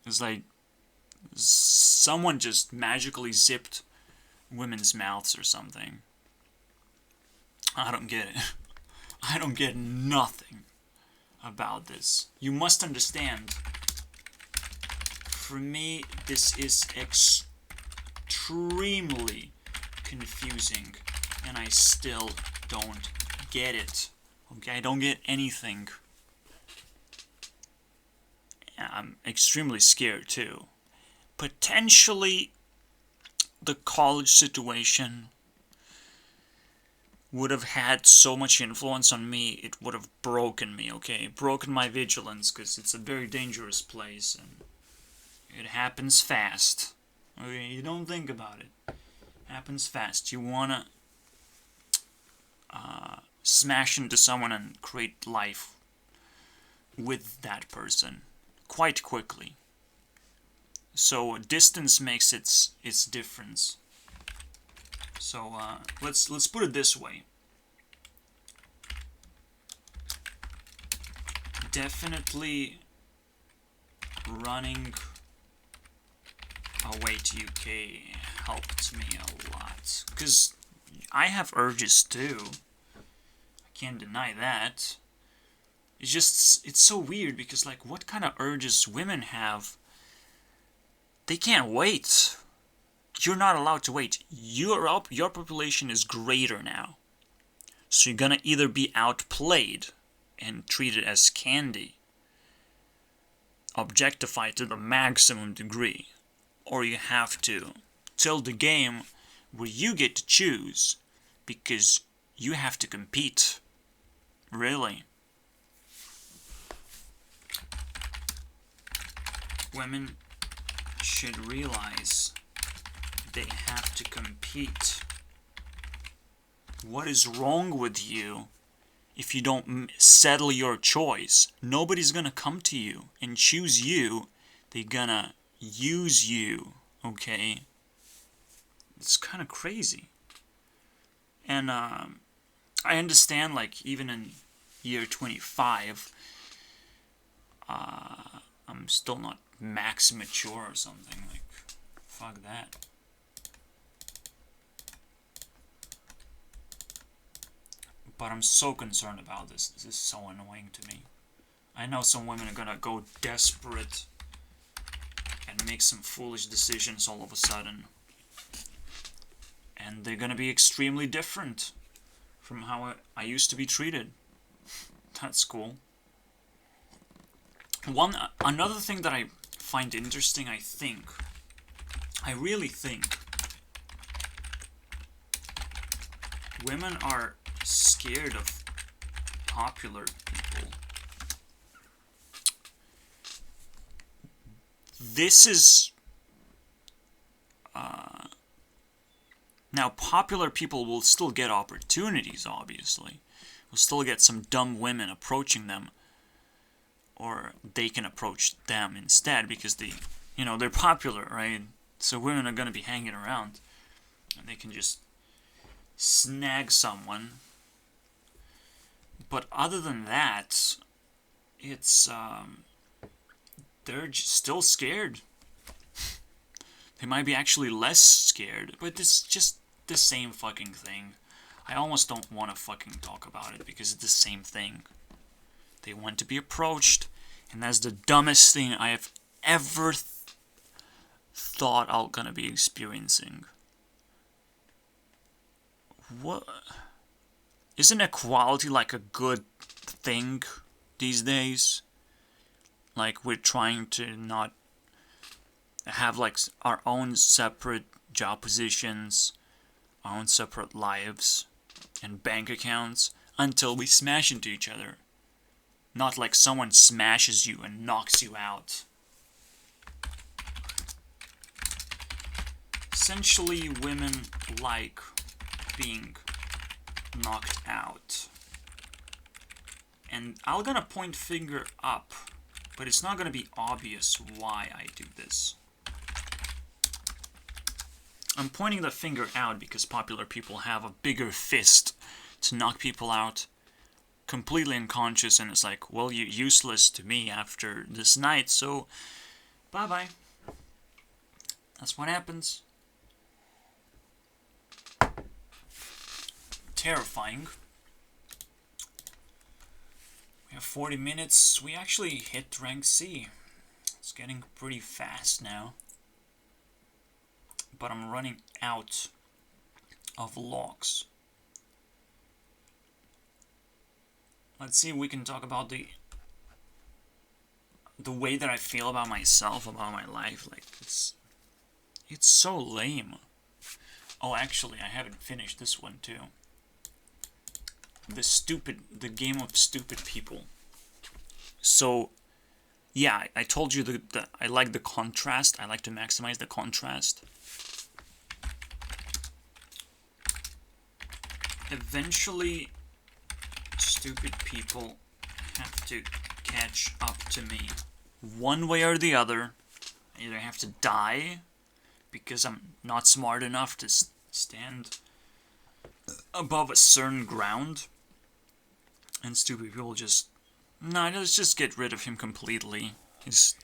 It's like someone just magically zipped women's mouths or something. I don't get it. I don't get nothing about this. You must understand, for me, this is extremely confusing, and I still don't get it. Okay, I don't get anything. I'm extremely scared too. Potentially, the college situation would have had so much influence on me, it would have broken me, okay? Broken my vigilance, because it's a very dangerous place, and it happens fast. Okay, you don't think about it. It happens fast. You wanna smash into someone and create life with that person quite quickly. So distance makes its difference. So let's put it this way. Definitely running away to UK helped me a lot, because I have urges too. I can't deny that. It's so weird, because, like, what kind of urges women have? They can't wait. You're not allowed to wait. Your population is greater now. So you're gonna either be outplayed and treated as candy, objectified to the maximum degree, or you have to tilt the game where you get to choose, because you have to compete. Really. Women should realize they have to compete. What is wrong with you if you don't settle your choice? Nobody's gonna come to you and choose you. They're gonna use you, okay? It's kind of crazy. And I understand, like, even in year 25, I'm still not max mature or something. Like, fuck that. But I'm so concerned about this. This is so annoying to me. I know some women are gonna go desperate and make some foolish decisions all of a sudden. And they're gonna be extremely different from how I used to be treated. That's cool. Another thing that I find interesting, I really think, women are scared of popular people. This is now, popular people will still get opportunities, obviously. We'll still get some dumb women approaching them, or they can approach them instead, because they're popular, right? So women are going to be hanging around, and they can just snag someone. But other than that, it's, they're still scared. They might be actually less scared, but it's just the same fucking thing. I almost don't want to fucking talk about it because it's the same thing. They want to be approached, and that's the dumbest thing I have ever thought I'm gonna be experiencing. What? Isn't equality like a good thing these days? Like, we're trying to not have like our own separate job positions, our own separate lives and bank accounts until we smash into each other. Not like someone smashes you and knocks you out. Essentially, women like being knocked out. And I'm gonna point finger up, but it's not gonna be obvious why I do this. I'm pointing the finger out because popular people have a bigger fist to knock people out completely unconscious, and it's like, well, you're useless to me after this night, so bye-bye. That's what happens. Terrifying. We have 40 minutes. We actually hit rank C. It's getting pretty fast now. But I'm running out of logs. Let's see if we can talk about the way that I feel about myself, about my life. Like, it's so lame. Oh, actually, I haven't finished this one too. The game of stupid people. So, yeah, I told you that I like the contrast. I like to maximize the contrast. Eventually, stupid people have to catch up to me. One way or the other. I either have to die because I'm not smart enough to stand above a certain ground, and stupid people just, nah, let's just get rid of him completely. He's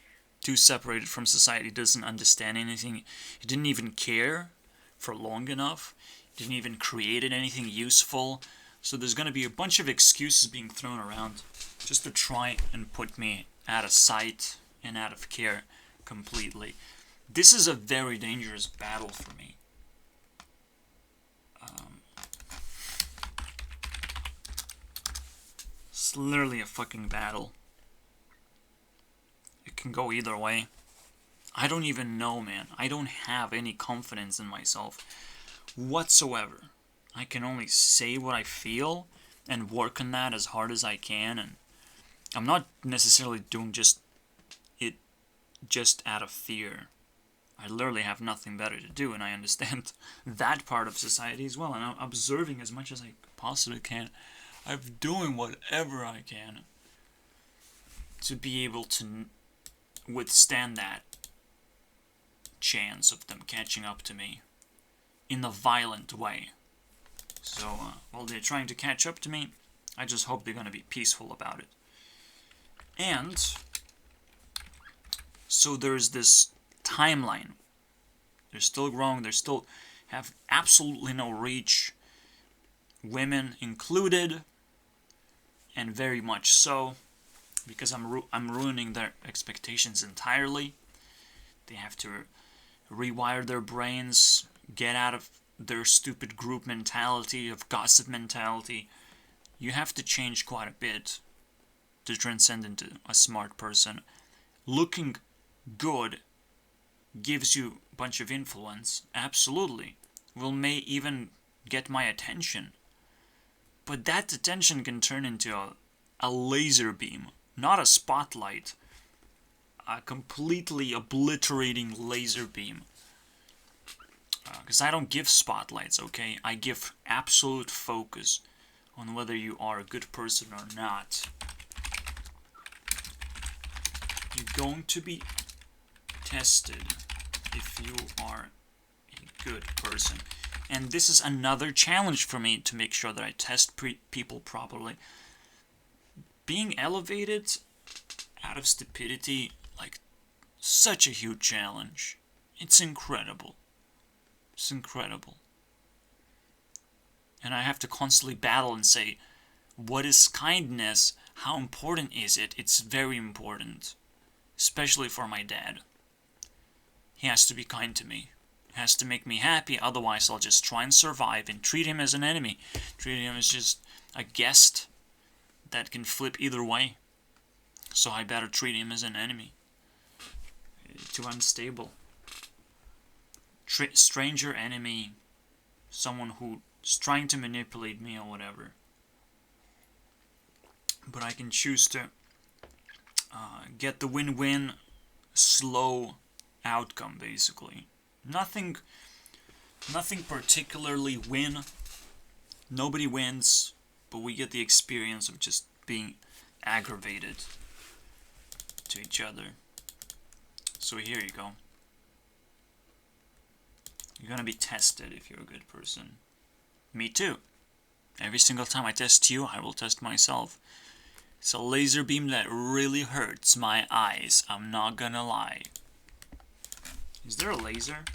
too separated from society, doesn't understand anything. He didn't even care for long enough. He didn't even create anything useful. So there's going to be a bunch of excuses being thrown around just to try and put me out of sight and out of care completely. This is a very dangerous battle for me. It's literally a fucking battle. It can go either way. I don't even know, man. I don't have any confidence in myself whatsoever. I can only say what I feel and work on that as hard as I can, and I'm not necessarily doing it just out of fear. I literally have nothing better to do, and I understand that part of society as well, and I'm observing as much as I possibly can. I'm doing whatever I can to be able to withstand that chance of them catching up to me in a violent way. So, while they're trying to catch up to me, I just hope they're going to be peaceful about it. And so there's this timeline. They're still growing, they still have absolutely no reach, women included, and very much so, because I'm ruining their expectations entirely. They have to rewire their brains, get out of their stupid group mentality, of gossip mentality. You have to change quite a bit to transcend into a smart person. Looking good gives you a bunch of influence, absolutely. May even get my attention. But that attention can turn into a laser beam, not a spotlight. A completely obliterating laser beam. Because I don't give spotlights, okay? I give absolute focus on whether you are a good person or not. You're going to be tested if you are a good person. And this is another challenge for me to make sure that I test people properly. Being elevated out of stupidity, like, such a huge challenge. It's incredible. It's incredible. And I have to constantly battle and say, what is kindness? How important is it? It's very important. Especially for my dad. He has to be kind to me. He has to make me happy, otherwise I'll just try and survive and treat him as an enemy. Treat him as just a guest that can flip either way. So I better treat him as an enemy. Too unstable. Stranger enemy. Someone who's trying to manipulate me or whatever. But I can choose to get the win-win slow outcome, basically. Nothing particularly win. Nobody wins, but we get the experience of just being aggravated to each other. So here you go. You're gonna be tested if you're a good person. Me too. Every single time I test you, I will test myself. It's a laser beam that really hurts my eyes, I'm not gonna lie. Is there a laser?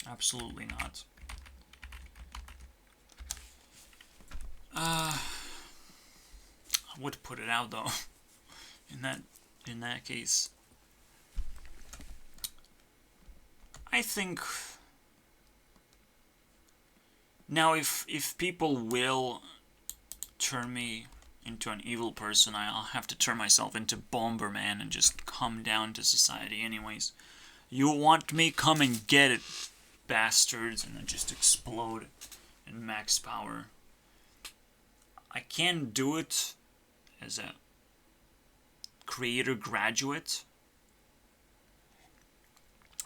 Absolutely not. I would put it out though. In that case. I think now if people will turn me into an evil person, I'll have to turn myself into Bomberman and just come down to society anyways. You want me? Come and get it, bastards, and then just explode in max power. I can't do it as a creator graduate.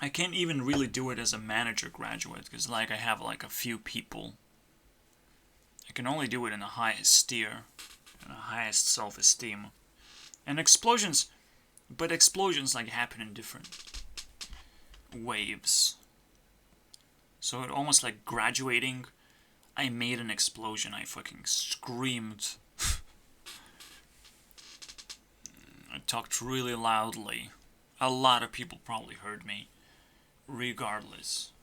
I can't even really do it as a manager graduate, because like I have like a few people. I can only do it in the highest tier, in the highest self-esteem. And explosions, but explosions like happen in different waves. So it almost like graduating, I made an explosion, I fucking screamed. I talked really loudly. A lot of people probably heard me. Regardless.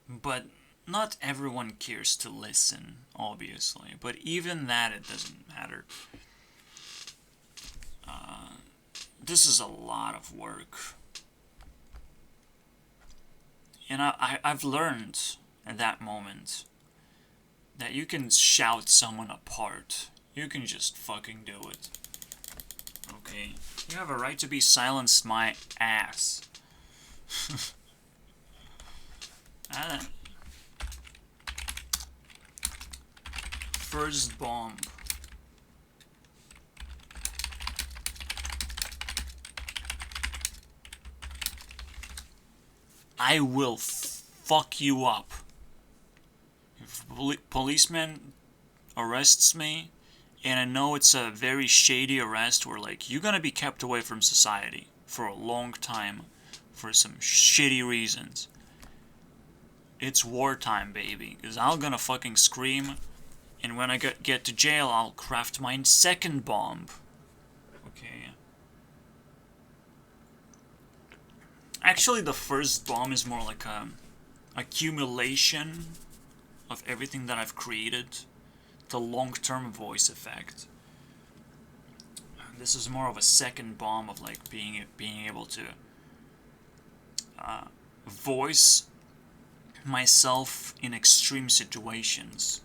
But not everyone cares to listen, obviously. But even that, it doesn't matter. This is a lot of work. And I've learned at that moment that you can shout someone apart. You can just fucking do it. Okay? You have a right to be silenced, my ass. First bomb. I will fuck you up. If a policeman arrests me, and I know it's a very shady arrest where, like, you're gonna be kept away from society for a long time for some shitty reasons. It's wartime, baby, because I'm gonna fucking scream, and when I get to jail, I'll craft my second bomb. Okay. Actually, the first bomb is more like a accumulation of everything that I've created. The long-term voice effect. This is more of a second bomb of like being able to voice myself in extreme situations.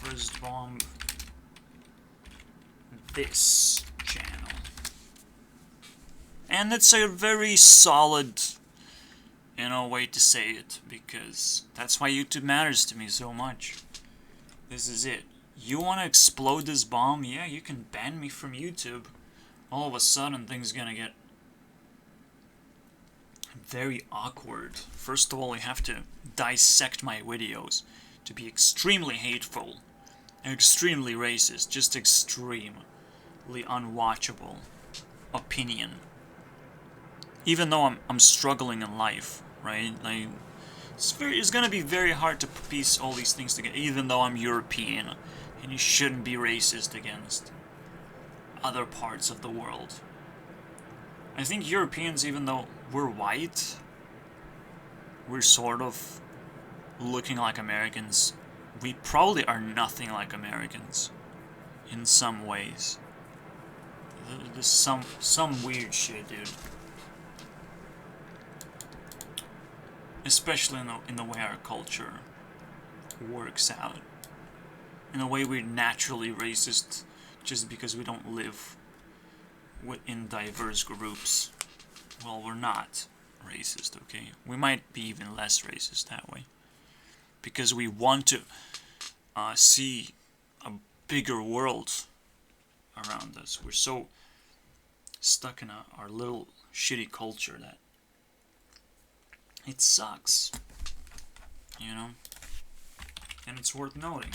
First bomb. This channel. And it's a very solid, way to say it, because that's why YouTube matters to me so much. This is it. You want to explode this bomb? Yeah, you can ban me from YouTube. All of a sudden, things gonna get very awkward. First of all, you have to dissect my videos to be extremely hateful, extremely racist, just extremely unwatchable. opinion. Even though I'm struggling in life, right? Like, it's gonna be very hard to piece all these things together, even though I'm European, and you shouldn't be racist against other parts of the world. I think Europeans, even though we're white, we're sort of looking like Americans. We probably are nothing like Americans in some ways. There's some weird shit, dude. Especially in the way our culture works out. In the way we're naturally racist just because we don't live in diverse groups. Well, we're not racist, okay? We might be even less racist that way. Because we want to see a bigger world around us. We're so stuck in our little shitty culture that it sucks, you know? And it's worth noting.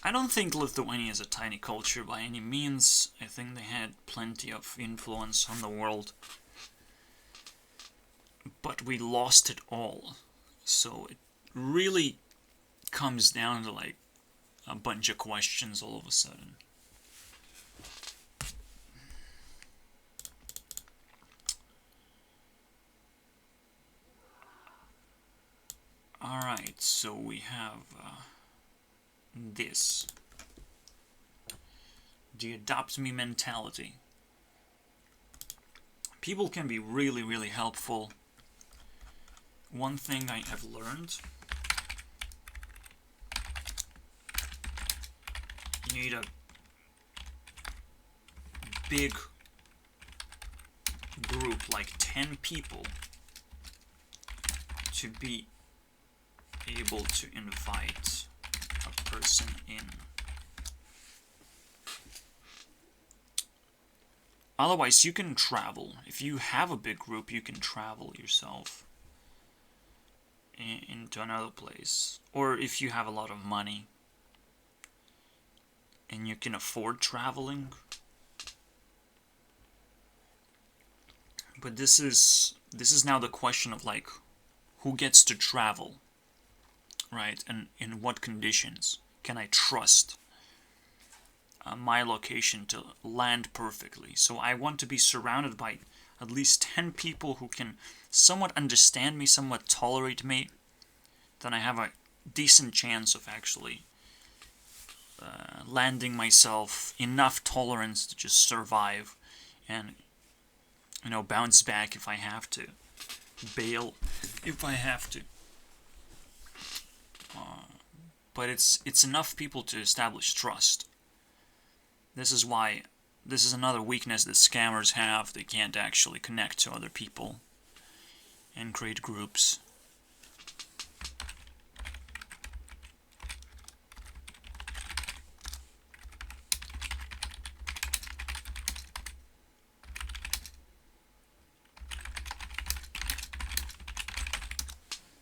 I don't think Lithuania is a tiny culture by any means. I think they had plenty of influence on the world. But we lost it all. So it really comes down to like a bunch of questions all of a sudden. Alright, so we have this. The adopt me mentality. People can be really, really helpful. One thing I have learned, you need a big group, like 10 people, to be able to invite a person in. Otherwise, you can travel. If you have a big group, you can travel yourself into another place. Or if you have a lot of money and you can afford traveling. But this is now the question of like, who gets to travel, right? And in what conditions can I trust my location to land perfectly? So I want to be surrounded by at least 10 people who can somewhat understand me, somewhat tolerate me. Then I have a decent chance of actually landing myself enough tolerance to just survive and, you know, bounce back if I have to, bail if I have to. But it's enough people to establish trust. This is another weakness that scammers have. They can't actually connect to other people and create groups.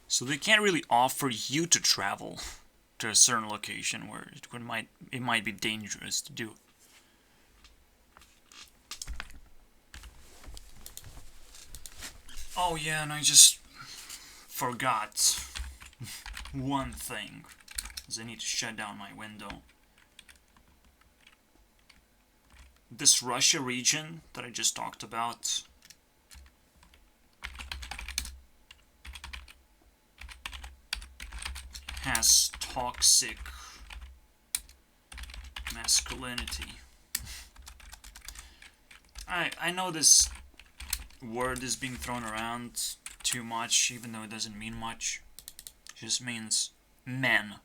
So they can't really offer you to travel to a certain location where it might be dangerous to do. Oh yeah, and I just forgot one thing, is I need to shut down my window. This Russia region that I just talked about has toxic masculinity. I know this word is being thrown around too much, even though it doesn't mean much. It just means men.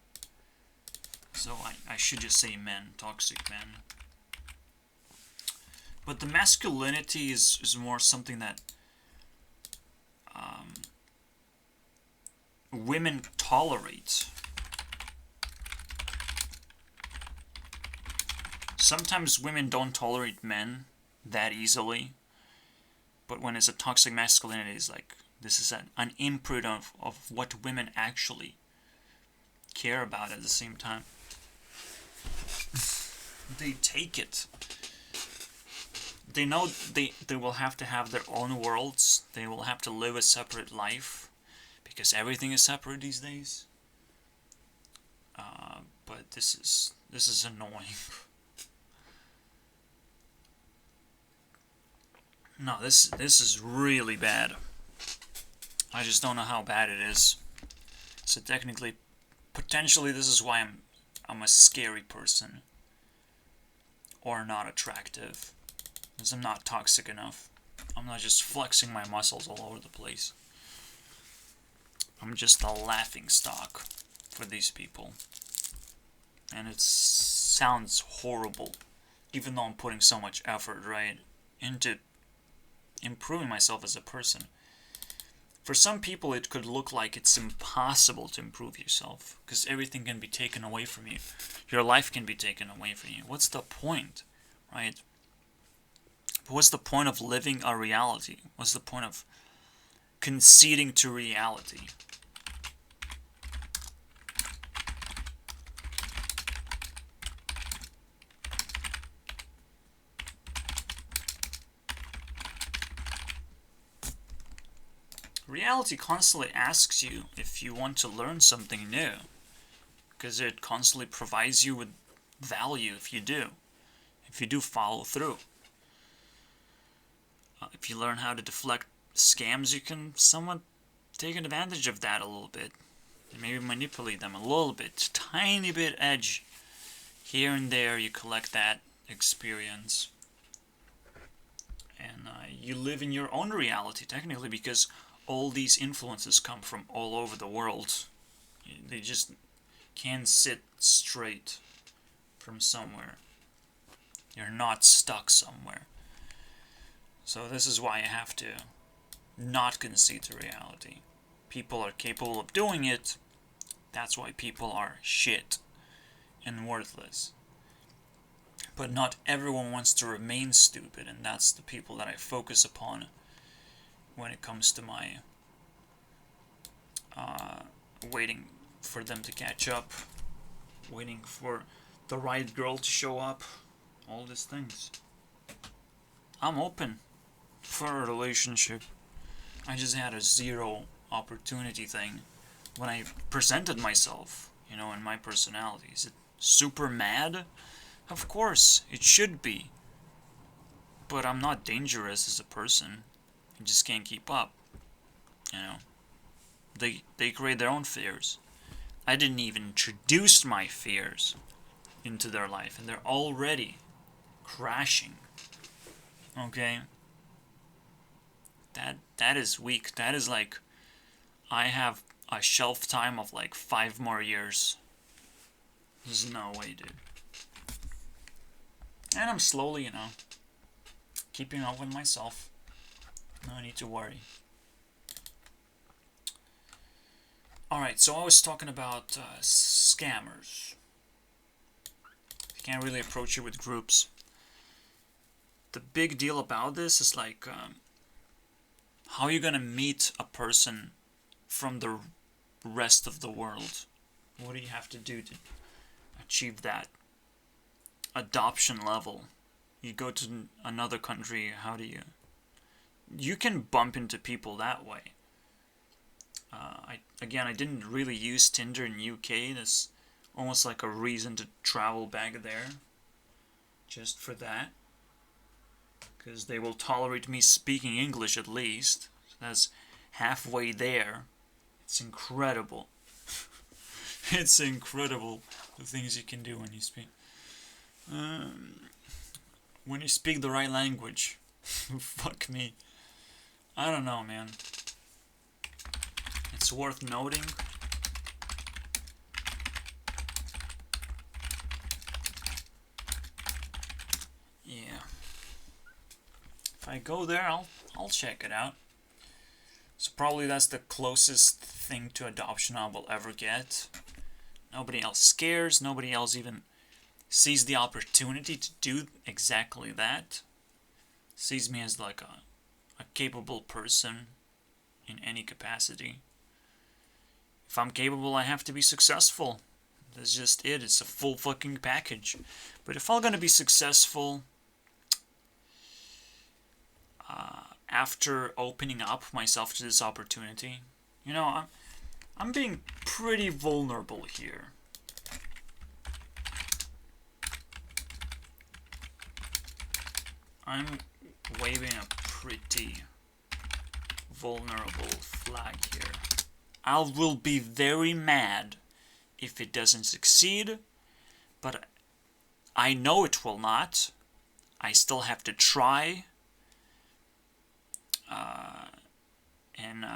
So I should just say men, toxic men. But the masculinity is more something that women tolerate. Sometimes women don't tolerate men that easily, but when it's a toxic masculinity, it's like This is an imprint of what women actually care about at the same time. They take it. They know they will have to have their own worlds. They will have to live a separate life because everything is separate these days. But this is annoying. No, this is really bad. I just don't know how bad it is. So technically, potentially, this is why I'm a scary person, or not attractive, because I'm not toxic enough. I'm not just flexing my muscles all over the place. I'm just a laughing stock for these people. And it sounds horrible, even though I'm putting so much effort, right, into improving myself as a person. For some people, it could look like it's impossible to improve yourself, because everything can be taken away from you. Your life can be taken away from you. What's the point, right? What's the point of living a reality? What's the point of conceding to reality? Reality constantly asks you if you want to learn something new, because it constantly provides you with value if you do follow through. If you learn how to deflect scams, you can somewhat take advantage of that a little bit, and maybe manipulate them a little bit, tiny bit edge here and there. You collect that experience, and you live in your own reality technically, because all these influences come from all over the world. They just can't sit straight from somewhere. You're not stuck somewhere. So this is why you have to not concede to reality. People are capable of doing it. That's why people are shit and worthless. But not everyone wants to remain stupid, and that's the people that I focus upon when it comes to my waiting for them to catch up, waiting for the right girl to show up, all these things. I'm open for a relationship. I just had a zero opportunity thing when I presented myself, in my personality. Is it super mad? Of course, it should be. But I'm not dangerous as a person. I just can't keep up. They create their own fears. I didn't even introduce my fears into their life, and they're already crashing. Okay? That is weak. That is like, I have a shelf time of like 5 more years. There's no way, dude. And I'm slowly, keeping up with myself. No need to worry. Alright, so I was talking about scammers. You can't really approach it with groups. The big deal about this is like, how are you gonna meet a person from the rest of the world? What do you have to do to achieve that adoption level? You go to another country, how do you can bump into people that way. I didn't really use Tinder in UK. That's almost like a reason to travel back there, just for that, because they will tolerate me speaking English at least. So that's halfway there. It's incredible. It's incredible the things you can do when you speak. When you speak the right language. Fuck me. I don't know, man. It's worth noting. Yeah. If I go there, I'll check it out. So probably that's the closest thing to adoption I will ever get. Nobody else cares. Nobody else even sees the opportunity to do exactly that. Sees me as like a capable person. in any capacity. If I'm capable, I have to be successful. That's just it. It's a full fucking package. But if I'm gonna be successful, after opening up myself to this opportunity, you know, I'm being pretty vulnerable here. I'm waving a pretty vulnerable flag here. I will be very mad if it doesn't succeed, but I know it will not. I still have to try. And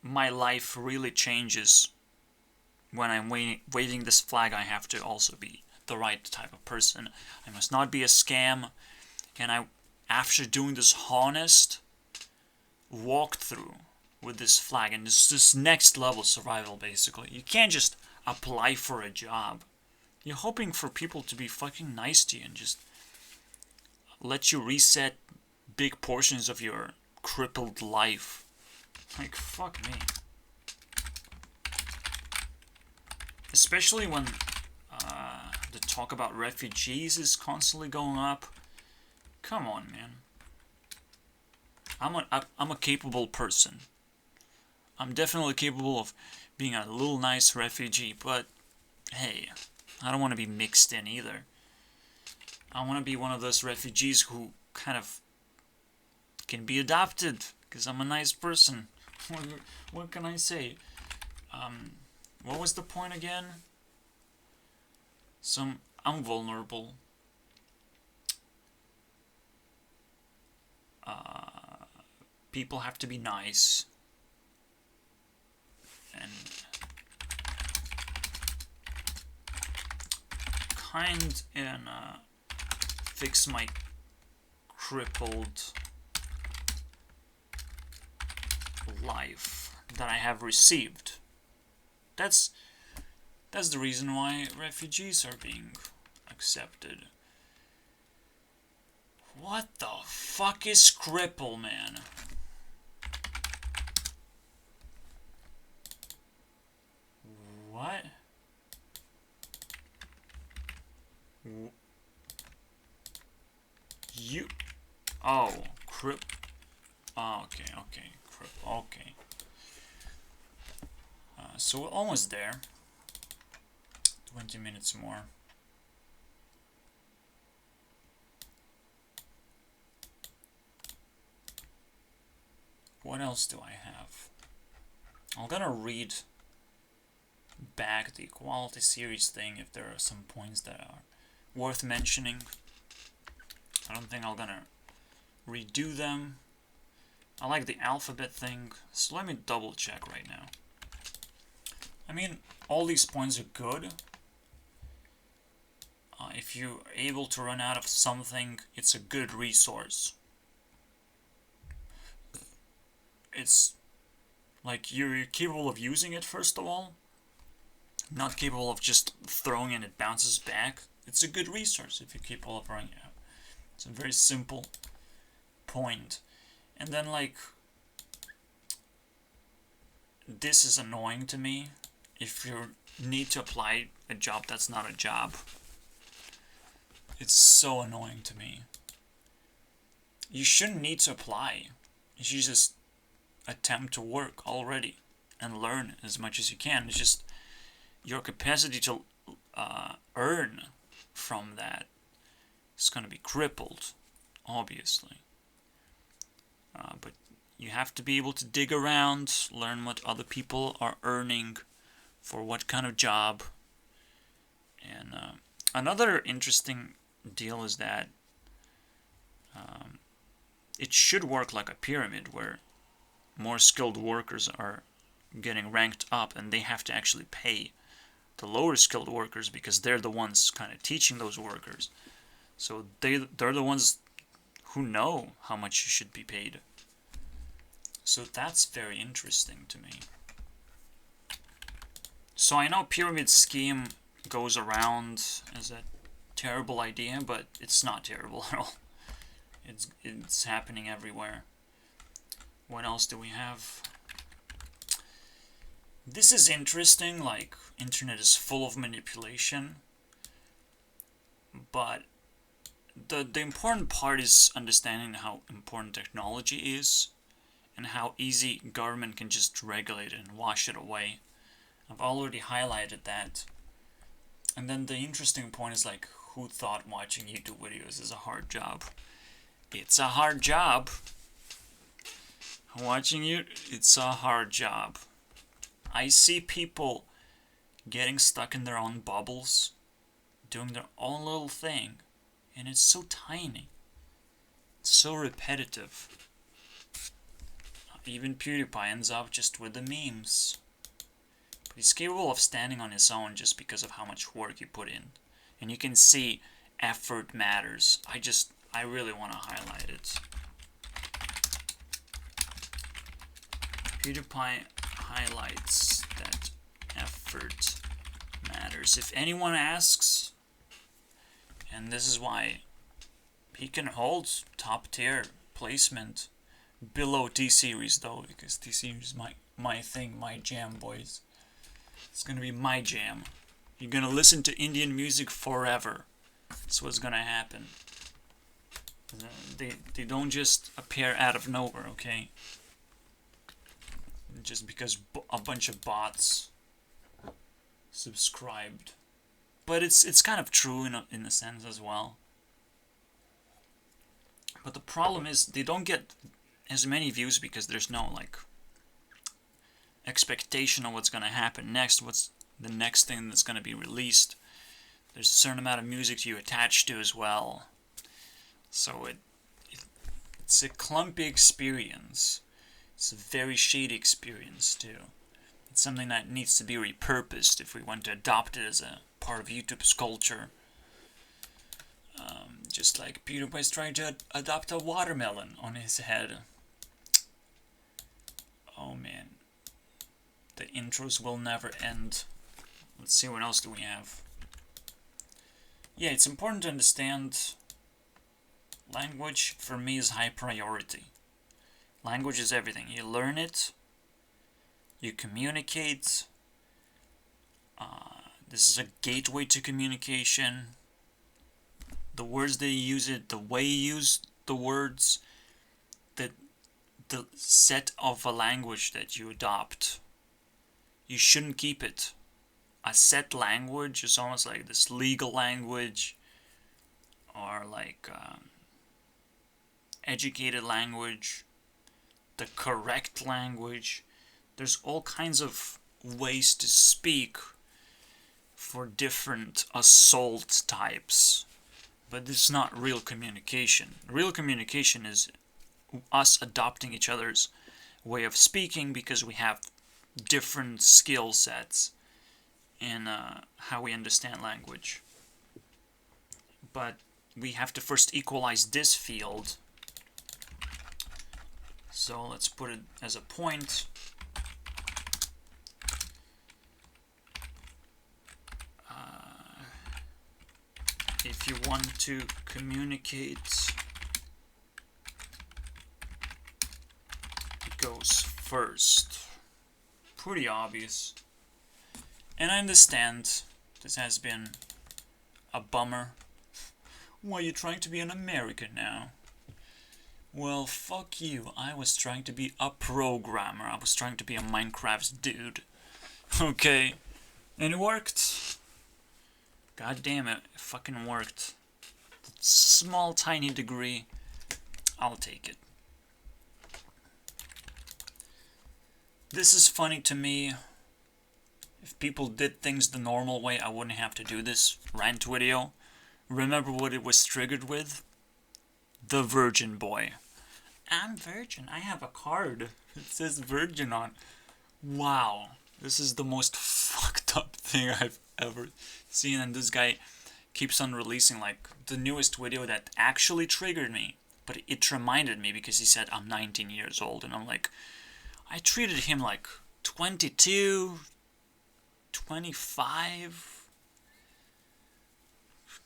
my life really changes when I'm waving this flag. I have to also be the right type of person. I must not be a scam. And after doing this honest walkthrough with this flag, and this next level survival, basically, you can't just apply for a job. You're hoping for people to be fucking nice to you and just let you reset big portions of your crippled life. Like, fuck me. Especially when the talk about refugees is constantly going up. Come on, man. I'm a capable person. I'm definitely capable of being a little nice refugee, but hey, I don't want to be mixed in either. I want to be one of those refugees who kind of can be adopted because I'm a nice person. What can I say? What was the point again? I'm vulnerable. People have to be nice. And kind and fix my crippled life that I have received. That's the reason why refugees are being accepted. What the fuck is cripple, man? What? You? Oh, crip. Oh, okay. Crip. Okay. So we're almost there. 20 minutes more. What else do I have? I'm gonna read back the equality series thing if there are some points that are worth mentioning. I don't think I'm gonna redo them. I like the alphabet thing, so let me double check right now. I mean, all these points are good. If you're able to run out of something, it's a good resource. It's like you're capable of using it, first of all. Not capable of just throwing and it bounces back. It's a good resource if you're capable of running out. It's a very simple point. And then, like, this is annoying to me. If you need to apply a job that's not a job, it's so annoying to me. You shouldn't need to apply. You should just attempt to work already and learn as much as you can. It's just your capacity to earn from that is going to be crippled, obviously. But you have to be able to dig around, learn what other people are earning for what kind of job. And another interesting deal is that it should work like a pyramid where more skilled workers are getting ranked up and they have to actually pay the lower skilled workers because they're the ones kind of teaching those workers. So they're the ones who know how much you should be paid. So that's very interesting to me. So I know pyramid scheme goes around as a terrible idea, but it's not terrible at all. It's happening everywhere. What else do we have? This is interesting, like, internet is full of manipulation, but the important part is understanding how important technology is and how easy government can just regulate it and wash it away. I've already highlighted that. And then the interesting point is, like, who thought watching YouTube videos is a hard job? It's a hard job. Watching you, it's a hard job. I see people getting stuck in their own bubbles, doing their own little thing, and it's so tiny. It's so repetitive. Even PewDiePie ends up just with the memes. But he's capable of standing on his own just because of how much work he put in. And you can see effort matters. I really want to highlight it. PewDiePie highlights that effort matters. If anyone asks, and this is why he can hold top tier placement below T-Series though, because T-Series is my thing, my jam, boys. It's gonna be my jam. You're gonna listen to Indian music forever. That's what's gonna happen. They don't just appear out of nowhere, okay? Just because a bunch of bots subscribed. But it's kind of true in a sense as well. But the problem is they don't get as many views because there's no like expectation of what's gonna happen next, what's the next thing that's gonna be released. There's a certain amount of music you attach to as well. So it's a clumpy experience. It's a very shady experience too. It's something that needs to be repurposed if we want to adopt it as a part of YouTube's culture. Just like PewDiePie's trying to adopt a watermelon on his head. Oh man. The intros will never end. Let's see, what else do we have? Yeah, it's important to understand language for me is high priority. Language is everything. You learn it, you communicate. This is a gateway to communication. The words that you use it, the way you use the words, the set of a language that you adopt. You shouldn't keep it. A set language is almost like this legal language, or like educated language, the correct language. There's all kinds of ways to speak for different assault types, but it's not real communication. Real communication is us adopting each other's way of speaking because we have different skill sets in how we understand language. But we have to first equalize this field. So let's put it as a point. If you want to communicate, it goes first. Pretty obvious. And I understand this has been a bummer. Why, you're trying to be an American now? Well, fuck you. I was trying to be a programmer. I was trying to be a Minecraft dude. Okay. And it worked. God damn it. It fucking worked. Small, tiny degree. I'll take it. This is funny to me. If people did things the normal way, I wouldn't have to do this rant video. Remember what it was triggered with? The virgin boy. I'm virgin. I have a card. It says virgin on. Wow. This is the most fucked up thing I've ever seen. And this guy keeps on releasing like the newest video that actually triggered me. But it reminded me because he said I'm 19 years old. And I'm like, I treated him like 22, 25.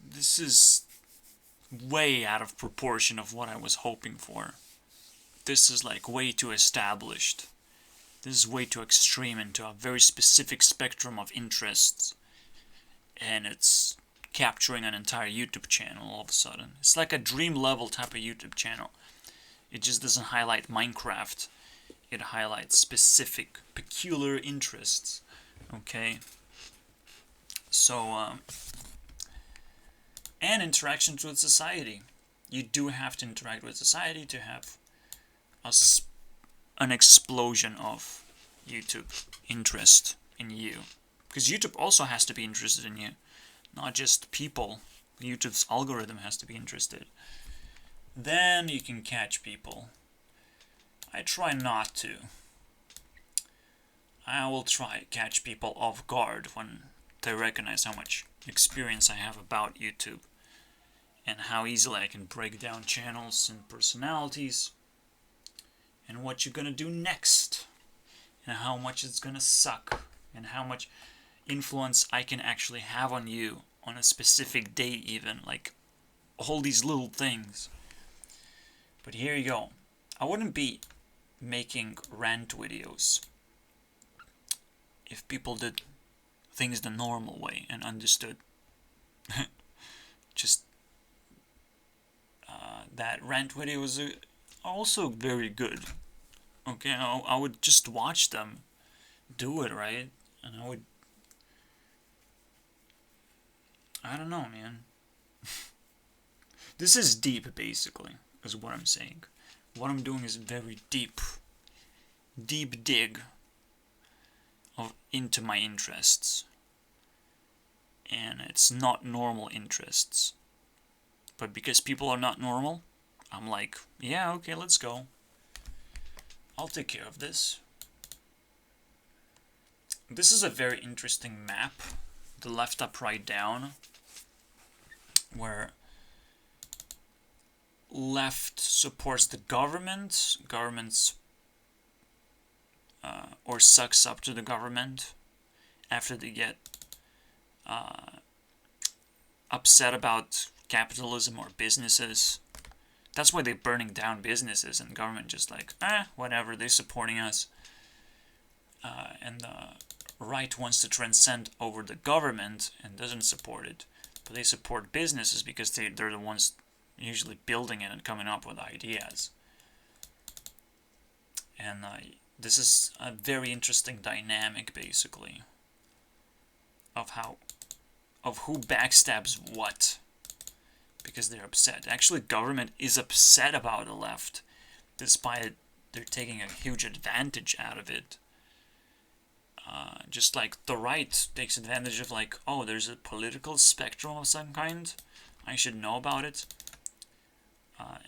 This is way out of proportion of what I was hoping for. This is like way too established. This is way too extreme into a very specific spectrum of interests, and it's capturing an entire YouTube channel all of a sudden. It's like a dream level type of YouTube channel. It just doesn't highlight Minecraft. It highlights specific, peculiar interests. Okay? So, and interactions with society. You do have to interact with society to have an explosion of YouTube interest in you. Because YouTube also has to be interested in you. Not just people. YouTube's algorithm has to be interested. Then you can catch people. I try not to. I will try to catch people off guard when they recognize how much experience I have about YouTube and how easily I can break down channels and personalities and what you're gonna do next and how much it's gonna suck and how much influence I can actually have on you on a specific day even, like all these little things. But here you go. I wouldn't be making rant videos if people did things the normal way and understood just that rant videos are also very good. Okay, I would just watch them do it, right? And I don't know, man. This is deep, basically, is what I'm saying. What I'm doing is very deep. Deep dig into my interests. And it's not normal interests. But because people are not normal, I'm like, yeah, okay, let's go. I'll take care of this. This is a very interesting map. The left up, right down. Where left supports the government, or sucks up to the government after they get upset about capitalism or businesses. That's why they're burning down businesses, and government just like, whatever, they're supporting us. And the right wants to transcend over the government and doesn't support it. But they support businesses because they're the ones usually building it and coming up with ideas. And this is a very interesting dynamic, basically, of who backstabs what, because they're upset. Actually, government is upset about the left, despite they're taking a huge advantage out of it. Just like the right takes advantage of, like, oh, there's a political spectrum of some kind, I should know about it.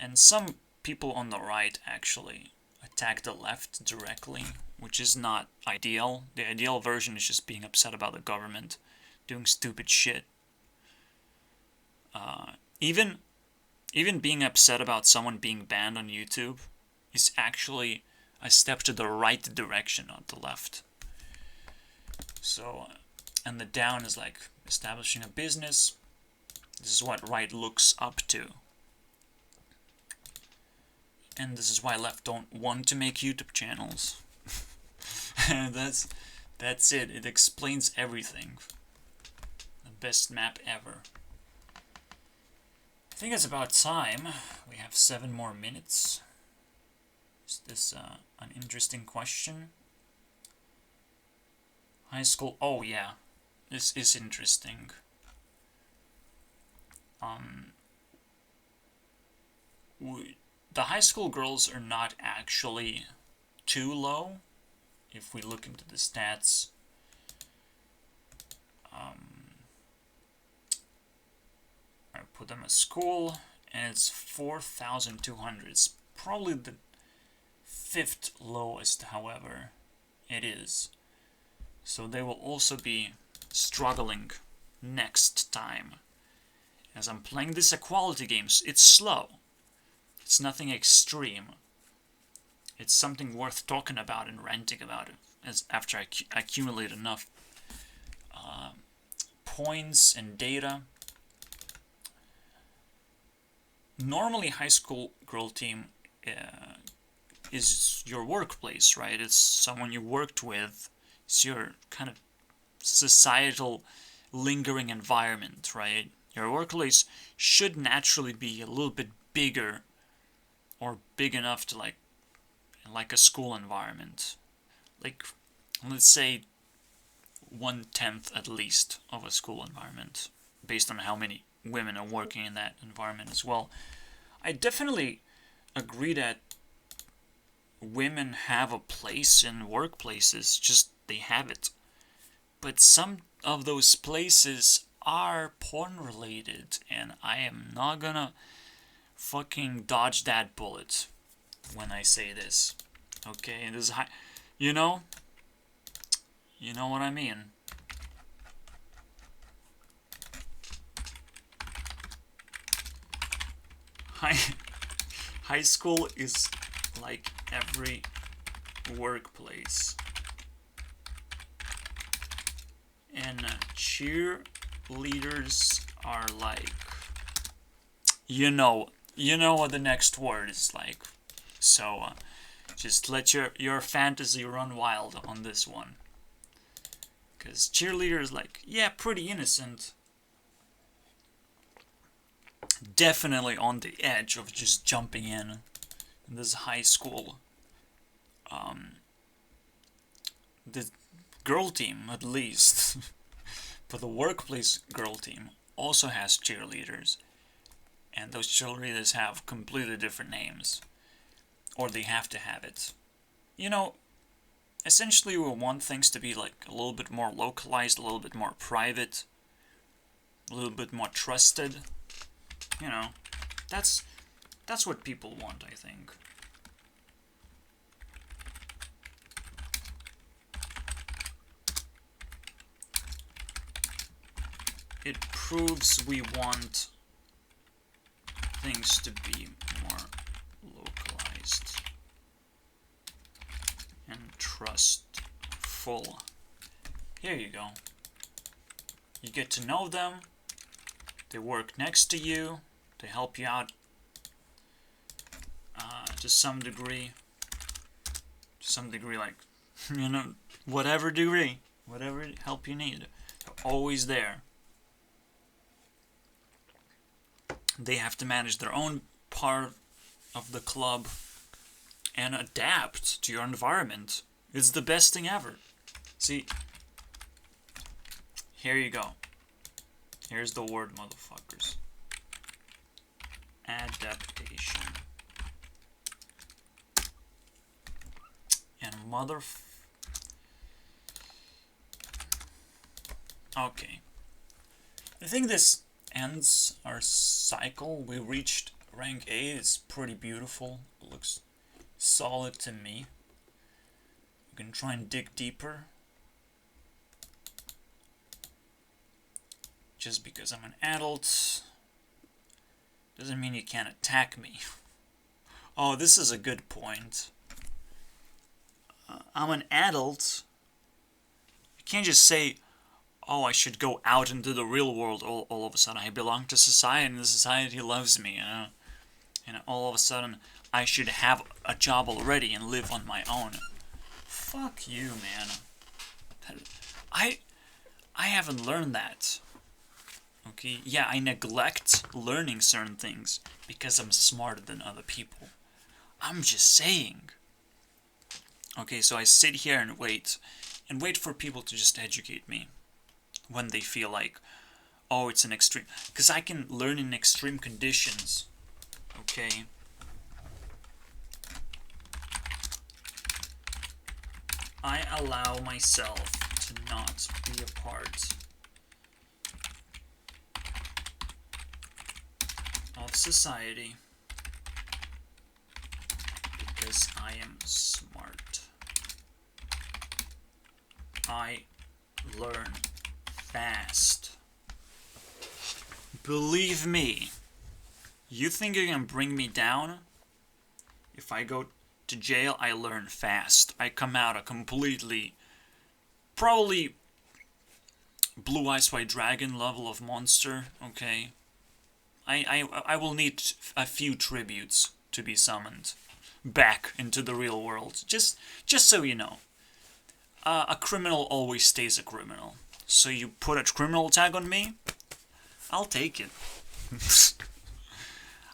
And some people on the right actually attack the left directly, which is not ideal. The ideal version is just being upset about the government doing stupid shit. Even being upset about someone being banned on YouTube is actually a step to the right direction, not the left. So, and the down is like establishing a business. This is what right looks up to. And this is why left don't want to make YouTube channels. That's it. It explains everything. The best map ever. I think it's about time. We have 7 more minutes. Is this an interesting question? High school. Oh yeah, this is interesting. The high school girls are not actually too low. If we look into the stats, I put them at school, and it's 4,200. It's probably the 5th lowest, however, it is. So they will also be struggling next time. As I'm playing this equality games, it's slow. It's nothing extreme. It's something worth talking about and ranting about it, as after I accumulate enough points and data. Normally, high school girl team is your workplace, right? It's someone you worked with. It's your kind of societal lingering environment, right? Your workplace should naturally be a little bit bigger or big enough to like a school environment. Like, let's say 1/10 at least of a school environment, based on how many women are working in that environment as well. I definitely agree that women have a place in workplaces, just they have it. But some of those places are porn related, and I am not gonna fucking dodge that bullet when I say this. Okay, and this is you know what I mean. High school is like every workplace. And cheerleaders are like, you know what the next word is like. So just let your fantasy run wild on this one. Because cheerleaders, like, yeah, pretty innocent. Definitely on the edge of just jumping in this high school. The girl team, at least, but the workplace girl team also has cheerleaders, and those cheerleaders have completely different names, or they have to have it. Essentially we want things to be like a little bit more localized, a little bit more private, a little bit more trusted. That's what people want, I think. It proves we want things to be more localized and trustful. Here you go. You get to know them. They work next to you. They help you out to some degree. Like, whatever degree, whatever help you need. They're always there. They have to manage their own part of the club and adapt to your environment. It's the best thing ever. See, here you go. Here's the word, motherfuckers. Adaptation. And Okay. I think this ends our cycle. We reached rank 8. It's pretty beautiful. It looks solid to me. We can try and dig deeper. Just because I'm an adult doesn't mean you can't attack me. Oh, this is a good point. I'm an adult. You can't just say, oh, I should go out into the real world all of a sudden. I belong to society and the society loves me, And all of a sudden, I should have a job already and live on my own. Fuck you, man. I haven't learned that. Okay, yeah, I neglect learning certain things because I'm smarter than other people. I'm just saying. Okay, so I sit here and wait for people to just educate me when they feel like, oh, it's an extreme. Because I can learn in extreme conditions. Okay. I allow myself to not be a part of society because I am smart. I learn fast. Believe me, you think you can bring me down? If I go to jail, I learn fast. I come out a completely, probably Blue Eyes White Dragon level of monster, okay? I will need a few tributes to be summoned. back into the real world. Just so you know. A criminal always stays a criminal. So you put a criminal tag on me, I'll take it.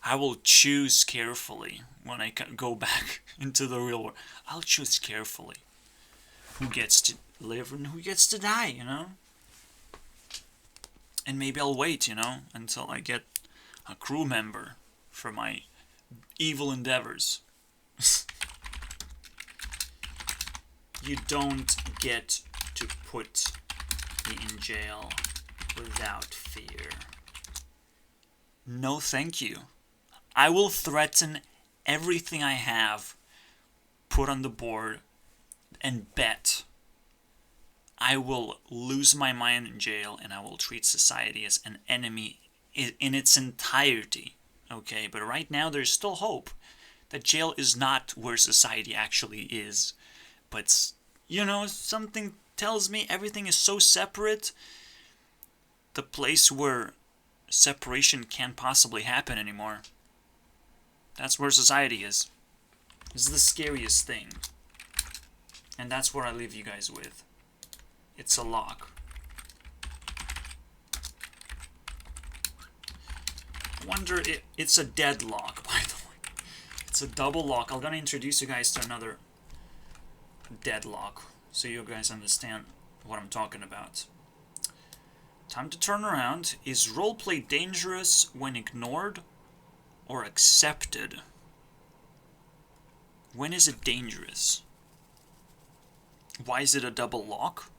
I will choose carefully when I go back into the real world. I'll choose carefully who gets to live and who gets to die, you know? And maybe I'll wait, you know, until I get a crew member for my evil endeavors. You don't get to put me in jail without fear. No, thank you. I will threaten everything I have, put on the board, and bet I will lose my mind in jail and I will treat society as an enemy in its entirety. Okay, but right now there's still hope that jail is not where society actually is. But, you know, something tells me everything is so separate. The place where separation can't possibly happen anymore. That's where society is. This is the scariest thing. And that's what I leave you guys with. It's a lock. I wonder if it's a deadlock, by the way. It's a double lock. I'm gonna introduce you guys to another deadlock so you guys understand what I'm talking about. Time to turn around. Is roleplay dangerous when ignored or accepted? When is it dangerous? Why is it a double lock?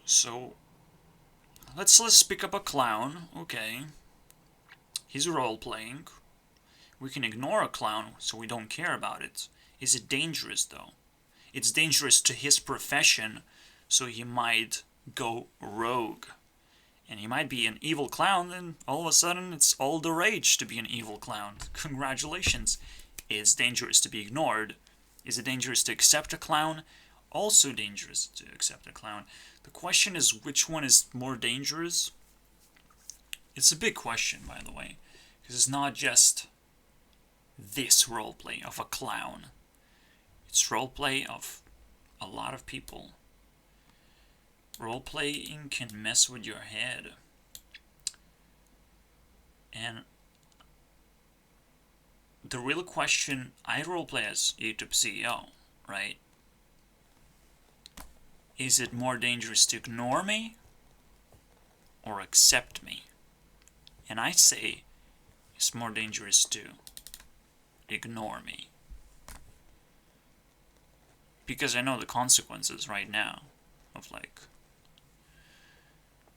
So, let's pick up a clown. Okay. He's role-playing. We can ignore a clown so we don't care about it. Is it dangerous, though? It's dangerous to his profession, so he might go rogue. And he might be an evil clown, and all of a sudden it's all the rage to be an evil clown. Congratulations. It's dangerous to be ignored. Is it dangerous to accept a clown? Also dangerous to accept a clown. The question is, which one is more dangerous? It's a big question, by the way, because it's not just this roleplay of a clown. It's roleplay of a lot of people. Roleplaying can mess with your head. And the real question, I roleplay as YouTube CEO, right? Is it more dangerous to ignore me or accept me? And I say it's more dangerous to ignore me. Because I know the consequences right now of like,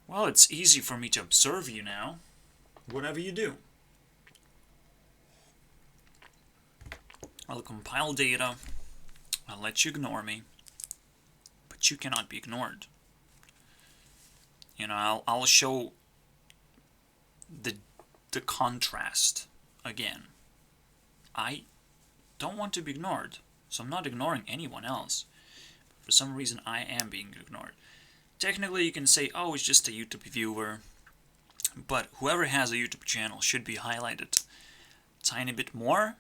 well, it's easy for me to observe you now, whatever you do. I'll compile data, I'll let you ignore me, but you cannot be ignored. You know, I'll show the contrast again. I don't want to be ignored, so I'm not ignoring anyone else. But for some reason, I am being ignored. Technically, you can say, oh, it's just a YouTube viewer, but whoever has a YouTube channel should be highlighted a tiny bit more.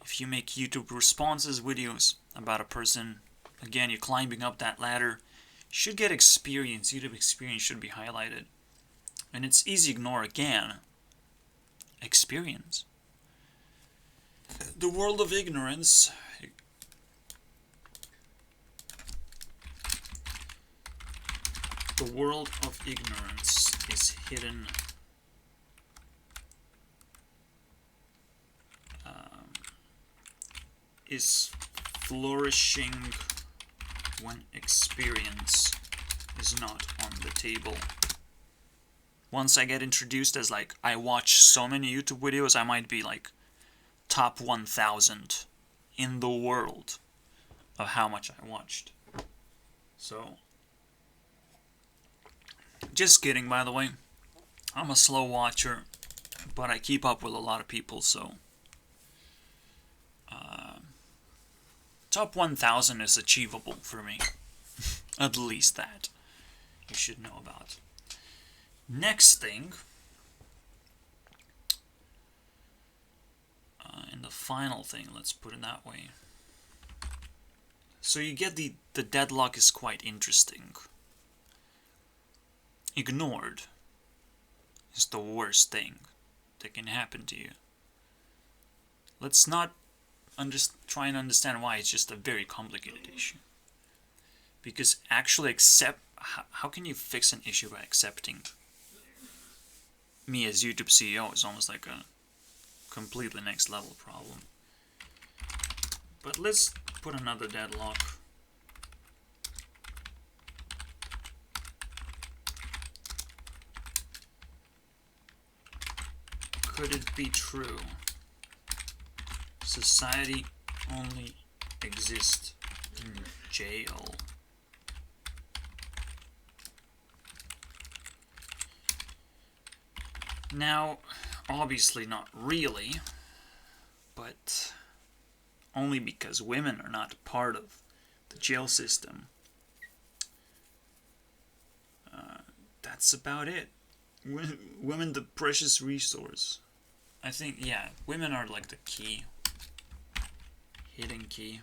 If you make YouTube responses videos about a person, again, you're climbing up that ladder, you should get experience. YouTube experience should be highlighted. And it's easy to ignore again. Experience. The world of ignorance. The world of ignorance is hidden. Is flourishing when experience is not on the table. Once I get introduced as like, I watch so many YouTube videos, I might be like top 1,000 in the world of how much I watched. So, just kidding, by the way. I'm a slow watcher, but I keep up with a lot of people, so top 1,000 is achievable for me. At least that you should know about. Next thing, the final thing, let's put it that way. So you get the deadlock is quite interesting. Ignored is the worst thing that can happen to you. Let's not try and understand why. It's just a very complicated issue. Because actually how can you fix an issue by accepting me as YouTube CEO is almost like a completely next level problem. But let's put another deadlock. Could it be true? Society only exists in jail. Now, obviously not really, but only because women are not part of the jail system. That's about it. Women, the precious resource. I think, yeah, women are like the key. Hidden key.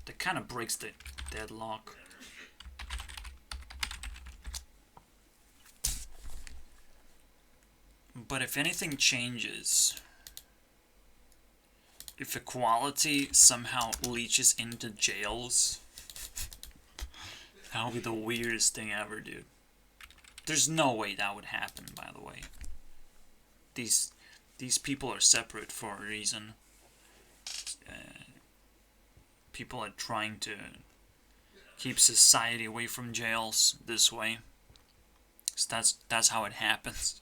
That kind of breaks the deadlock. But if anything changes, if equality somehow leaches into jails, that would be the weirdest thing ever, dude. There's no way that would happen, by the way. These people are separate for a reason. People are trying to keep society away from jails this way. So that's how it happens.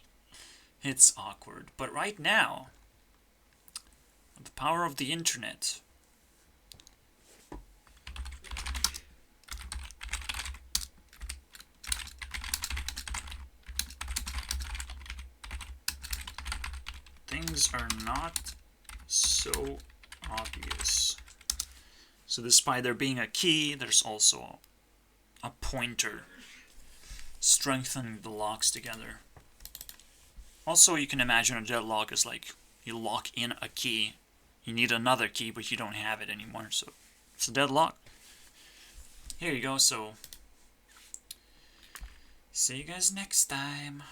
It's awkward. But right now, the power of the internet, things are not so obvious. So despite there being a key, there's also a pointer strengthening the locks together. Also, you can imagine a deadlock is like you lock in a key, you need another key, but you don't have it anymore, so it's a deadlock. Here you go, so see you guys next time.